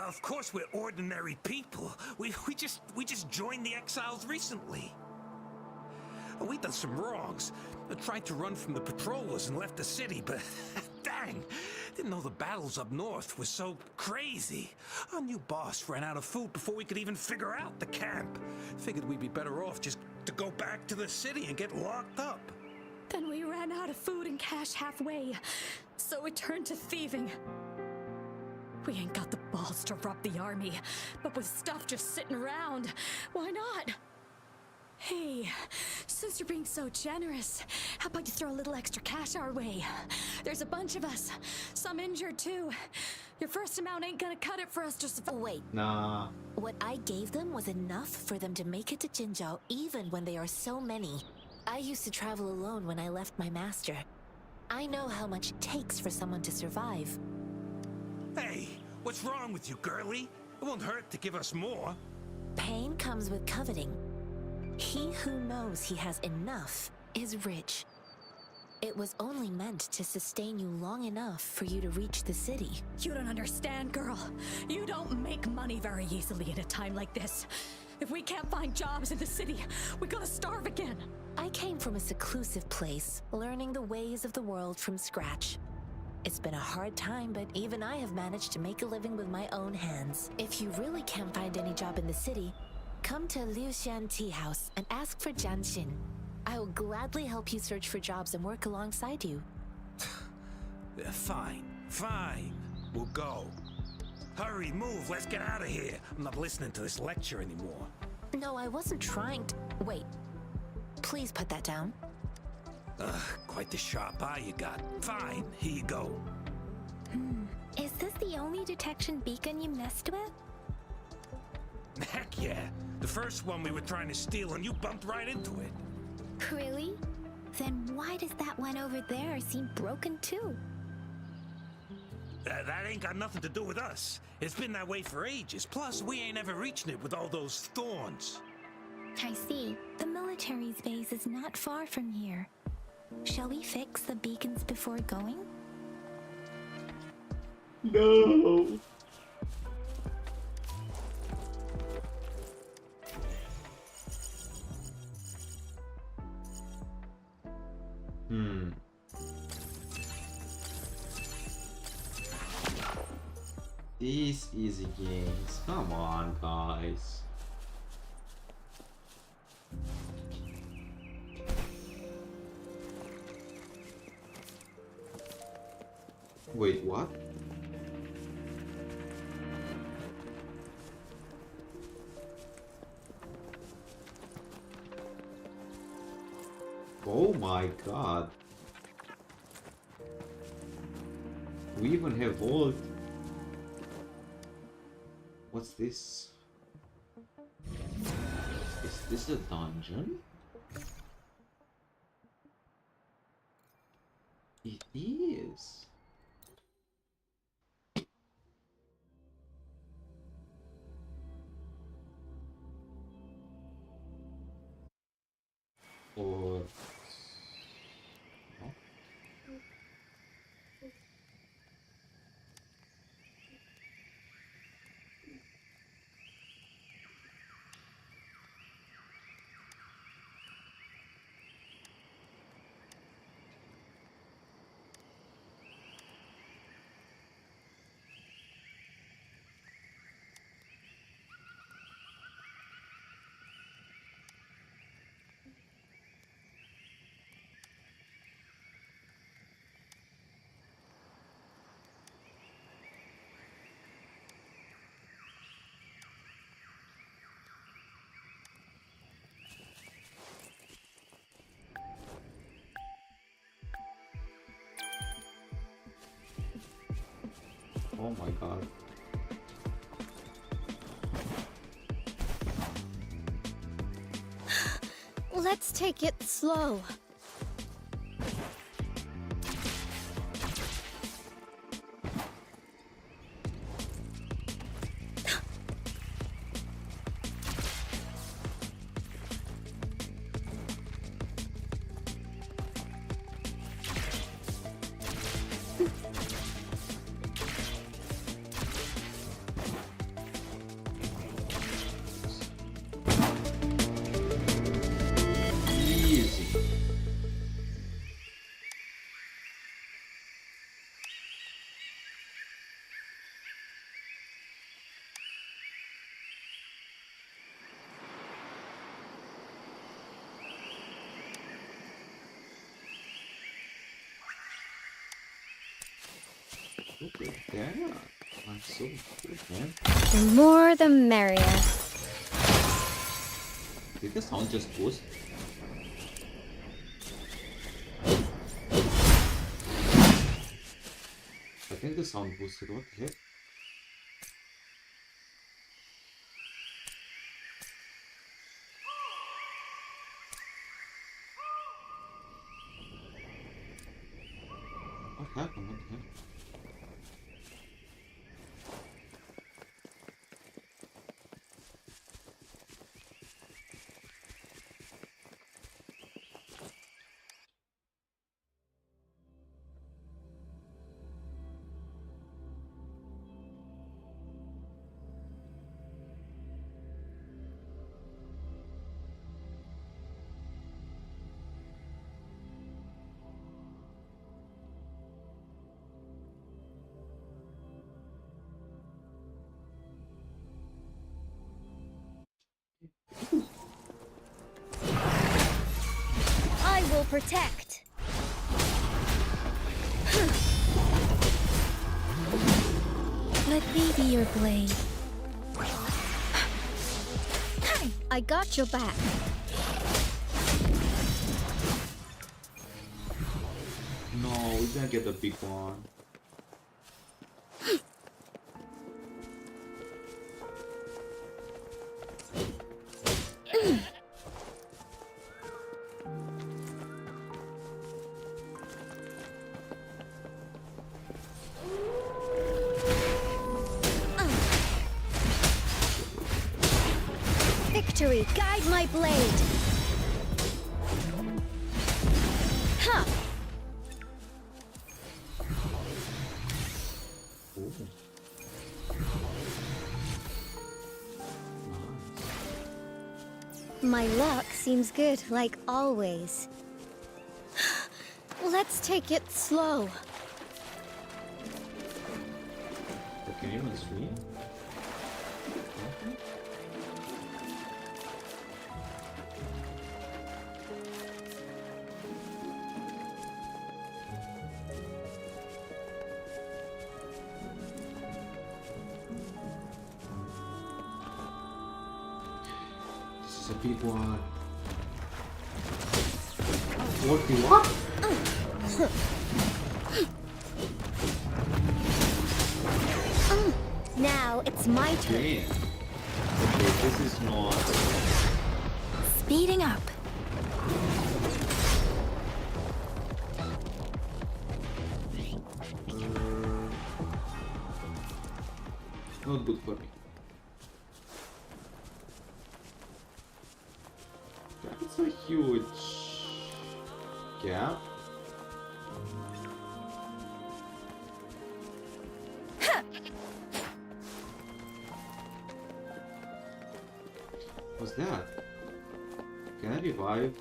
Of course we're ordinary people. We just joined the exiles recently. We done some wrongs. Tried to run from the patrollers and left the city, but dang, didn't know the battles up north were so crazy. Our new boss ran out of food before we could even figure out the camp. Figured we'd be better off just to go back to the city and get locked up. Then we ran out of food and cash halfway, so we turned to thieving. We ain't got the balls to rob the army, but with stuff just sitting around, why not? Hey, since you're being so generous, how about you throw a little extra cash our way? There's a bunch of us, some injured too. Your first amount ain't gonna cut it for us just— Wait. Nah. What I gave them was enough for them to make it to Jinzhou even when they are so many. I used to travel alone when I left my master. I know how much it takes for someone to survive. Hey, what's wrong with you, girlie? It won't hurt to give us more. Pain comes with coveting. He who knows he has enough is rich. It was only meant to sustain you long enough for you to reach the city. You don't understand, girl. You don't make money very easily at a time like this. If we can't find jobs in the city, we're gonna starve again. I came from a seclusive place, learning the ways of the world from scratch. It's been a hard time, but even I have managed to make a living with my own hands. If you really can't find any job in the city, come to Liuxian Tea House and ask for Jianxin. I will gladly help you search for jobs and work alongside you. Yeah, fine. We'll go. Hurry, move, let's get out of here. I'm not listening to this lecture anymore. No, I wasn't trying to— Wait. Please put that down. Ugh, quite the sharp eye you got. Fine, here you go. Is this the only detection beacon you messed with? Heck yeah. The first one we were trying to steal and you bumped right into it. Really? Then why does that one over there seem broken too? That ain't got nothing to do with us. It's been that way for ages. Plus, we ain't ever reaching it with all those thorns. I see. The military's base is not far from here. Shall we fix the beacons before going? No. These easy games. Come on, guys. Wait, what? Oh my god. We even have all. What's this? Is this a dungeon? It is. Or no? Oh my god. Let's take it slow. Easy. Look at that. I'm so good, man. The more the merrier. Did the sound just boost? I think the sound boosted. What the heck? What happened? What the heck? I will protect. Let me be your blade. I got your back. No, we didn't get the big one. Victory, guide my blade. Ha! My luck seems good, like always. Let's take it slow. Can you even swim? This is a big one. 41? Now it's my turn. Okay. Okay, this is not... Speeding up. Not good for me. That's a huge gap. What's that? Can I revive?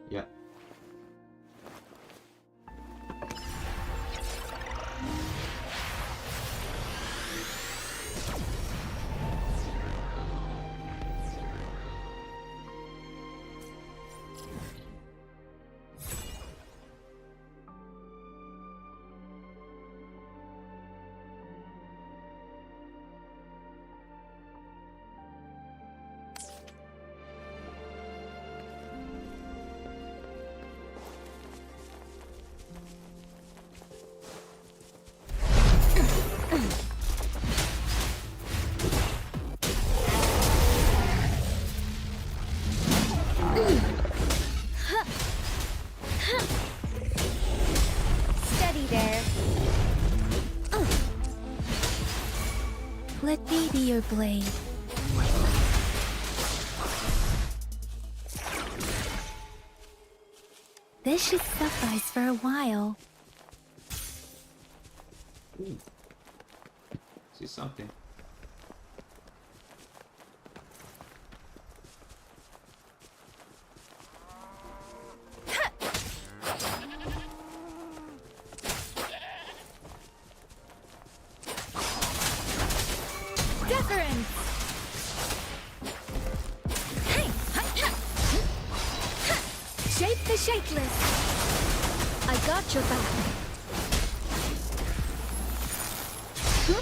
Yeah. Steady there. Let me be your blade. This should suffice for a while. Ooh. See something. Deference! Hey! Shape the shapeless! I got your back. The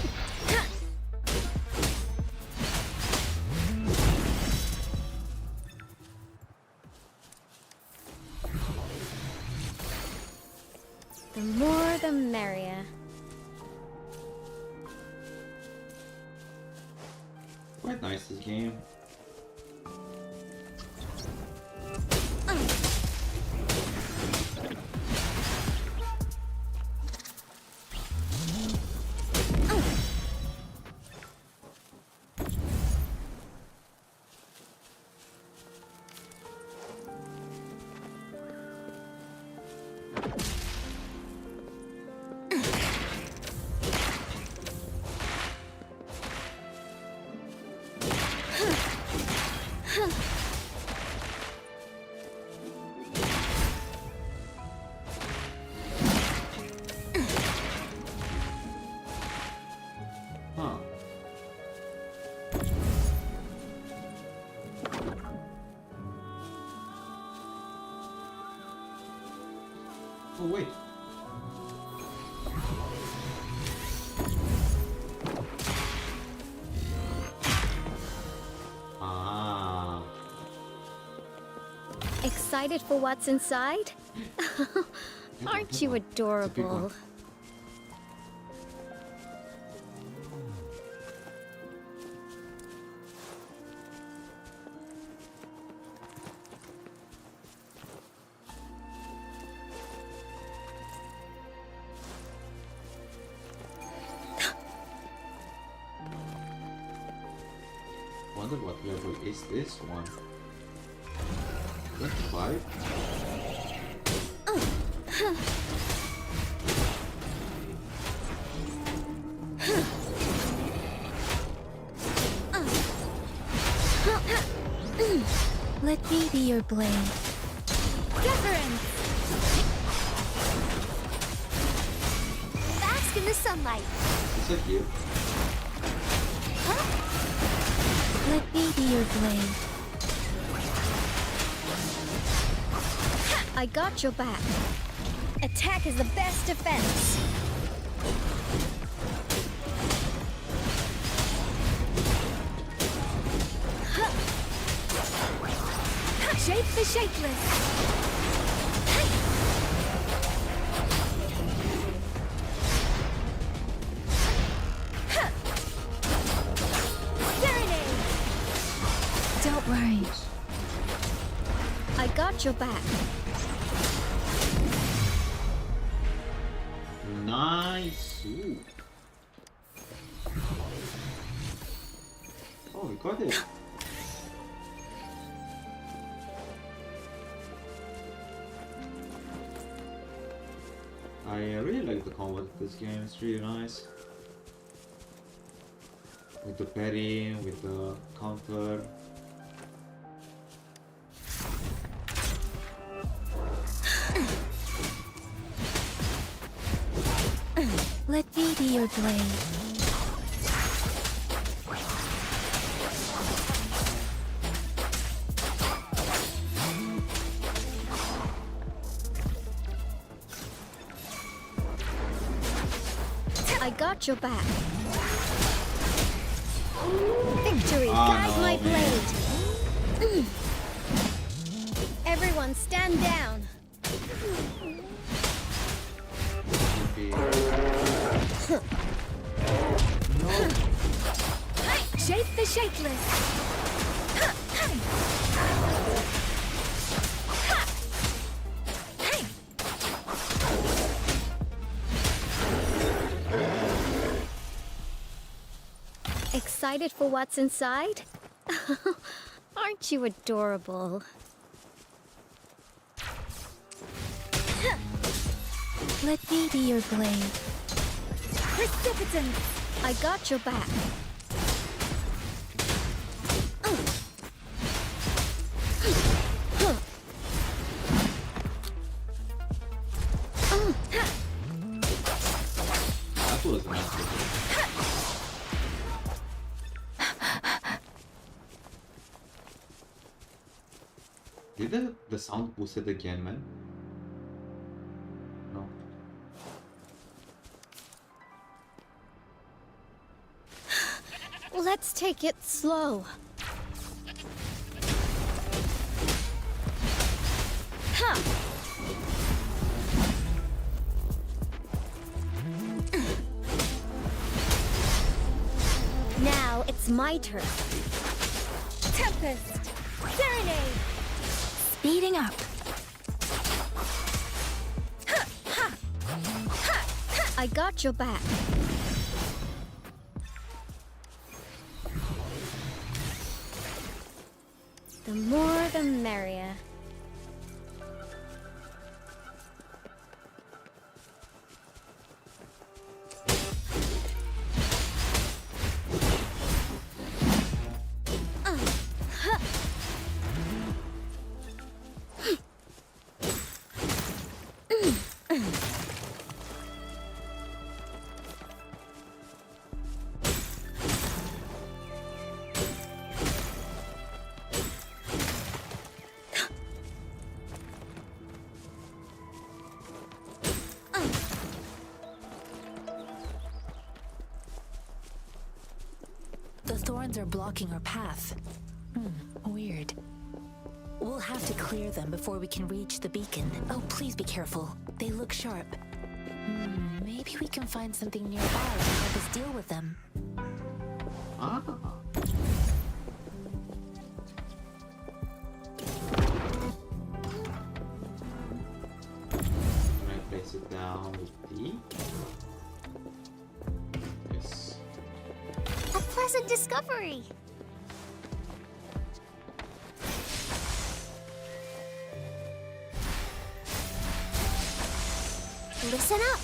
more the merrier. Quite nice this game. Huh. Oh wait. Ah. Excited for what's inside? Aren't you adorable? Wonder what level is this one? 25? Let me be your blade. Deference! Bask in the sunlight. Is that you? Let me be your blade. I got your back. Attack is the best defense. Shape the shapeless. Serenade. Don't worry. I got your back. Nice. Ooh. Oh, we got it. I really like the combat of this game, it's really nice. With the parry, with the counter. Let me be your blade. I got your back. Victory, guide my blade. Everyone stand down. Shape the shapeless. Excited for what's inside? Aren't you adorable? Let me be your blade. Precipitance! I got your back. That was nice. Did the sound boost it again, man? No. Let's take it slow. Huh. Now it's my turn. Tempest! Serenade! Speeding up. I got your back. The more the merrier. The thorns are blocking our path. Weird. We'll have to clear them before we can reach the beacon. Oh, please be careful. They look sharp. Maybe we can find something nearby to help us deal with them. Ah. Can I place it down with D? Yes. A pleasant discovery. Listen up.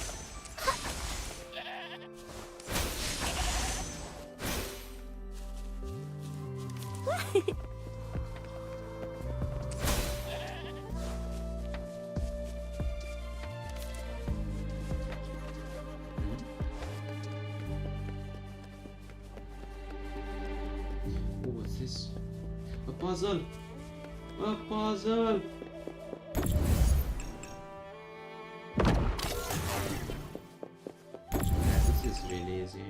What's this? A puzzle! A puzzle! This is really easy.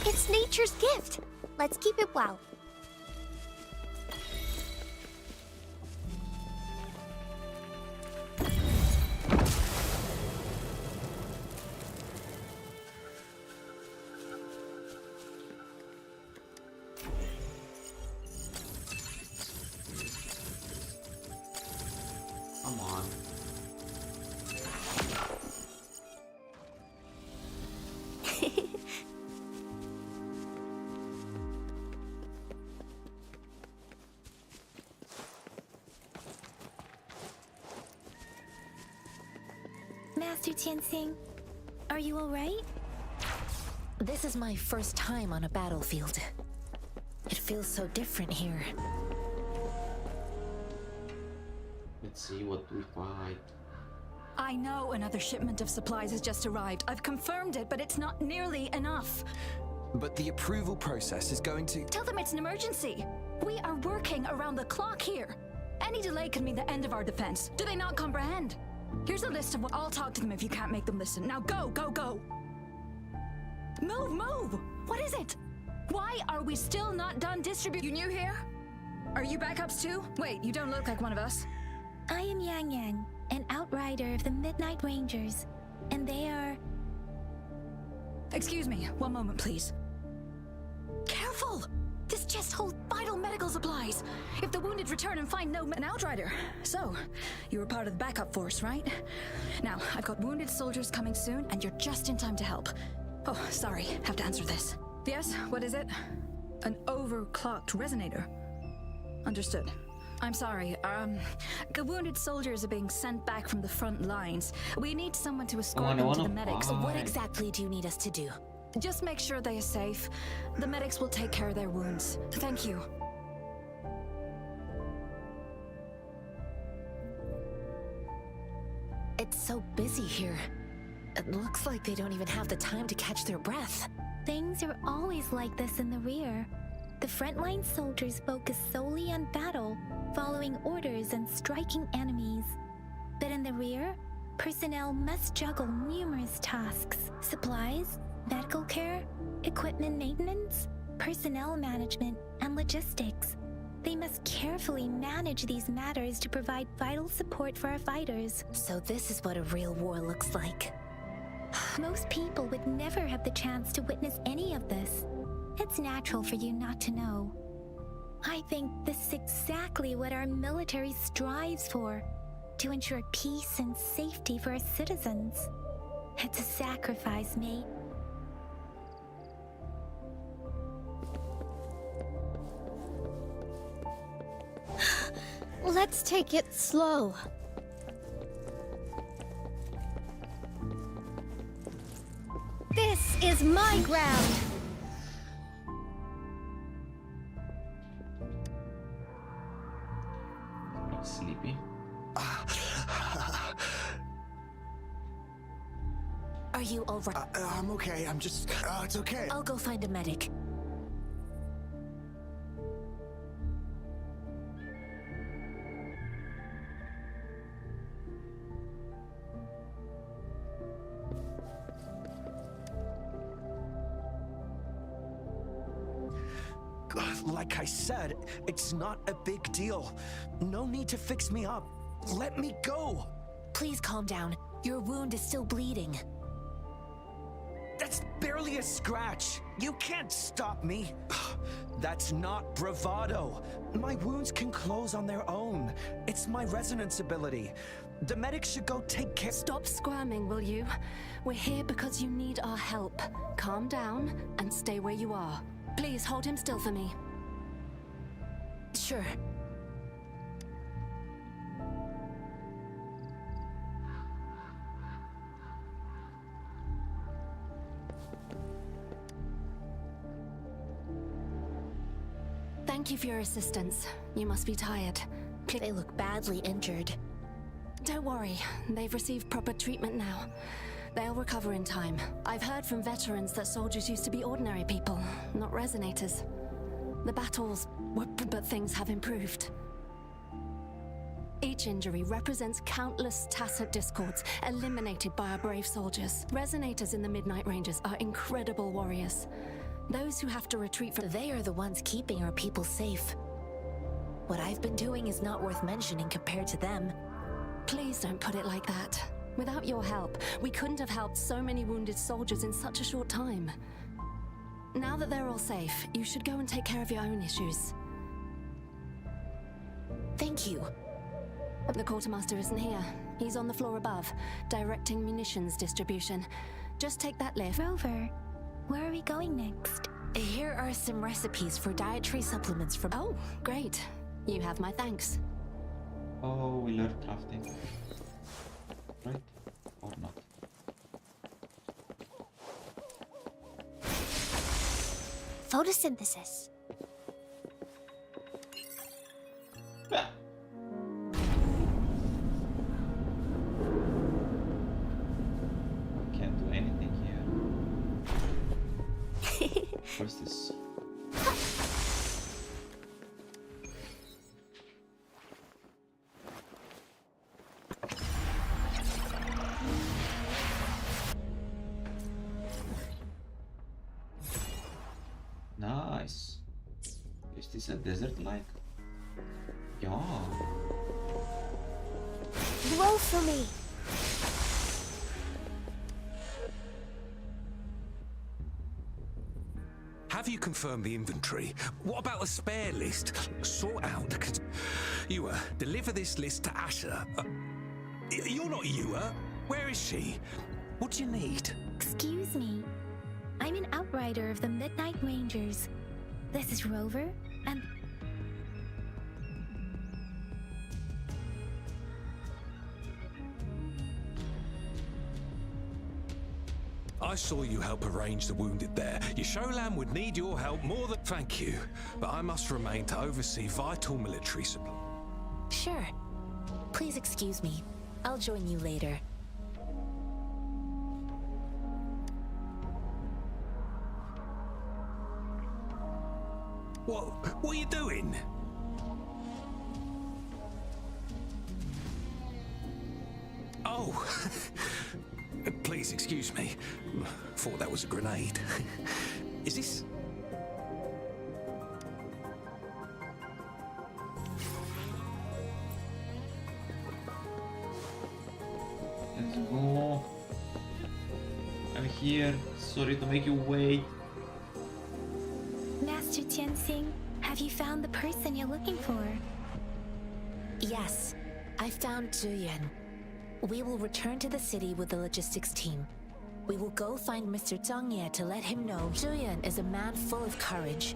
It's nature's gift. Let's keep it well. Come on. Master Tianxing, are you alright? This is my first time on a battlefield. It feels so different here. Let's see what we find. I know another shipment of supplies has just arrived. I've confirmed it, but it's not nearly enough. But the approval process is going to... Tell them it's an emergency. We are working around the clock here. Any delay could mean the end of our defense. Do they not comprehend? Here's a list of what I'll talk to them if you can't make them listen. Now go, go, go. Move, move. What is it? Why are we still not done distributing? You new here? Are you backups too? Wait, you don't look like one of us. I am Yang Yang, an outrider of the Midnight Rangers, and they are... Excuse me, one moment please. Careful! This chest holds vital medical supplies. If the wounded return and find an outrider. So, you were part of the backup force, right? Now, I've got wounded soldiers coming soon, and you're just in time to help. Oh, sorry, have to answer this. Yes, what is it? An overclocked resonator. Understood. I'm sorry, the wounded soldiers are being sent back from the front lines. We need someone to escort them to the medics. So what exactly do you need us to do? Just make sure they are safe. The medics will take care of their wounds. Thank you. It's so busy here. It looks like they don't even have the time to catch their breath. Things are always like this in the rear. The frontline soldiers focus solely on battle, following orders and striking enemies. But in the rear, personnel must juggle numerous tasks. Supplies, medical care, equipment maintenance, personnel management, and logistics. They must carefully manage these matters to provide vital support for our fighters. So this is what a real war looks like. Most people would never have the chance to witness any of this. It's natural for you not to know. I think this is exactly what our military strives for, to ensure peace and safety for our citizens. It's a sacrifice, mate. Let's take it slow. This is my ground! Sleepy. Are you all right? I'm okay. I'm just... it's okay. I'll go find a medic. Like I said, it's not a big deal. No need to fix me up. Let me go. Please calm down. Your wound is still bleeding. That's barely a scratch. You can't stop me. That's not bravado. My wounds can close on their own. It's my resonance ability. The medics should go take care. Stop squirming, will you? We're here because you need our help. Calm down and stay where you are. Please hold him still for me. Sure. Thank you for your assistance. You must be tired. They look badly injured. Don't worry, they've received proper treatment now. They'll recover in time. I've heard from veterans that soldiers used to be ordinary people, not resonators. The battles were, but things have improved. Each injury represents countless tacit discords eliminated by our brave soldiers. Resonators in the Midnight Rangers are incredible warriors. Those who have to retreat from— They are the ones keeping our people safe. What I've been doing is not worth mentioning compared to them. Please don't put it like that. Without your help, we couldn't have helped so many wounded soldiers in such a short time. Now that they're all safe, you should go and take care of your own issues. Thank you. The quartermaster isn't here. He's on the floor above, directing munitions distribution. Just take that lift. Rover, where are we going next? Here are some recipes for dietary supplements from— Oh, great. You have my thanks. Oh, we learned crafting. Right? Or not? Photosynthesis. Yeah. Can't do anything here. What's this? Nice. Is this a desert like? Yeah. Roll for me. Have you confirmed the inventory? What about a spare list? Sort out. Yuuuu, deliver this list to Asher. You're not Yuuuu. Where is she? What do you need? Excuse me. I'm an outrider of the Midnight Rangers. This is Rover, and... I saw you help arrange the wounded there. Your Sholan would need your help more than— Thank you, but I must remain to oversee vital military supply. Sure. Please excuse me. I'll join you later. What are you doing? Oh, please Please, excuse me. Thought that was a grenade. Is this... Let's go. I'm here. Sorry to make you wait. Master Tianxing, have you found the person you're looking for? Yes, I found Zhuyuan. We will return to the city with the logistics team. We will go find Mr. Zhang Ye to let him know Zhuyuan is a man full of courage.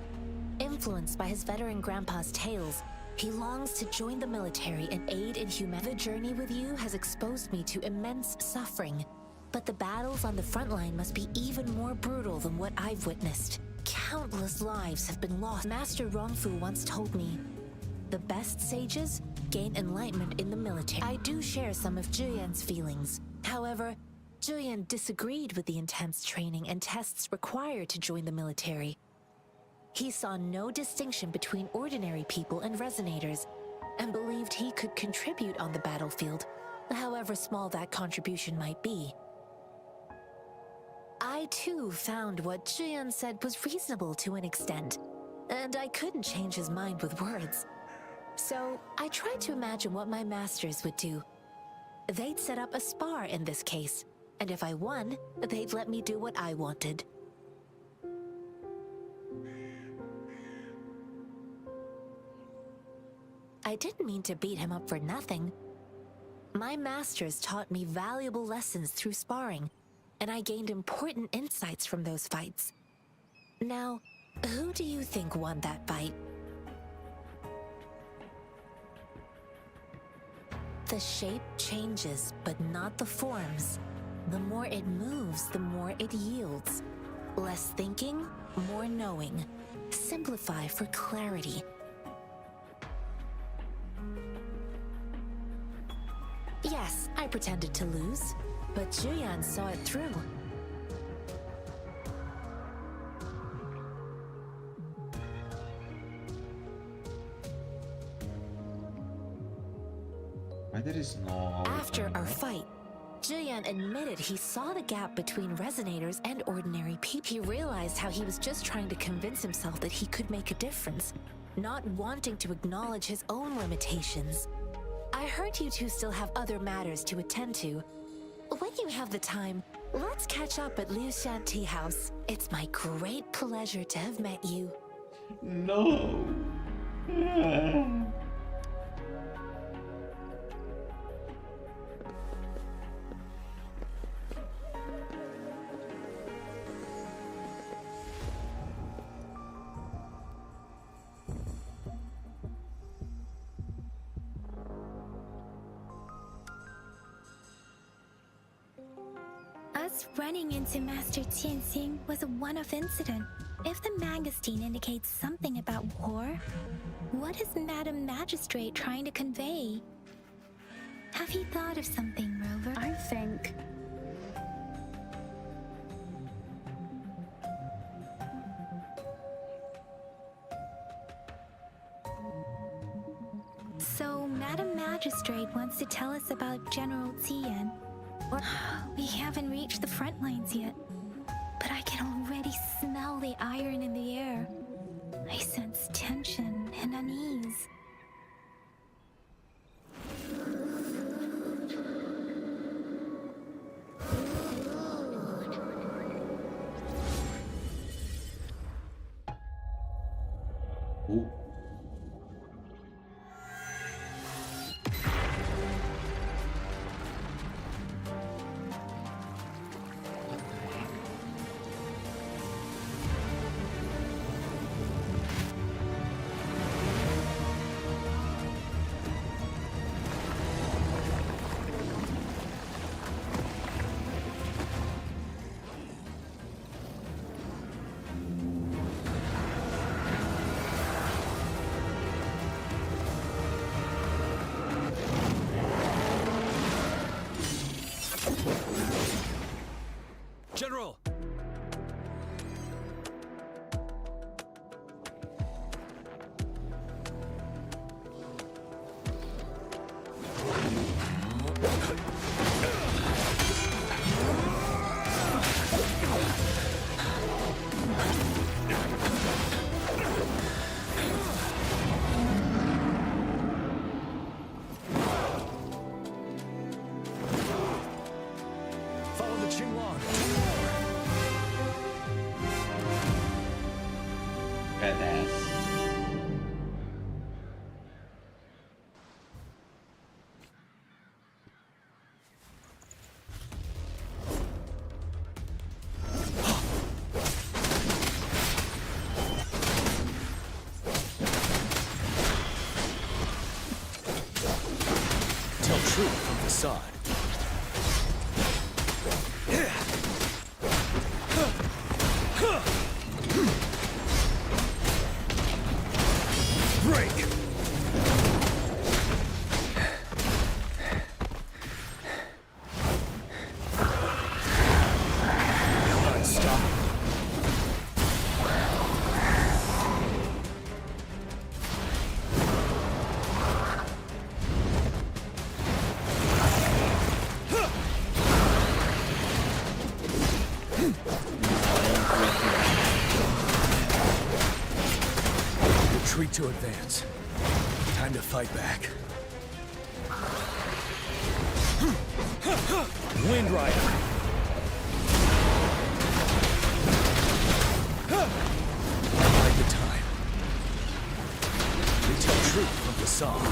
Influenced by his veteran grandpa's tales, he longs to join the military and aid in humanity. The journey with you has exposed me to immense suffering, but the battles on the front line must be even more brutal than what I've witnessed. Countless lives have been lost. Master Rongfu once told me, the best sages gain enlightenment in the military. I do share some of Zhuyuan's feelings. However, Zhuyuan disagreed with the intense training and tests required to join the military. He saw no distinction between ordinary people and resonators, and believed he could contribute on the battlefield, however small that contribution might be. I too found what Zhuyuan said was reasonable to an extent, and I couldn't change his mind with words. So I tried to imagine what my masters would do. They'd set up a spar in this case, and if I won, they'd let me do what I wanted. I didn't mean to beat him up for nothing. My masters taught me valuable lessons through sparring, and I gained important insights from those fights. Now, who do you think won that fight? The shape changes, but not the forms. The more it moves, the more it yields. Less thinking, more knowing. Simplify for clarity. Yes, I pretended to lose, but Zhuyuan saw it through. Why there is no... After our fight, Zhuyuan admitted he saw the gap between resonators and ordinary people. He realized how he was just trying to convince himself that he could make a difference, not wanting to acknowledge his own limitations. I heard you two still have other matters to attend to. When you have the time, let's catch up at Liu Shan Tea House. It's my great pleasure to have met you. No. Us running into Master Tianxing was a one-off incident. If the magazine indicates something about war, what is Madam Magistrate trying to convey? Have you thought of something, Rover? I think... So, Madam Magistrate wants to tell us about General Tian. We haven't reached the front lines yet, but I can already smell the iron in the air. I sense tension and unease. Ooh. General! facade. Break! Retreat to advance. Time to fight back. Wind Rider! Bide the time. Retell truth from facade.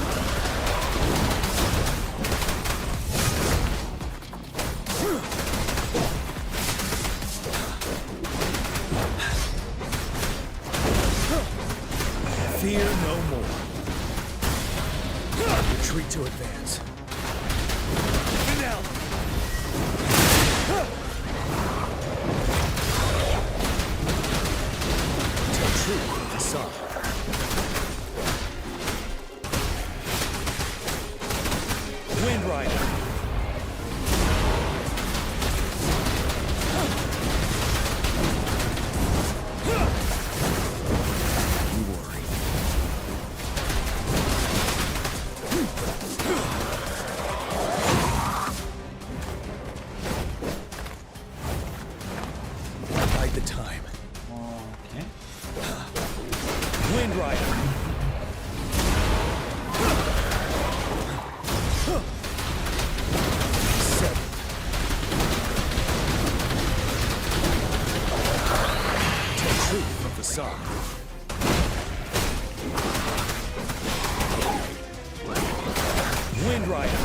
Fear no more. Retreat to advance. Now. Tell truth from facade. Wind Rider. The time. Okay. Wind Rider. Seven. Tell truth from facade. Wind Rider.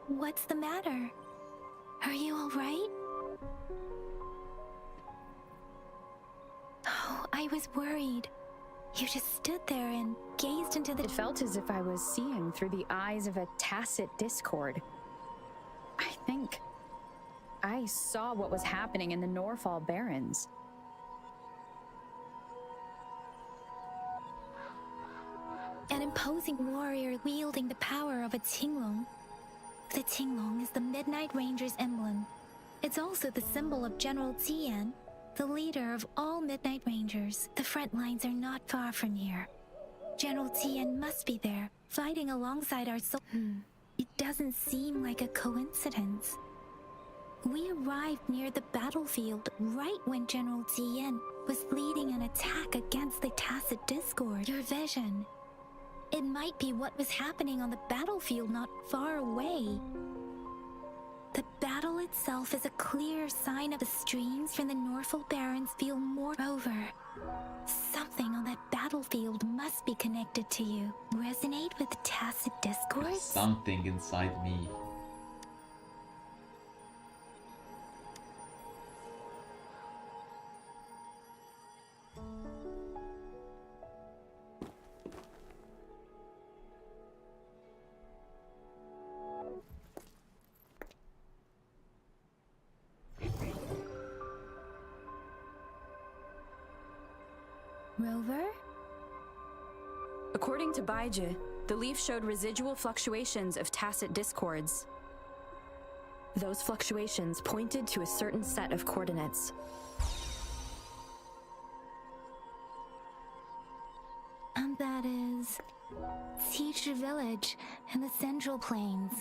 What's the matter? Are you all right? Oh, I was worried. You just stood there and gazed into the... It felt as if I was seeing through the eyes of a tacit discord. I think I saw what was happening in the Norfall Barrens. An imposing warrior wielding the power of a Tinglong. The Tinglong is the Midnight Ranger's emblem. It's also the symbol of General Tian, the leader of all Midnight Rangers. The front lines are not far from here. General Tian must be there, fighting alongside our It doesn't seem like a coincidence. We arrived near the battlefield right when General Tian was leading an attack against the Tacit Discord. Your vision. It might be what was happening on the battlefield not far away. The battle itself is a clear sign of the streams from the Norfall Barrens feel more over. Something on that battlefield must be connected to you. Resonate with Tacit Discord? Something inside me. Rover? According to Baiju, the leaf showed residual fluctuations of tacit discords. Those fluctuations pointed to a certain set of coordinates. And that is... Siege Village in the Central Plains.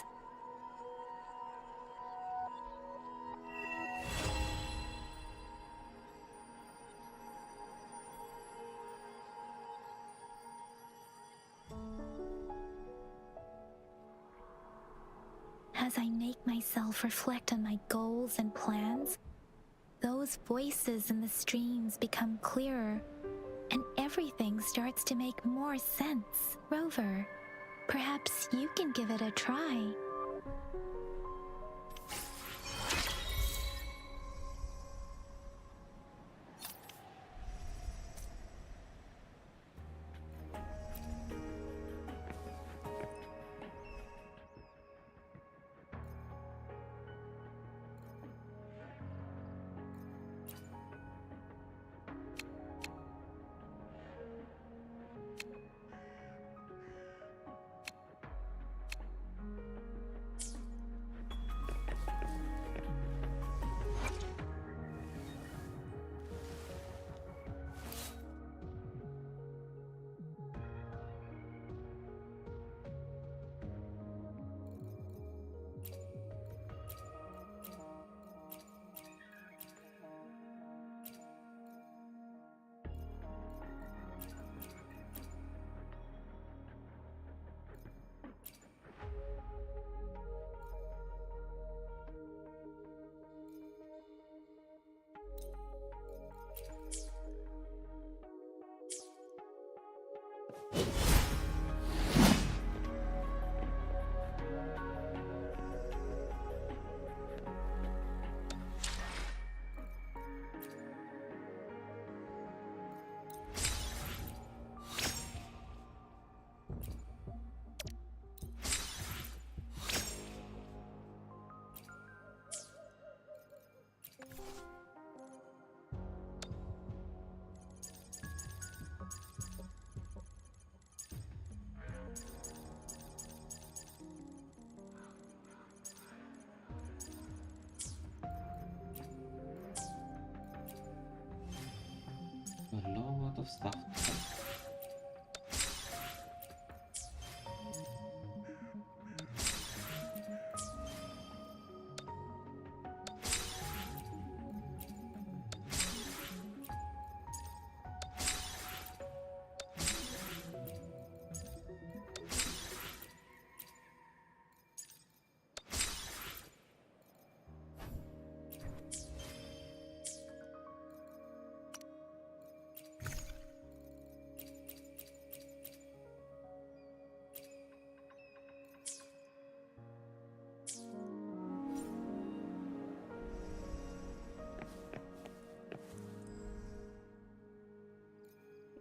As I make myself reflect on my goals and plans, those voices in the streams become clearer. and everything starts to make more sense. Rover, perhaps you can give it a try. A lot of stuff.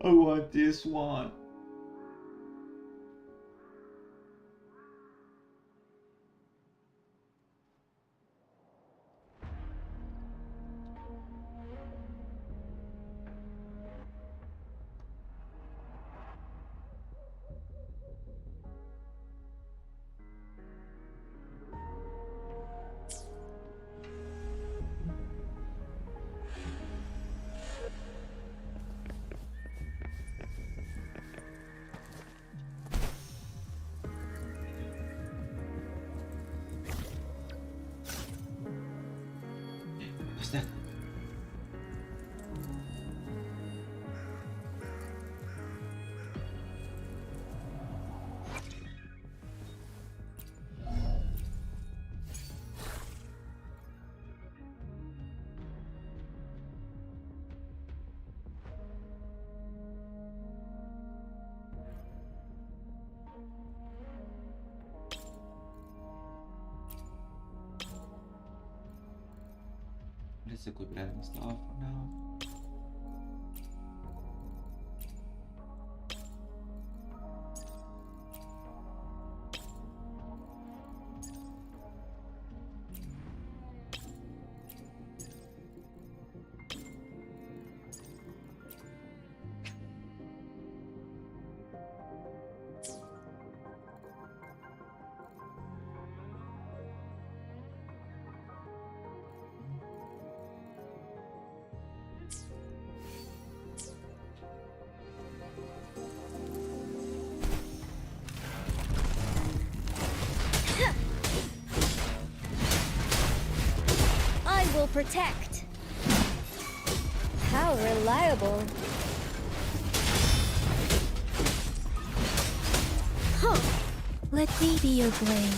I want this one. What's that? Let's equip that and stuff for now. Will protect. How reliable. Huh. Let me be your blade.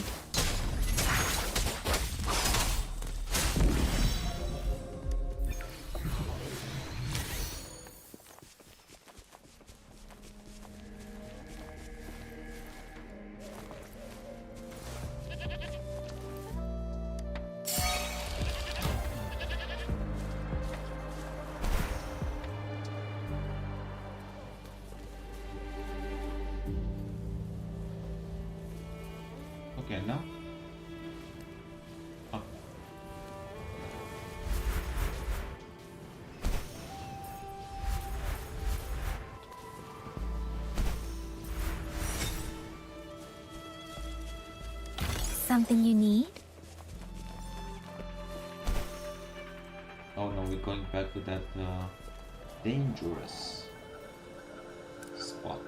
Okay, now. Oh. Something you need? Oh no, we're going back to that dangerous spot.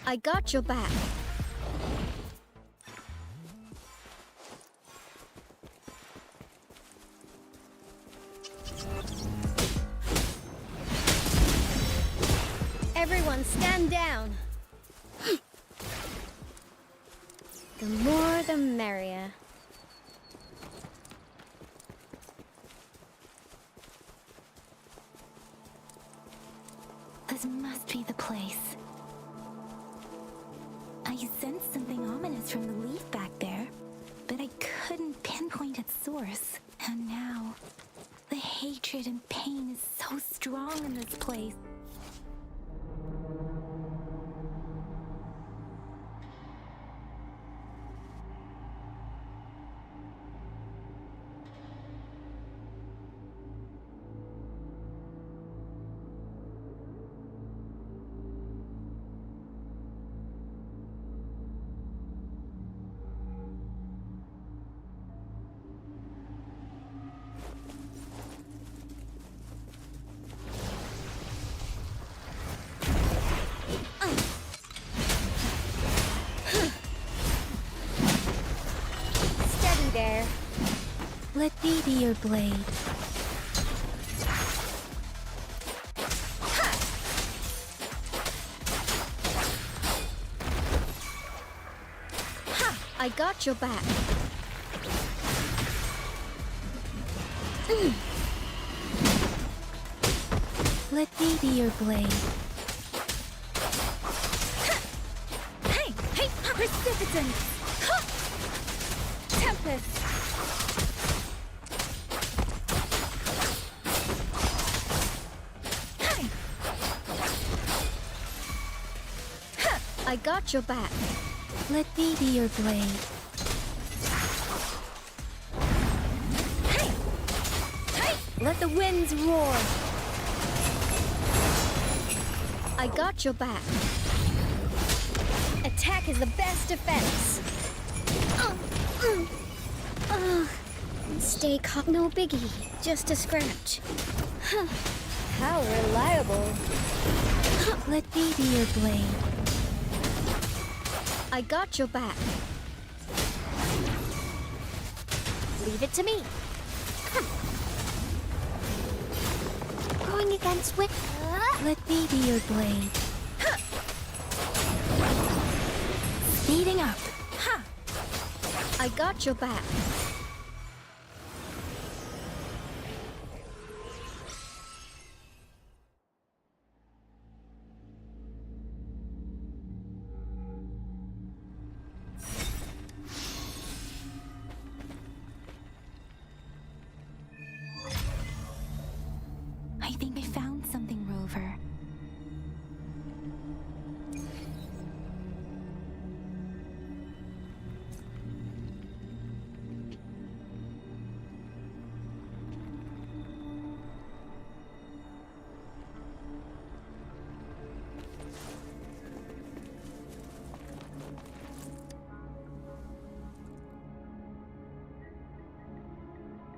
I got your back. Everyone stand down. The more the merrier. This must be the place. I sensed something ominous from the leaf back there, but I couldn't pinpoint its source. And now, the hatred and pain is so strong in this place. There. Let me be your blade. Ha! I got your back. Let me be your blade. Hey! Hey! Precipitance! Tempest! Hey! Ha! I got your back. Let me be your blade. Hey! Hey! Let the winds roar. I got your back. Attack is the best defense. Stay calm, no biggie, just a scratch. How reliable. Let me be your blade. I got your back. Leave it to me. Going against wind. Let me be your blade. Speeding up. I got your back. I think I found something, Rover.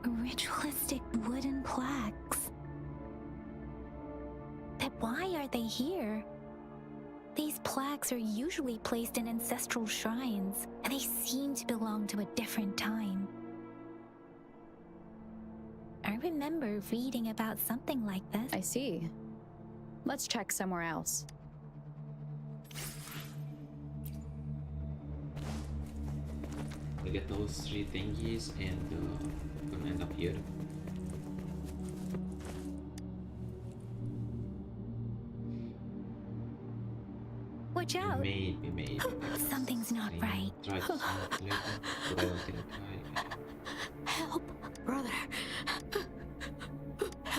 Ritualistic wooden plaques. But why are they here? These plaques are usually placed in ancestral shrines, and they seem to belong to a different time. I remember reading about something like this. I see. Let's check somewhere else. We get those 3 thingies and we're gonna end up here. watch out. Maybe. Something's not right. Try to smoke later, but I don't think Help, brother.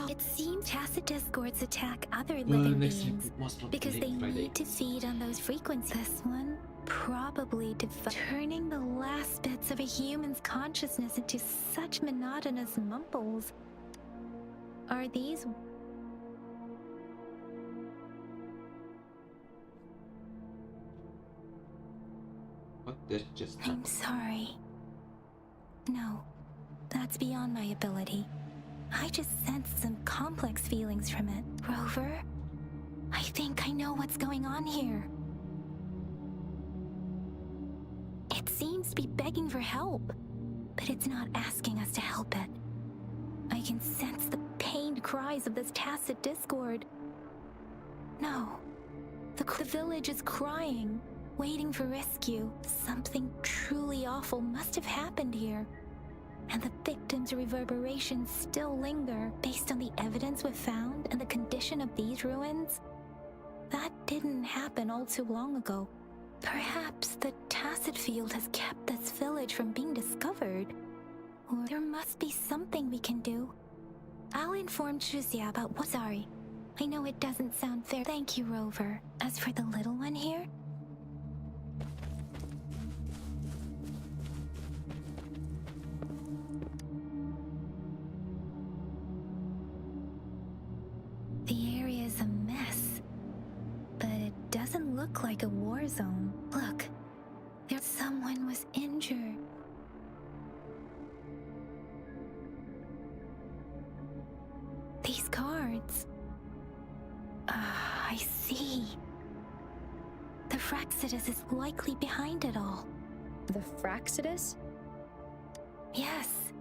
It seems tacit discords attack other living beings because they need to feed on those frequencies. This one probably turning the last bits of a human's consciousness into such monotonous mumbles. Are these... What did just I'm sorry. No, that's beyond my ability. I just sensed some complex feelings from it. Rover, I think I know what's going on here. It seems to be begging for help, but it's not asking us to help it. I can sense the pained cries of this tacit discord. No, the village is crying, waiting for rescue. Something truly awful must have happened here. And the victims' reverberations still linger based on the evidence we've found and the condition of these ruins. That didn't happen all too long ago. Perhaps the tacit field has kept this village from being discovered. Or there must be something we can do. I'll inform Chuzia about what's sorry. I know it doesn't sound fair. Thank you, Rover. As for the little one here, the area is a mess, but it doesn't look like a war zone. Look, someone was injured. These cards. I see. The Fraxidus is likely behind it all. The Fraxidus? Yes.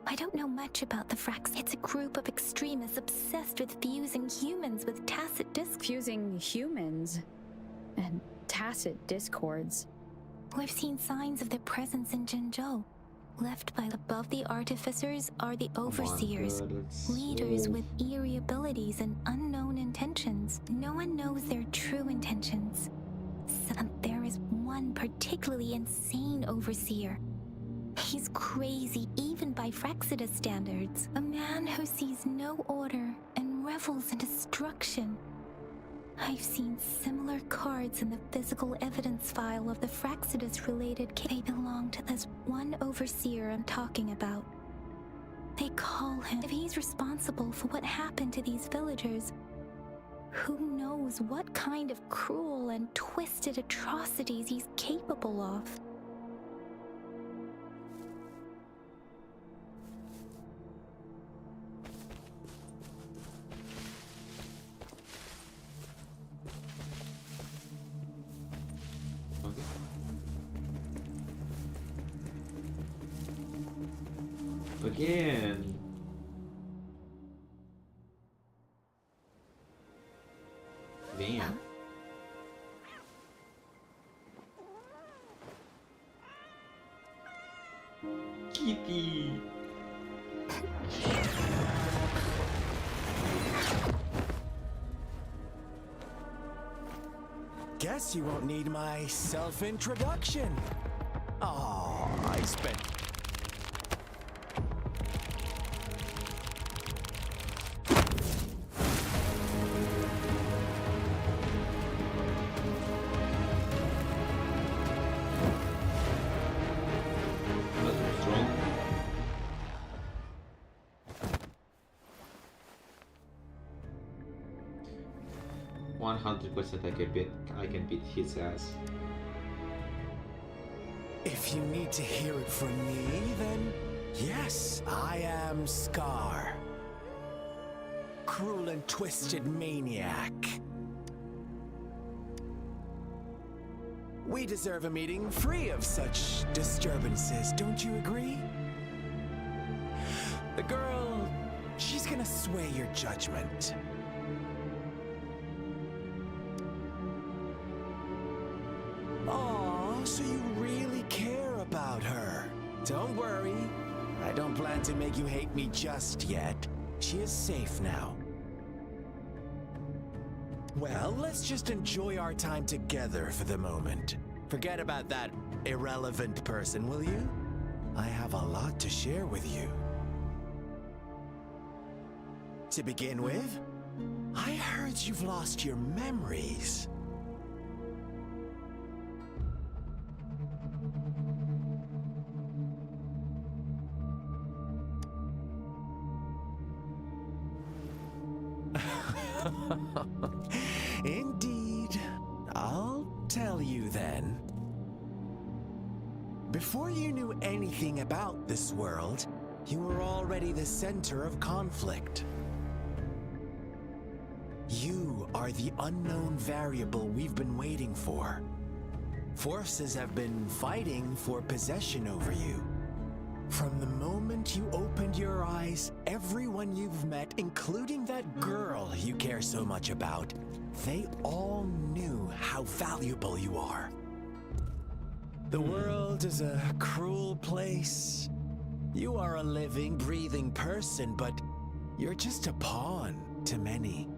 I don't know much about the Frax. It's a group of extremists obsessed with fusing humans with tacit Fusing humans? And tacit discords? We've seen signs of their presence in Jinzhou. Left by above the artificers are the overseers, leaders with eerie abilities and unknown intentions. No one knows their true intentions. There is one particularly insane overseer. He's crazy even by Fraxidus standards. A man who sees no order and revels in destruction. I've seen similar cards in the physical evidence file of the Fraxidus-related case. They belong to this one overseer I'm talking about. They call him. If he's responsible for what happened to these villagers, who knows what kind of cruel and twisted atrocities he's capable of. Again. Damn. Kitty. Guess you won't need my self-introduction. Oh, I spent... Strong. 100% I can beat his ass. If you need to hear it from me, then yes, I am Scar. Cruel and twisted maniac. We deserve a meeting free of such disturbances, don't you agree? The girl, she's gonna sway your judgment. Aw, so you really care about her. Don't worry, I don't plan to make you hate me just yet. She is safe now. Well, let's just enjoy our time together for the moment. Forget about that irrelevant person, will you? I have a lot to share with you. To begin with, I heard you've lost your memories. Indeed. I'll tell you then. Before you knew anything about this world, you were already the center of conflict. You are the unknown variable we've been waiting for. Forces have been fighting for possession over you. From the moment you opened your eyes, everyone you've met, including that girl you care so much about, they all knew how valuable you are. The world is a cruel place. You are a living, breathing person, but you're just a pawn to many.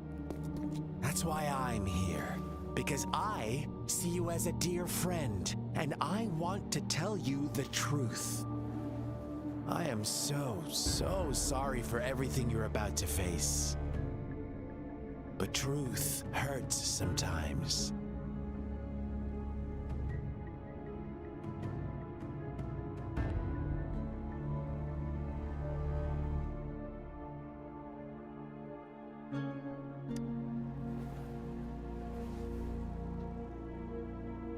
That's why I'm here, because I see you as a dear friend, and I want to tell you the truth. I am so sorry for everything you're about to face. But truth hurts sometimes.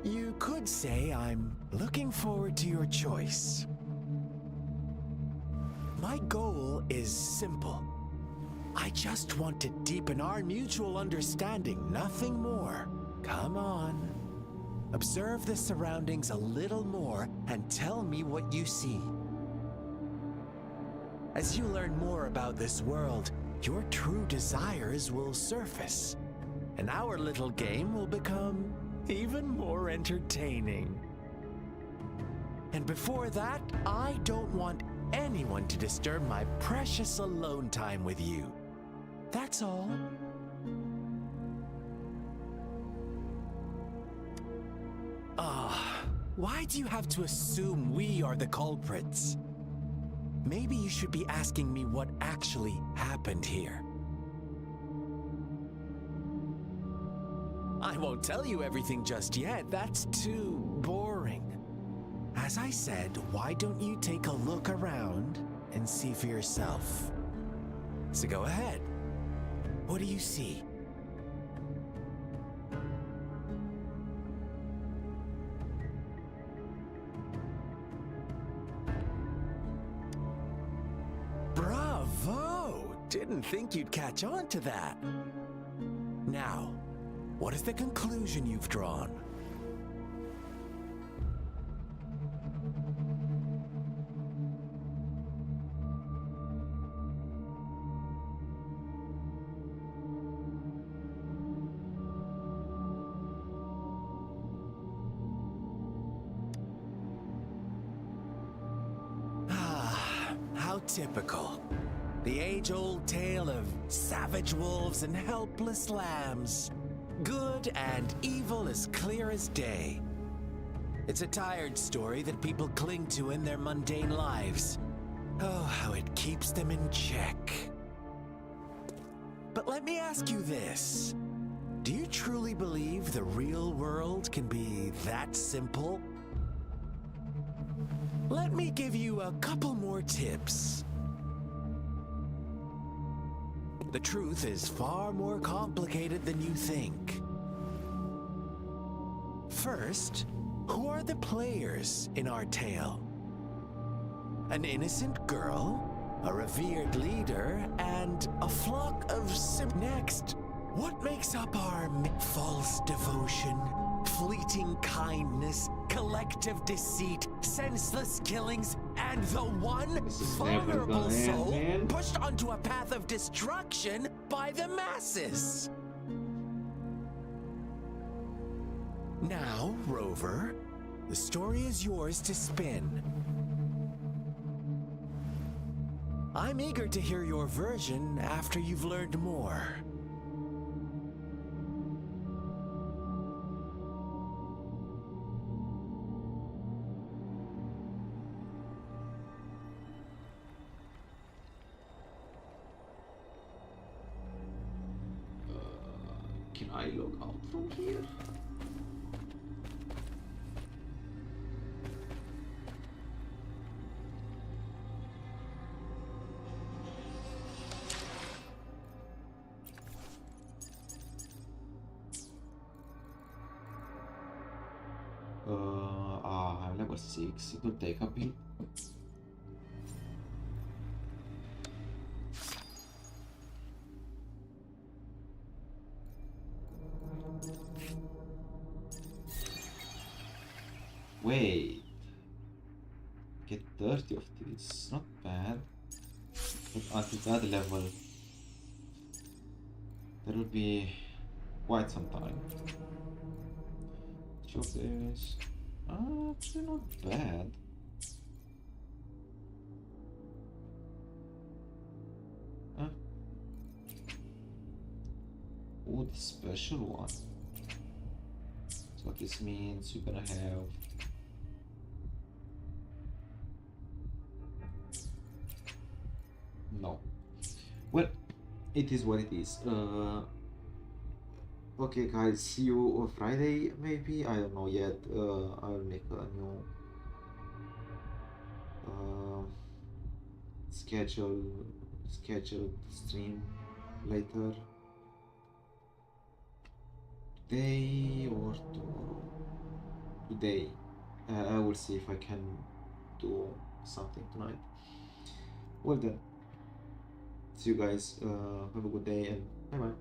You could say I'm looking forward to your choice. My goal is simple. I just want to deepen our mutual understanding, nothing more. Come on. Observe the surroundings a little more and tell me what you see. As you learn more about this world, your true desires will surface, and our little game will become even more entertaining. And before that, I don't want anyone to disturb my precious alone time with you. That's all. Why do you have to assume we are the culprits? Maybe you should be asking me what actually happened here. I won't tell you everything just yet. That's too boring. As I said, why don't you take a look around and see for yourself? So go ahead. What do you see? Bravo! Didn't think you'd catch on to that. Now, what is the conclusion you've drawn? How typical. The age-old tale of savage wolves and helpless lambs. Good and evil as clear as day. It's a tired story that people cling to in their mundane lives. Oh, how it keeps them in check. But let me ask you this. Do you truly believe the real world can be that simple? Let me give you a couple more tips. The truth is far more complicated than you think. First, who are the players in our tale? An innocent girl, a revered leader, and a flock of Next, what makes up our false devotion, fleeting kindness, collective deceit, senseless killings, and the one vulnerable soul pushed onto a path of destruction by the masses? Now, Rover, the story is yours to spin. I'm eager to hear your version after you've learned more. can I log out from here? I'm level 6, it will take a bit. Wait, get 30 of these, not bad. But until that level, there will be quite some time. Each of these, actually not bad. Huh? Oh, the special one. So what this means, you're gonna have no. Well, it is what it is. Okay, guys, see you on Friday, maybe. I don't know yet. I'll make a new scheduled stream later. Today or tomorrow. Today. I will see if I can do something tonight. Well then, see you guys. Have a good day and bye bye.